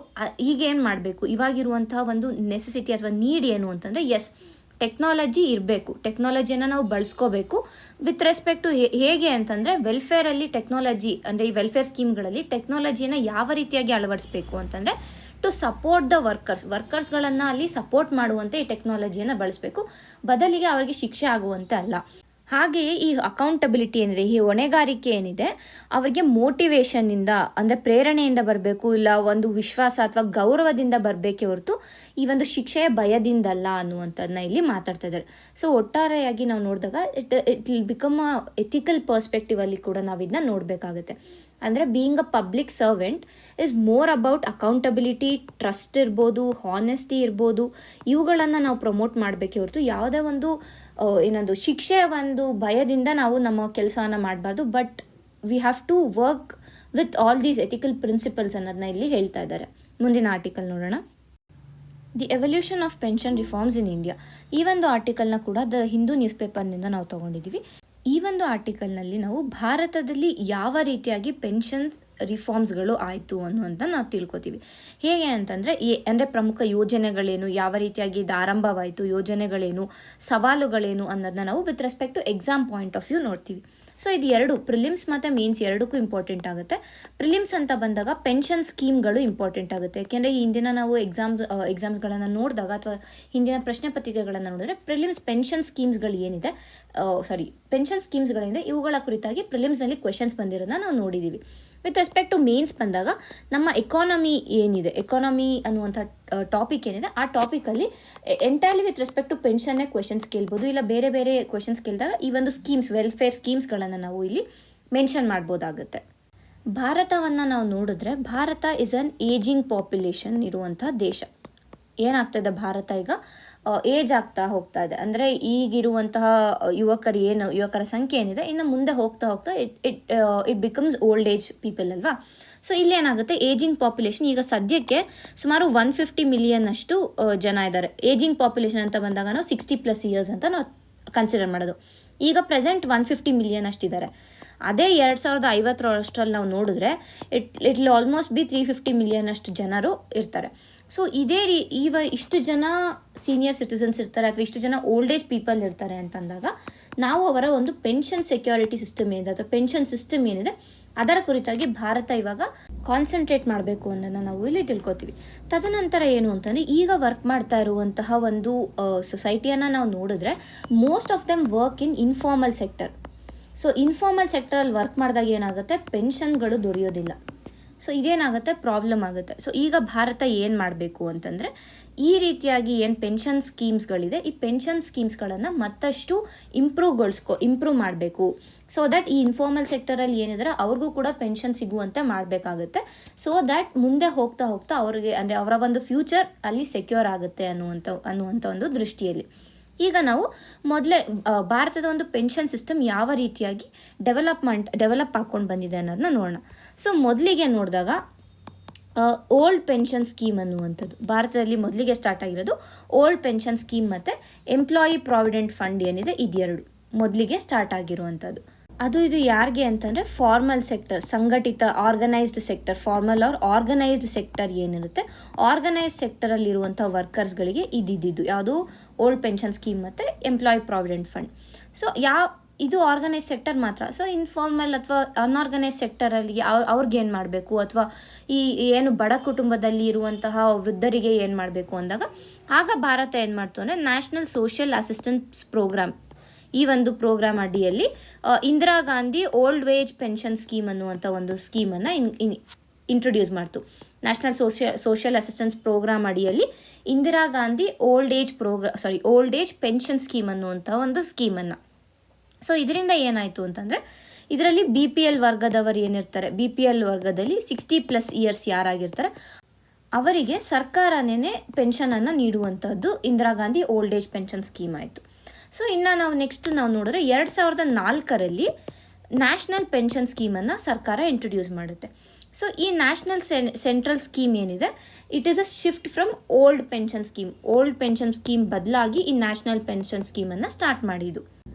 ಈಗೇನು ಮಾಡಬೇಕು, ಇವಾಗಿರುವಂತಹ ಒಂದು ನೆಸೆಸಿಟಿ ಅಥವಾ ನೀಡ್ ಏನು ಅಂತಂದರೆ, ಟೆಕ್ನಾಲಜಿ ಇರಬೇಕು, ಟೆಕ್ನಾಲಜಿಯನ್ನು ನಾವು ಬಳಸ್ಕೋಬೇಕು ವಿತ್ ರೆಸ್ಪೆಕ್ಟ್ ಟು ಹೇಗೆ ಅಂತಂದರೆ ವೆಲ್ಫೇರಲ್ಲಿ ಟೆಕ್ನಾಲಜಿ ಅಂದರೆ ಈ ವೆಲ್ಫೇರ್ ಸ್ಕೀಮ್ಗಳಲ್ಲಿ ಟೆಕ್ನಾಲಜಿಯನ್ನು ಯಾವ ರೀತಿಯಾಗಿ ಅಳವಡಿಸಬೇಕು ಅಂತಂದರೆ ಟು ಸಪೋರ್ಟ್ ದ ವರ್ಕರ್ಸ್ಗಳನ್ನು ಅಲ್ಲಿ ಸಪೋರ್ಟ್ ಮಾಡುವಂತೆ ಈ ಟೆಕ್ನಾಲಜಿಯನ್ನು ಬಳಸಬೇಕು, ಬದಲಿಗೆ ಅವರಿಗೆ ಶಿಕ್ಷೆ ಆಗುವಂತೆ ಅಲ್ಲ. ಹಾಗೆಯೇ ಈ ಅಕೌಂಟಬಿಲಿಟಿ ಏನಿದೆ, ಈ ಹೊಣೆಗಾರಿಕೆ ಏನಿದೆ, ಅವರಿಗೆ ಮೋಟಿವೇಶನ್ನಿಂದ ಅಂದರೆ ಪ್ರೇರಣೆಯಿಂದ ಬರಬೇಕು, ಇಲ್ಲ ಒಂದು ವಿಶ್ವಾಸ ಅಥವಾ ಗೌರವದಿಂದ ಬರಬೇಕೇ ಹೊರತು ಈ ಒಂದು ಶಿಕ್ಷೆಯ ಭಯದಿಂದಲ್ಲ ಅನ್ನುವಂಥದ್ದನ್ನ ಇಲ್ಲಿ ಮಾತಾಡ್ತಾ ಇದ್ದಾರೆ. ಸೊ ಒಟ್ಟಾರೆಯಾಗಿ ನಾವು ನೋಡಿದಾಗ it will become a ethical perspective ಅಲ್ಲಿ ಕೂಡ ನಾವು ಇದನ್ನ ನೋಡಬೇಕಾಗುತ್ತೆ. ಅಂದರೆ being a public servant is more about accountability, trust ಇರ್ಬೋದು, ಹಾನೆಸ್ಟಿ ಇರ್ಬೋದು, ಇವುಗಳನ್ನು ನಾವು ಪ್ರಮೋಟ್ ಮಾಡಬೇಕೇ ಹೊರತು ಯಾವುದೇ ಒಂದು ಏನೊಂದು ಶಿಕ್ಷೆಯ ಒಂದು ಭಯದಿಂದ ನಾವು ನಮ್ಮ ಕೆಲಸವನ್ನು ಮಾಡಬಾರ್ದು. But we have to work with all these ethical principles ಅನ್ನೋದನ್ನ ಇಲ್ಲಿ ಹೇಳ್ತಾ ಇದ್ದಾರೆ. ಮುಂದಿನ ಆರ್ಟಿಕಲ್ ನೋಡೋಣ. The evolution of pension reforms in India. ಈ ಒಂದು ಆರ್ಟಿಕಲ್ನ ಕೂಡ ದ ಹಿಂದೂ ನ್ಯೂಸ್ ಪೇಪರ್ನಿಂದ ನಾವು ತೊಗೊಂಡಿದ್ದೀವಿ. ಈ ಒಂದು ಆರ್ಟಿಕಲ್ನಲ್ಲಿ ನಾವು ಭಾರತದಲ್ಲಿ ಯಾವ ರೀತಿಯಾಗಿ ಪೆನ್ಷನ್ಸ್ ರಿಫಾರ್ಮ್ಸ್ಗಳು ಆಯಿತು ಅನ್ನುವಂಥ ನಾವು ತಿಳ್ಕೊತೀವಿ. ಹೇಗೆ ಅಂತಂದರೆ ಅಂದರೆ ಪ್ರಮುಖ ಯೋಜನೆಗಳೇನು, ಯಾವ ರೀತಿಯಾಗಿ ಇದು ಆರಂಭವಾಯಿತು, ಯೋಜನೆಗಳೇನು, ಸವಾಲುಗಳೇನು ಅನ್ನೋದನ್ನ ನಾವು with respect to exam point of view ನೋಡ್ತೀವಿ. ಸೊ ಇದು ಎರಡು ಪ್ರಿಲಿಮ್ಸ್ ಮತ್ತು ಮೇನ್ಸ್ ಎರಡಕ್ಕೂ ಇಂಪಾರ್ಟೆಂಟ್ ಆಗುತ್ತೆ. ಪ್ರಿಲಿಮ್ಸ್ ಅಂತ ಬಂದಾಗ ಪೆನ್ಷನ್ ಸ್ಕೀಮ್ಗಳು ಇಂಪಾರ್ಟೆಂಟ್ ಆಗುತ್ತೆ, ಯಾಕೆಂದರೆ ಹಿಂದಿನ ನಾವು ಎಕ್ಸಾಮ್ಸ್ಗಳನ್ನು ನೋಡಿದಾಗ ಅಥವಾ ಹಿಂದಿನ ಪ್ರಶ್ನೆ ಪತ್ರಿಕೆಗಳನ್ನು ನೋಡಿದ್ರೆ ಪೆನ್ಷನ್ ಸ್ಕೀಮ್ಸ್ಗಳು ಏನಿದೆ ಪೆನ್ಷನ್ ಸ್ಕೀಮ್ಸ್ಗಳಿಂದ ಇವುಗಳ ಕುರಿತಾಗಿ ಪ್ರಿಲಿಮ್ಸ್ನಲ್ಲಿ ಕ್ವೆಶನ್ಸ್ ಬಂದಿರೋದನ್ನ ನಾವು ನೋಡಿದ್ದೀವಿ. ವಿತ್ ರೆಸ್ಪೆಕ್ಟ್ ಟು ಮೇನ್ಸ್ ಬಂದಾಗ ನಮ್ಮ ಎಕಾನಮಿ ಅನ್ನುವಂಥ ಟಾಪಿಕ್ ಏನಿದೆ ಆ ಟಾಪಿಕಲ್ಲಿ ಎಂಟೈರ್ಲಿ ವಿತ್ ರೆಸ್ಪೆಕ್ಟ್ ಟು ಪೆನ್ಷನ್ನೇ ಕ್ವೆಶನ್ಸ್ ಕೇಳ್ಬೋದು, ಇಲ್ಲ ಬೇರೆ ಬೇರೆ ಕ್ವೆಶನ್ಸ್ ಕೇಳಿದಾಗ ಈ ಒಂದು ವೆಲ್ಫೇರ್ ಸ್ಕೀಮ್ಸ್ಗಳನ್ನು ನಾವು ಇಲ್ಲಿ ಮೆನ್ಷನ್ ಮಾಡ್ಬೋದಾಗುತ್ತೆ. ಭಾರತವನ್ನು ನಾವು ನೋಡಿದ್ರೆ Bharat is an ageing population ಇರುವಂಥ ದೇಶ. ಏನಾಗ್ತಾಯಿದೆ, ಭಾರತ ಈಗ ಏಜ್ ಆಗ್ತಾ ಹೋಗ್ತಾ ಇದೆ. ಅಂದರೆ ಈಗಿರುವಂತಹ ಯುವಕರ ಸಂಖ್ಯೆ ಏನಿದೆ ಇನ್ನು ಮುಂದೆ ಹೋಗ್ತಾ it becomes old age people ಅಲ್ವಾ. ಸೊ ಇಲ್ಲೇನಾಗುತ್ತೆ, ಏಜಿಂಗ್ ಪಾಪ್ಯುಲೇಷನ್ ಈಗ ಸದ್ಯಕ್ಕೆ ಸುಮಾರು 150 ಮಿಲಿಯನ್ ಅಷ್ಟು ಜನ ಇದ್ದಾರೆ. ಏಜಿಂಗ್ ಪಾಪ್ಯುಲೇಷನ್ ಅಂತ ಬಂದಾಗ ನಾವು 60+ ಇಯರ್ಸ್ ಅಂತ ನಾವು ಕನ್ಸಿಡರ್ ಮಾಡೋದು. ಈಗ ಪ್ರೆಸೆಂಟ್ 150 ಮಿಲಿಯನ್ ಅಷ್ಟಿದ್ದಾರೆ. ಅದೇ 2050 ನಾವು ನೋಡಿದ್ರೆ it will almost B 350 million ಅಷ್ಟು ಜನರು ಇರ್ತಾರೆ. ಸೊ ಇದೇ ಇಷ್ಟು ಜನ ಸೀನಿಯರ್ ಸಿಟಿಸನ್ಸ್ ಇರ್ತಾರೆ ಅಥವಾ ಇಷ್ಟು ಜನ ಓಲ್ಡ್ ಏಜ್ ಪೀಪಲ್ ಇರ್ತಾರೆ ಅಂತಂದಾಗ ನಾವು ಅವರ ಒಂದು ಪೆನ್ಷನ್ ಸೆಕ್ಯೂರಿಟಿ ಸಿಸ್ಟಮ್ ಏನಿದೆ ಅಥವಾ ಪೆನ್ಷನ್ ಸಿಸ್ಟಮ್ ಏನಿದೆ ಅದರ ಕುರಿತಾಗಿ ಭಾರತ ಇವಾಗ ಕಾನ್ಸಂಟ್ರೇಟ್ ಮಾಡಬೇಕು ಅನ್ನೋದನ್ನ ನಾವು ಇಲ್ಲಿ ತಿಳ್ಕೊತೀವಿ. ತದನಂತರ ಏನು ಅಂತಂದರೆ ಈಗ ವರ್ಕ್ ಮಾಡ್ತಾ ಇರುವಂತಹ ಒಂದು ಸೊಸೈಟಿಯನ್ನು ನಾವು ನೋಡಿದ್ರೆ most of them work in informal sector. So informal ಸೆಕ್ಟರಲ್ಲಿ ವರ್ಕ್ ಮಾಡಿದಾಗ ಏನಾಗುತ್ತೆ, ಪೆನ್ಷನ್ಗಳು ದೊರೆಯೋದಿಲ್ಲ. ಸೊ ಇದೇನಾಗುತ್ತೆ, ಪ್ರಾಬ್ಲಮ್ ಆಗುತ್ತೆ. ಸೊ ಈಗ ಭಾರತ ಏನು ಮಾಡಬೇಕು ಅಂತಂದರೆ ಈ ರೀತಿಯಾಗಿ ಏನು ಪೆನ್ಷನ್ ಸ್ಕೀಮ್ಸ್ಗಳಿದೆ ಈ ಪೆನ್ಷನ್ ಸ್ಕೀಮ್ಸ್ಗಳನ್ನು ಮತ್ತಷ್ಟು ಇಂಪ್ರೂವ್ ಮಾಡಬೇಕು. ಸೊ ದ್ಯಾಟ್ ಈ ಇನ್ಫಾರ್ಮಲ್ ಸೆಕ್ಟರಲ್ಲಿ ಏನಿದ್ರೆ ಅವ್ರಿಗೂ ಕೂಡ ಪೆನ್ಷನ್ ಸಿಗುವಂತೆ ಮಾಡಬೇಕಾಗುತ್ತೆ. ಸೊ ದ್ಯಾಟ್ ಮುಂದೆ ಹೋಗ್ತಾ ಅವ್ರಿಗೆ ಅಂದರೆ ಅವರ ಒಂದು ಫ್ಯೂಚರ್ ಅಲ್ಲಿ ಸೆಕ್ಯೂರ್ ಆಗುತ್ತೆ ಅನ್ನುವಂಥ ಒಂದು ದೃಷ್ಟಿಯಲ್ಲಿ ಈಗ ನಾವು ಮೊದಲೇ ಭಾರತದ ಒಂದು ಪೆನ್ಷನ್ ಸಿಸ್ಟಮ್ ಯಾವ ರೀತಿಯಾಗಿ ಡೆವಲಪ್ ಹಾಕ್ಕೊಂಡು ಬಂದಿದೆ ಅನ್ನೋದನ್ನ ನೋಡೋಣ. ಸೊ ಮೊದಲಿಗೆ ನೋಡಿದಾಗ ಓಲ್ಡ್ ಪೆನ್ಷನ್ ಸ್ಕೀಮ್ ಅನ್ನುವಂಥದ್ದು ಭಾರತದಲ್ಲಿ ಮೊದಲಿಗೆ ಸ್ಟಾರ್ಟ್ ಆಗಿರೋದು. ಓಲ್ಡ್ ಪೆನ್ಷನ್ ಸ್ಕೀಮ್ ಮತ್ತು ಎಂಪ್ಲಾಯಿ ಪ್ರಾವಿಡೆಂಟ್ ಫಂಡ್ ಏನಿದೆ ಇದೆರಡು ಮೊದಲಿಗೆ ಸ್ಟಾರ್ಟ್ ಆಗಿರುವಂಥದ್ದು. ಇದು ಯಾರಿಗೆ ಅಂತಂದರೆ ಫಾರ್ಮಲ್ ಸೆಕ್ಟರ್, ಸಂಘಟಿತ organised sector, formal organised sector ಏನಿರುತ್ತೆ ಆರ್ಗನೈಸ್ಡ್ ಸೆಕ್ಟರಲ್ಲಿರುವಂಥ ವರ್ಕರ್ಸ್ಗಳಿಗೆ ಇದ್ದಿದ್ದು ಯಾವುದು ಓಲ್ಡ್ ಪೆನ್ಷನ್ ಸ್ಕೀಮ್ ಮತ್ತು ಎಂಪ್ಲಾಯಿ ಪ್ರಾವಿಡೆಂಟ್ ಫಂಡ್. ಸೊ ಇದು ಆರ್ಗನೈಸ್ ಸೆಕ್ಟರ್ ಮಾತ್ರ. ಸೊ ಇನ್ಫಾರ್ಮಲ್ ಅಥವಾ ಅನ್ಆರ್ಗನೈಸ್ ಸೆಕ್ಟರಲ್ಲಿ ಅವ್ರಿಗೆ ಏನು ಮಾಡಬೇಕು ಅಥವಾ ಈ ಏನು ಬಡ ಕುಟುಂಬದಲ್ಲಿ ಇರುವಂತಹ ವೃದ್ಧರಿಗೆ ಏನು ಮಾಡಬೇಕು ಅಂದಾಗ ಆಗ ಭಾರತ ಏನು ಮಾಡ್ತು ಅಂದರೆ ನ್ಯಾಷನಲ್ ಸೋಷಿಯಲ್ ಅಸಿಸ್ಟೆನ್ಸ್ ಪ್ರೋಗ್ರಾಮ್, ಈ ಒಂದು ಪ್ರೋಗ್ರಾಮ್ ಅಡಿಯಲ್ಲಿ Indira Gandhi old age pension scheme ಅನ್ನುವಂಥ ಒಂದು ಸ್ಕೀಮನ್ನು ಇಂಟ್ರೊಡ್ಯೂಸ್ ಮಾಡ್ತು. ನ್ಯಾಷನಲ್ ಸೋಷಿಯಲ್ ಅಸಿಸ್ಟೆನ್ಸ್ ಪ್ರೋಗ್ರಾಮ್ ಅಡಿಯಲ್ಲಿ Indira Gandhi old age pension scheme ಅನ್ನುವಂಥ ಒಂದು ಸ್ಕೀಮನ್ನು ಸೊ ಇದರಿಂದ ಏನಾಯಿತು ಅಂತಂದರೆ, ಇದರಲ್ಲಿ BPL ವರ್ಗದವರು ಏನಿರ್ತಾರೆ, BPL ವರ್ಗದಲ್ಲಿ 60+ ಇಯರ್ಸ್ ಯಾರಾಗಿರ್ತಾರೆ ಅವರಿಗೆ ಸರ್ಕಾರನೇ ಪೆನ್ಷನನ್ನು ನೀಡುವಂಥದ್ದು Indira Gandhi old age pension scheme ಆಯಿತು. ಸೊ ಇನ್ನು ನಾವು ನೆಕ್ಸ್ಟ್ ನೋಡಿದ್ರೆ 2004ರಲ್ಲಿ ನ್ಯಾಷನಲ್ ಪೆನ್ಷನ್ ಸ್ಕೀಮನ್ನು ಸರ್ಕಾರ ಇಂಟ್ರೊಡ್ಯೂಸ್ ಮಾಡುತ್ತೆ. ಸೊ ಈ ನ್ಯಾಷನಲ್ ಸೆಂಟ್ರಲ್ ಸ್ಕೀಮ್ ಏನಿದೆ, it is a shift from old pension scheme ಬದಲಾಗಿ ಈ ನ್ಯಾಷನಲ್ ಪೆನ್ಷನ್ ಸ್ಕೀಮನ್ನು ಸ್ಟಾರ್ಟ್ ಮಾಡಿದ್ದು.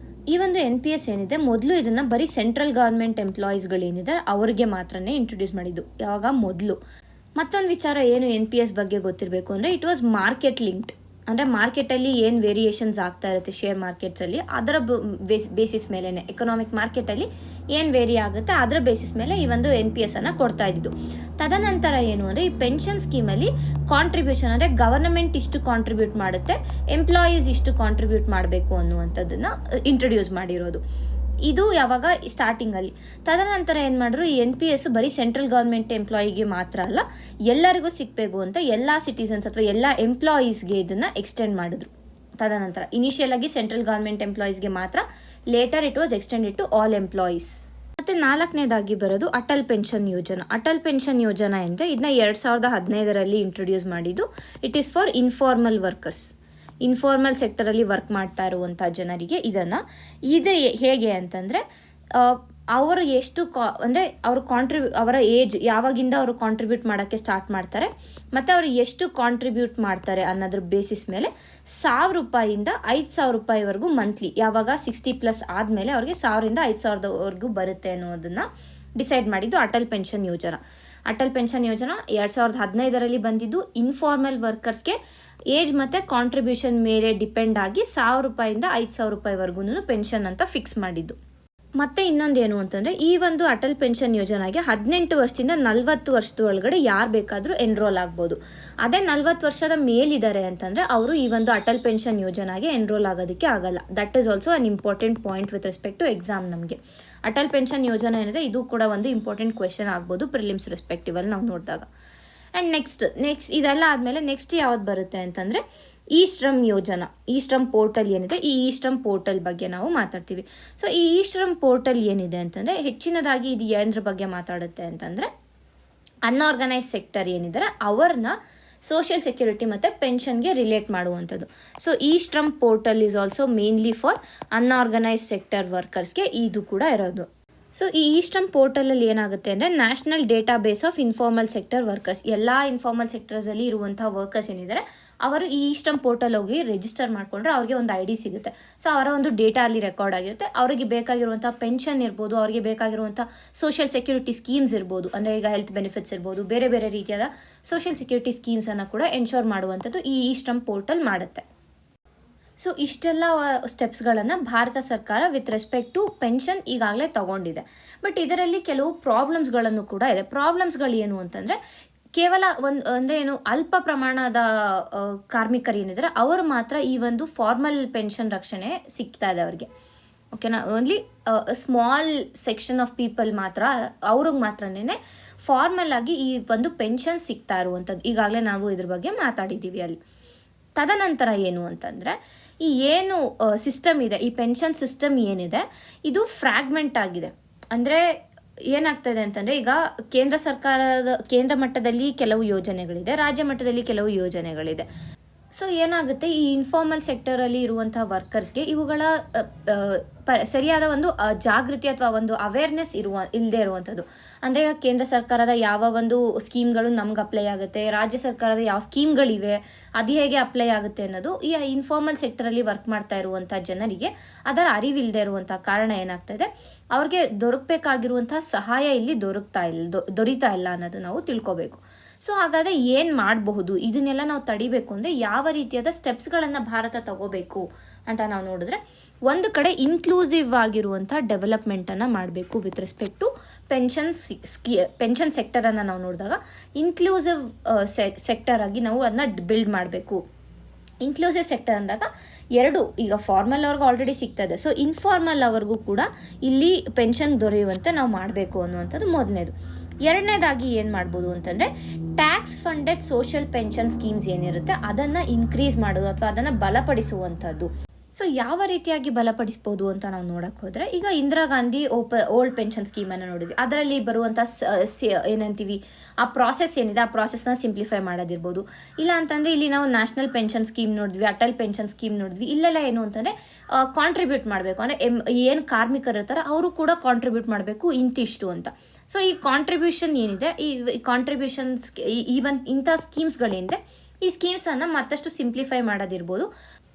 ಈ ಒಂದು NPS ಏನಿದೆ, ಮೊದಲು ಇದನ್ನು ಬರೀ ಸೆಂಟ್ರಲ್ ಗೌರ್ಮೆಂಟ್ ಎಂಪ್ಲಾಯೀಸ್ಗಳೇನಿದೆ ಅವರಿಗೆ ಮಾತ್ರನೇ ಇಂಟ್ರೊಡ್ಯೂಸ್ ಮಾಡಿದ್ದು. ಯಾವಾಗ ಮೊದಲು. ಮತ್ತೊಂದು ವಿಚಾರ ಏನು NPS ಬಗ್ಗೆ ಗೊತ್ತಿರಬೇಕು ಅಂದರೆ, ಇಟ್ ವಾಸ್ ಮಾರ್ಕೆಟ್ ಲಿಂಕ್ಡ್. ಅಂದರೆ ಮಾರ್ಕೆಟಲ್ಲಿ ಏನು ವೇರಿಯೇಷನ್ಸ್ ಆಗ್ತಾ ಇರುತ್ತೆ ಶೇರ್ ಮಾರ್ಕೆಟ್ಸಲ್ಲಿ, ಅದರ ಬೇಸಿಸ್ ಮೇಲೇ, ಎಕನಾಮಿಕ್ ಮಾರ್ಕೆಟಲ್ಲಿ ಏನು ವೇರಿ ಆಗುತ್ತೆ ಅದರ ಬೇಸಿಸ್ ಮೇಲೆ ಈ ಒಂದು NPSನ್ನು ಕೊಡ್ತಾ ಇದ್ದಿದ್ದು. ತದನಂತರ ಏನು ಅಂದರೆ, ಈ ಪೆನ್ಷನ್ ಸ್ಕೀಮಲ್ಲಿ ಕಾಂಟ್ರಿಬ್ಯೂಷನ್ ಅಂದರೆ ಗವರ್ನಮೆಂಟ್ ಇಷ್ಟು ಕಾಂಟ್ರಿಬ್ಯೂಟ್ ಮಾಡುತ್ತೆ, ಎಂಪ್ಲಾಯೀಸ್ ಇಷ್ಟು ಕಾಂಟ್ರಿಬ್ಯೂಟ್ ಮಾಡಬೇಕು ಅನ್ನುವಂಥದ್ದನ್ನು ಇಂಟ್ರೊಡ್ಯೂಸ್ ಮಾಡಿರೋದು. ಇದು ಯಾವಾಗ ಸ್ಟಾರ್ಟಿಂಗಲ್ಲಿ. ತದನಂತರ ಏನು ಮಾಡಿದ್ರು, ಈ NPS ಬರೀ ಸೆಂಟ್ರಲ್ ಗೌರ್ಮೆಂಟ್ ಎಂಪ್ಲಾಯಿಗೆ ಮಾತ್ರ ಅಲ್ಲ, ಎಲ್ಲರಿಗೂ ಸಿಗಬೇಕು ಅಂತ ಎಲ್ಲ ಸಿಟಿಸನ್ಸ್ ಅಥವಾ ಎಲ್ಲ ಎಂಪ್ಲಾಯೀಸ್ಗೆ ಇದನ್ನು ಎಕ್ಸ್ಟೆಂಡ್ ಮಾಡಿದ್ರು. ತದನಂತರ ಇನಿಷಿಯಲ್ ಆಗಿ ಸೆಂಟ್ರಲ್ ಗೌರ್ಮೆಂಟ್ ಎಂಪ್ಲಾಯೀಸ್ಗೆ ಮಾತ್ರ, later it was extended to all employees. ಮತ್ತು 4ನೇದಾಗಿ ಬರೋದು ಅಟಲ್ ಪೆನ್ಷನ್ ಯೋಜನಾ. ಅಟಲ್ ಪೆನ್ಷನ್ ಯೋಜನಾ ಅಂದರೆ ಇದನ್ನ 2015ರಲ್ಲಿ ಇಂಟ್ರೊಡ್ಯೂಸ್ ಮಾಡಿದ್ದು. It is for informal workers, informal ಸೆಕ್ಟರಲ್ಲಿ ವರ್ಕ್ ಮಾಡ್ತಾ ಇರುವಂಥ ಜನರಿಗೆ ಇದು ಹೇಗೆ ಅಂತಂದರೆ, ಅವರು ಎಷ್ಟು ಅಂದರೆ ಅವರ ಏಜ್ ಯಾವಾಗಿಂದ ಅವರು ಕಾಂಟ್ರಿಬ್ಯೂಟ್ ಮಾಡೋಕ್ಕೆ ಸ್ಟಾರ್ಟ್ ಮಾಡ್ತಾರೆ ಮತ್ತು ಅವರು ಎಷ್ಟು ಕಾಂಟ್ರಿಬ್ಯೂಟ್ ಮಾಡ್ತಾರೆ ಅನ್ನೋದ್ರ ಬೇಸಿಸ್ ಮೇಲೆ ₹1,000 ₹5,000ವರೆಗೂ ಮಂತ್ಲಿ, ಯಾವಾಗ 60+ ಆದಮೇಲೆ ಅವ್ರಿಗೆ 1,000ರಿಂದ 5,000ವರೆಗೂ ಬರುತ್ತೆ ಅನ್ನೋದನ್ನು ಡಿಸೈಡ್ ಮಾಡಿದ್ದು ಅಟಲ್ ಪೆನ್ಷನ್ ಯೋಜನಾ. ಅಟಲ್ ಪೆನ್ಷನ್ ಯೋಜನಾ 2015ರಲ್ಲಿ ಬಂದಿದ್ದು. ಇನ್ಫಾರ್ಮಲ್ ವರ್ಕರ್ಸ್ಗೆ ಏಜ್ ಮತ್ತು ಕಾಂಟ್ರಿಬ್ಯೂಷನ್ ಮೇಲೆ ಡಿಪೆಂಡ್ ಆಗಿ ₹1,000ರಿಂದ ₹5,000ವರೆಗೂ ಪೆನ್ಷನ್ ಅಂತ ಫಿಕ್ಸ್ ಮಾಡಿದ್ದು. ಮತ್ತು ಇನ್ನೊಂದು ಏನು ಅಂತಂದರೆ, ಈ ಒಂದು ಅಟಲ್ ಪೆನ್ಷನ್ ಯೋಜನೆಗೆ 18 ವರ್ಷದಿಂದ 40 ವರ್ಷದ ಒಳಗಡೆ ಯಾರು ಬೇಕಾದರೂ ಎನ್ರೋಲ್ ಆಗ್ಬೋದು. ಅದೇ 40 ವರ್ಷದ ಮೇಲಿದ್ದಾರೆ ಅಂತಂದರೆ ಅವರು ಈ ಒಂದು ಅಟಲ್ ಪೆನ್ಷನ್ ಯೋಜನೆಗೆ ಎನ್ರೋಲ್ ಆಗೋದಕ್ಕೆ ಆಗಲ್ಲ. That is also an important point with respect to exam. ನಮಗೆ ಅಟಲ್ ಪೆನ್ಷನ್ ಯೋಜನೆ ಏನಿದೆ ಇದು ಕೂಡ ಒಂದು ಇಂಪಾರ್ಟೆಂಟ್ ಕ್ವೆಶನ್ ಆಗ್ಬೋದು ಪ್ರಿಲಿಮ್ಸ್ ರೆಸ್ಪೆಕ್ಟಿವಲ್ಲಿ ನಾವು ನೋಡಿದಾಗ. ಆ್ಯಂಡ್ ನೆಕ್ಸ್ಟ್ ಇದೆಲ್ಲ ಆದಮೇಲೆ ನೆಕ್ಸ್ಟ್ ಯಾವ್ದು ಬರುತ್ತೆ ಅಂತಂದರೆ, ಇ-ಶ್ರಮ್ ಯೋಜನಾ. ಇ-ಶ್ರಮ್ ಪೋರ್ಟಲ್ ಏನಿದೆ, ಈ ಇ-ಶ್ರಮ್ ಪೋರ್ಟಲ್ ಬಗ್ಗೆ ನಾವು ಮಾತಾಡ್ತೀವಿ. ಸೊ ಈ ಇ-ಶ್ರಮ್ ಪೋರ್ಟಲ್ ಏನಿದೆ ಅಂತಂದರೆ, ಹೆಚ್ಚಿನದಾಗಿ ಇದು ಏನರ ಬಗ್ಗೆ ಮಾತಾಡುತ್ತೆ ಅಂತಂದರೆ, ಅನ್ಆರ್ಗನೈಸ್ ಸೆಕ್ಟರ್ ಏನಿದ್ದಾರೆ ಅವ್ರನ್ನ ಸೋಷಿಯಲ್ ಸೆಕ್ಯೂರಿಟಿ ಮತ್ತು ಪೆನ್ಷನ್ಗೆ ರಿಲೇಟ್ ಮಾಡುವಂಥದ್ದು. So eShram portal is also mainly for unorganised sector ವರ್ಕರ್ಸ್ಗೆ ಇದು ಕೂಡ ಇರೋದು. ಸೊ ಈ ಇ-ಶ್ರಮ್ ಪೋರ್ಟಲಲ್ಲಿ ಏನಾಗುತ್ತೆ ಅಂದರೆ, national database of informal sector workers, ಎಲ್ಲ ಇನ್ಫಾರ್ಮಲ್ ಸೆಕ್ಟರ್ಸಲ್ಲಿ ಇರುವಂಥ ವರ್ಕರ್ಸ್ ಏನಿದ್ದಾರೆ ಅವರು ಈ ಇ-ಶ್ರಮ್ ಪೋರ್ಟಲ್ ಹೋಗಿ ರಿಜಿಸ್ಟರ್ ಮಾಡಿಕೊಂಡ್ರೆ ಅವ್ರಿಗೆ ಒಂದು ID ಸಿಗುತ್ತೆ. ಸೊ ಅವರ ಒಂದು ಡೇಟಾ ಅಲ್ಲಿ ರೆಕಾರ್ಡ್ ಆಗಿರುತ್ತೆ. ಅವರಿಗೆ ಬೇಕಾಗಿರುವಂಥ ಪೆನ್ಷನ್ ಇರ್ಬೋದು, ಅವರಿಗೆ ಬೇಕಾಗಿರುವಂಥ ಸೋಷಿಯಲ್ ಸೆಕ್ಯೂರಿಟಿ ಸ್ಕೀಮ್ಸ್ ಇರ್ಬೋದು, ಅಂದರೆ ಈಗ ಹೆಲ್ತ್ ಬೆನಿಫಿಟ್ಸ್ ಇರ್ಬೋದು, ಬೇರೆ ಬೇರೆ ರೀತಿಯಾದ ಸೋಷಿಯಲ್ ಸೆಕ್ಯೂರಿಟಿ ಸ್ಕೀಮ್ಸನ್ನು ಕೂಡ ಎನ್ಶೋರ್ ಮಾಡುವಂಥದ್ದು ಈ ಇ-ಶ್ರಮ್ ಪೋರ್ಟಲ್ ಮಾಡುತ್ತೆ. ಸೊ ಇಷ್ಟೆಲ್ಲ ಸ್ಟೆಪ್ಸ್ಗಳನ್ನು ಭಾರತ ಸರ್ಕಾರ ವಿತ್ ರೆಸ್ಪೆಕ್ಟ್ ಟು ಪೆನ್ಷನ್ ಈಗಾಗಲೇ ತಗೊಂಡಿದೆ. ಬಟ್ ಇದರಲ್ಲಿ ಕೆಲವು ಪ್ರಾಬ್ಲಮ್ಸ್ಗಳನ್ನು ಕೂಡ ಇದೆ. ಪ್ರಾಬ್ಲಮ್ಸ್ಗಳು ಏನು ಅಂತಂದರೆ, ಕೇವಲ ಅಂದರೆ ಅಲ್ಪ ಪ್ರಮಾಣದ ಕಾರ್ಮಿಕರು ಏನಿದ್ದಾರೆ ಅವರು ಮಾತ್ರ ಈ ಒಂದು ಫಾರ್ಮಲ್ ಪೆನ್ಷನ್ ರಕ್ಷಣೆ ಸಿಗ್ತಾ ಇದೆ ಅವ್ರಿಗೆ. ಓಕೆನಾ, only small section of people ಮಾತ್ರ, ಅವ್ರಿಗೆ ಮಾತ್ರನೇ ಫಾರ್ಮಲ್ ಆಗಿ ಈ ಒಂದು ಪೆನ್ಷನ್ ಸಿಗ್ತಾ ಇರುವಂಥದ್ದು. ಈಗಾಗಲೇ ನಾವು ಇದ್ರ ಬಗ್ಗೆ ಮಾತಾಡಿದ್ದೀವಿ ಅಲ್ಲಿ. ತದನಂತರ ಏನು ಅಂತಂದರೆ, ಈ ಏನು ಸಿಸ್ಟಮ್ ಇದೆ, ಈ ಪೆನ್ಷನ್ ಸಿಸ್ಟಮ್ ಏನಿದೆ ಇದು ಫ್ರ್ಯಾಗ್ಮೆಂಟ್ ಆಗಿದೆ. ಅಂದರೆ ಏನಾಗ್ತದೆ ಅಂತಂದರೆ, ಈಗ ಕೇಂದ್ರ ಮಟ್ಟದಲ್ಲಿ ಕೆಲವು ಯೋಜನೆಗಳಿದೆ, ರಾಜ್ಯ ಮಟ್ಟದಲ್ಲಿ ಕೆಲವು ಯೋಜನೆಗಳಿದೆ. ಸೊ ಏನಾಗುತ್ತೆ, ಈ ಇನ್ಫಾರ್ಮಲ್ ಸೆಕ್ಟರಲ್ಲಿ ಇರುವಂಥ ವರ್ಕರ್ಸ್ಗೆ ಇವುಗಳ ಸರಿಯಾದ ಒಂದು ಜಾಗೃತಿ ಅಥವಾ ಒಂದು ಅವೇರ್ನೆಸ್ ಇಲ್ಲದೆ ಇರುವಂಥದ್ದು. ಅಂದರೆ ಕೇಂದ್ರ ಸರ್ಕಾರದ ಯಾವ ಒಂದು ಸ್ಕೀಮ್ಗಳು ನಮ್ಗೆ ಅಪ್ಲೈ ಆಗುತ್ತೆ, ರಾಜ್ಯ ಸರ್ಕಾರದ ಯಾವ ಸ್ಕೀಮ್ಗಳಿವೆ, ಅದು ಹೇಗೆ ಅಪ್ಲೈ ಆಗುತ್ತೆ ಅನ್ನೋದು ಈ ಇನ್ಫಾರ್ಮಲ್ ಸೆಕ್ಟರಲ್ಲಿ ವರ್ಕ್ ಮಾಡ್ತಾ ಇರುವಂಥ ಜನರಿಗೆ ಅದರ ಅರಿವಿಲ್ಲದೆ ಇರುವಂಥ ಕಾರಣ ಏನಾಗ್ತದೆ, ಅವ್ರಿಗೆ ದೊರಕಬೇಕಾಗಿರುವಂಥ ಸಹಾಯ ಇಲ್ಲಿ ದೊರೀತಾ ಇಲ್ಲ ಅನ್ನೋದು ನಾವು ತಿಳ್ಕೊಬೇಕು. ಸೊ ಹಾಗಾದರೆ ಏನು ಮಾಡಬಹುದು, ಇದನ್ನೆಲ್ಲ ನಾವು ತಡಿಬೇಕು ಅಂದರೆ ಯಾವ ರೀತಿಯಾದ ಸ್ಟೆಪ್ಸ್ಗಳನ್ನು ಭಾರತ ತಗೋಬೇಕು ಅಂತ ನಾವು ನೋಡಿದ್ರೆ, ಒಂದು ಕಡೆ ಇನ್ಕ್ಲೂಸಿವ್ ಆಗಿರುವಂಥ ಡೆವಲಪ್ಮೆಂಟನ್ನು ಮಾಡಬೇಕು ವಿತ್ ರೆಸ್ಪೆಕ್ಟ್ ಟು ಪೆನ್ಷನ್ ಸೆಕ್ಟರನ್ನು ನಾವು ನೋಡಿದಾಗ ಇನ್ಕ್ಲೂಸಿವ್ ಸೆಕ್ಟರ್ ಆಗಿ ನಾವು ಅದನ್ನ ಬಿಲ್ಡ್ ಮಾಡಬೇಕು. ಇನ್ಕ್ಲೂಸಿವ್ ಸೆಕ್ಟರ್ ಅಂದಾಗ ಎರಡು, ಈಗ ಫಾರ್ಮಲ್ ಅವ್ರಿಗೆ ಆಲ್ರೆಡಿ ಸಿಗ್ತದೆ, ಸೊ ಇನ್ಫಾರ್ಮಲ್ ಅವ್ರಿಗೂ ಕೂಡ ಇಲ್ಲಿ ಪೆನ್ಷನ್ ದೊರೆಯುವಂತೆ ನಾವು ಮಾಡಬೇಕು ಅನ್ನುವಂಥದ್ದು ಮೊದಲನೇದು. ಎರಡನೇದಾಗಿ ಏನು ಮಾಡ್ಬೋದು ಅಂತಂದರೆ, tax funded social pension schemes ಏನಿರುತ್ತೆ ಅದನ್ನು ಇನ್ಕ್ರೀಸ್ ಮಾಡೋದು ಅಥವಾ ಅದನ್ನು ಬಲಪಡಿಸುವಂಥದ್ದು. ಸೊ ಯಾವ ರೀತಿಯಾಗಿ ಬಲಪಡಿಸ್ಬೋದು ಅಂತ ನಾವು ನೋಡಕ್ಕೆ ಹೋದರೆ, ಈಗ ಇಂದಿರಾ ಗಾಂಧಿ ಓಲ್ಡ್ ಪೆನ್ಷನ್ ಸ್ಕೀಮನ್ನು ನೋಡಿದ್ವಿ. ಅದರಲ್ಲಿ ಬರುವಂಥ ಏನಂತೀವಿ ಆ ಪ್ರಾಸೆಸ್ ಏನಿದೆ ಆ ಪ್ರಾಸೆಸ್ನ ಸಿಂಪ್ಲಿಫೈ ಮಾಡೋದಿರ್ಬೋದು. ಇಲ್ಲ ಅಂತಂದರೆ ಇಲ್ಲಿ ನಾವು ನ್ಯಾಷನಲ್ ಪೆನ್ಷನ್ ಸ್ಕೀಮ್ ನೋಡಿದ್ವಿ, ಅಟಲ್ ಪೆನ್ಷನ್ ಸ್ಕೀಮ್ ನೋಡಿದ್ವಿ. ಇಲ್ಲೆಲ್ಲ ಏನು ಅಂತಂದರೆ ಕಾಂಟ್ರಿಬ್ಯೂಟ್ ಮಾಡಬೇಕು, ಅಂದರೆ ಏನು ಕಾರ್ಮಿಕರು ಇರ್ತಾರೆ ಅವರು ಕೂಡ ಕಾಂಟ್ರಿಬ್ಯೂಟ್ ಮಾಡಬೇಕು ಇಂತಿಷ್ಟು ಅಂತ. ಸೊ ಈ ಕಾಂಟ್ರಿಬ್ಯೂಷನ್ ಏನಿದೆ, ಈ ಕಾಂಟ್ರಿಬ್ಯೂಷನ್ಸ್ ಈವನ್ ಇಂಥ ಸ್ಕೀಮ್ಸ್ಗಳಿಂದ ಈ ಸ್ಕೀಮ್ಸನ್ನು ಮತ್ತಷ್ಟು ಸಿಂಪ್ಲಿಫೈ ಮಾಡೋದಿರ್ಬೋದು,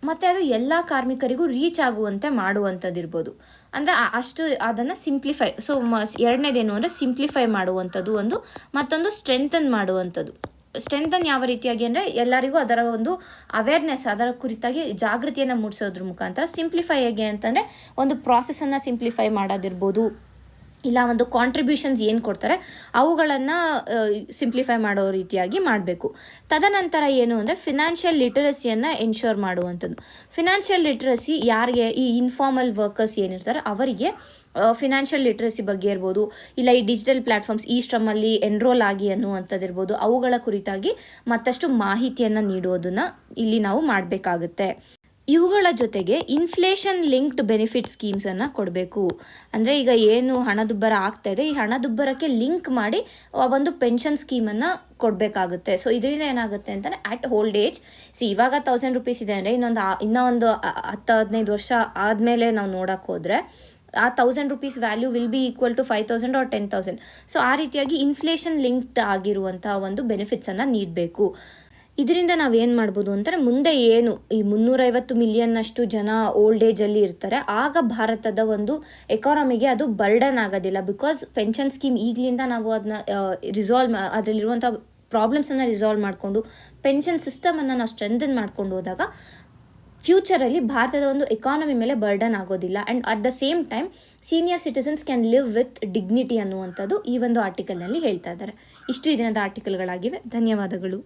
ಮತ್ತು ಅದು ಎಲ್ಲ ಕಾರ್ಮಿಕರಿಗೂ ರೀಚ್ ಆಗುವಂತೆ ಮಾಡುವಂಥದ್ದಿರ್ಬೋದು. ಅಂದರೆ ಅಷ್ಟು ಅದನ್ನು ಸಿಂಪ್ಲಿಫೈ. ಸೊ ಎರಡನೇದೇನು ಅಂದರೆ ಸಿಂಪ್ಲಿಫೈ ಮಾಡುವಂಥದ್ದು ಒಂದು, ಮತ್ತೊಂದು ಸ್ಟ್ರೆಂಥನ್ ಮಾಡುವಂಥದ್ದು. ಸ್ಟ್ರೆಂಥನ್ ಯಾವ ರೀತಿಯಾಗಿ ಅಂದರೆ ಎಲ್ಲರಿಗೂ ಅದರ ಒಂದು ಅವೇರ್ನೆಸ್, ಅದರ ಕುರಿತಾಗಿ ಜಾಗೃತಿಯನ್ನು ಮೂಡಿಸೋದ್ರ ಮುಖಾಂತರ. ಸಿಂಪ್ಲಿಫೈ ಹೇಗೆ ಅಂತಂದರೆ ಒಂದು ಪ್ರಾಸೆಸನ್ನು ಸಿಂಪ್ಲಿಫೈ ಮಾಡೋದಿರ್ಬೋದು, ಇಲ್ಲ ಒಂದು ಕಾಂಟ್ರಿಬ್ಯೂಷನ್ಸ್ ಏನು ಕೊಡ್ತಾರೆ ಅವುಗಳನ್ನು ಸಿಂಪ್ಲಿಫೈ ಮಾಡೋ ರೀತಿಯಾಗಿ ಮಾಡಬೇಕು. ತದನಂತರ ಏನು ಅಂದರೆ ಫಿನಾನ್ಷಿಯಲ್ ಲಿಟರಸಿಯನ್ನು ಎನ್ಶೋರ್ ಮಾಡುವಂಥದ್ದು. ಫಿನಾನ್ಷಿಯಲ್ ಲಿಟ್ರಸಿ ಯಾರಿಗೆ, ಈ ಇನ್ಫಾರ್ಮಲ್ ವರ್ಕರ್ಸ್ ಏನಿರ್ತಾರೆ ಅವರಿಗೆ ಫಿನಾನ್ಷಿಯಲ್ ಲಿಟ್ರಸಿ ಬಗ್ಗೆ ಇರ್ಬೋದು, ಇಲ್ಲ ಈ ಡಿಜಿಟಲ್ ಪ್ಲ್ಯಾಟ್ಫಾರ್ಮ್ಸ್ ಈ ಶ್ರಮಲ್ಲಿ ಎನ್ರೋಲ್ ಆಗಿ ಅನ್ನುವಂಥದ್ದಿರ್ಬೋದು, ಅವುಗಳ ಕುರಿತಾಗಿ ಮತ್ತಷ್ಟು ಮಾಹಿತಿಯನ್ನು ನೀಡುವುದನ್ನು ಇಲ್ಲಿ ನಾವು ಮಾಡಬೇಕಾಗುತ್ತೆ. ಇವುಗಳ ಜೊತೆಗೆ ಇನ್ಫ್ಲೇಷನ್ ಲಿಂಕ್ಡ್ ಬೆನಿಫಿಟ್ ಸ್ಕೀಮ್ಸನ್ನು ಕೊಡಬೇಕು. ಅಂದರೆ ಈಗ ಏನು ಹಣದುಬ್ಬರ ಆಗ್ತಾ ಇದೆ, ಈ ಹಣದುಬ್ಬರಕ್ಕೆ ಲಿಂಕ್ ಮಾಡಿ ಒಂದು ಪೆನ್ಷನ್ ಸ್ಕೀಮನ್ನು ಕೊಡಬೇಕಾಗುತ್ತೆ. ಸೊ ಇದರಿಂದ ಏನಾಗುತ್ತೆ ಅಂತಂದರೆ ಅಟ್ ಓಲ್ಡ್ ಏಜ್, ಇವಾಗ 1000 ರೂಪೀಸ್ ಇದೆ ಅಂದರೆ ಇನ್ನೂ ಒಂದು 10-15 ವರ್ಷ ಆದಮೇಲೆ ನಾವು ನೋಡೋಕ್ಕೆ ಹೋದರೆ ಆ 1000 rupees value will be equal to 5000 or 10,000. So ಆ ರೀತಿಯಾಗಿ ಇನ್ಫ್ಲೇಷನ್ ಲಿಂಕ್ಡ್ ಆಗಿರುವಂಥ ಒಂದು ಬೆನಿಫಿಟ್ಸನ್ನು ನೀಡಬೇಕು. ಇದರಿಂದ ನಾವೇನು ಮಾಡ್ಬೋದು ಅಂತಾರೆ, ಮುಂದೆ ಏನು ಈ 350 ಮಿಲಿಯನ್ನಷ್ಟು ಜನ ಓಲ್ಡ್ ಏಜಲ್ಲಿ ಇರ್ತಾರೆ, ಆಗ ಭಾರತದ ಒಂದು ಎಕಾನಮಿಗೆ ಅದು ಬರ್ಡನ್ ಆಗೋದಿಲ್ಲ. ಬಿಕಾಸ್ ಪೆನ್ಷನ್ ಸ್ಕೀಮ್ ಈಗಲಿಂದ ನಾವು ಅದನ್ನ ಅದರಲ್ಲಿರುವಂಥ ಪ್ರಾಬ್ಲಮ್ಸನ್ನು ರಿಸಾಲ್ವ್ ಮಾಡಿಕೊಂಡು ಪೆನ್ಷನ್ ಸಿಸ್ಟಮನ್ನು ನಾವು ಸ್ಟ್ರೆಂಥನ್ ಮಾಡ್ಕೊಂಡು ಹೋದಾಗ ಫ್ಯೂಚರಲ್ಲಿ ಭಾರತದ ಒಂದು ಎಕಾನಮಿ ಮೇಲೆ ಬರ್ಡನ್ ಆಗೋದಿಲ್ಲ. And at the same time senior citizens can live with dignity ಅನ್ನುವಂಥದ್ದು ಈ ಒಂದು ಆರ್ಟಿಕಲ್ನಲ್ಲಿ ಹೇಳ್ತಾ ಇದ್ದಾರೆ. ಇಷ್ಟು ಈ ದಿನದ ಆರ್ಟಿಕಲ್ಗಳಾಗಿವೆ. ಧನ್ಯವಾದಗಳು.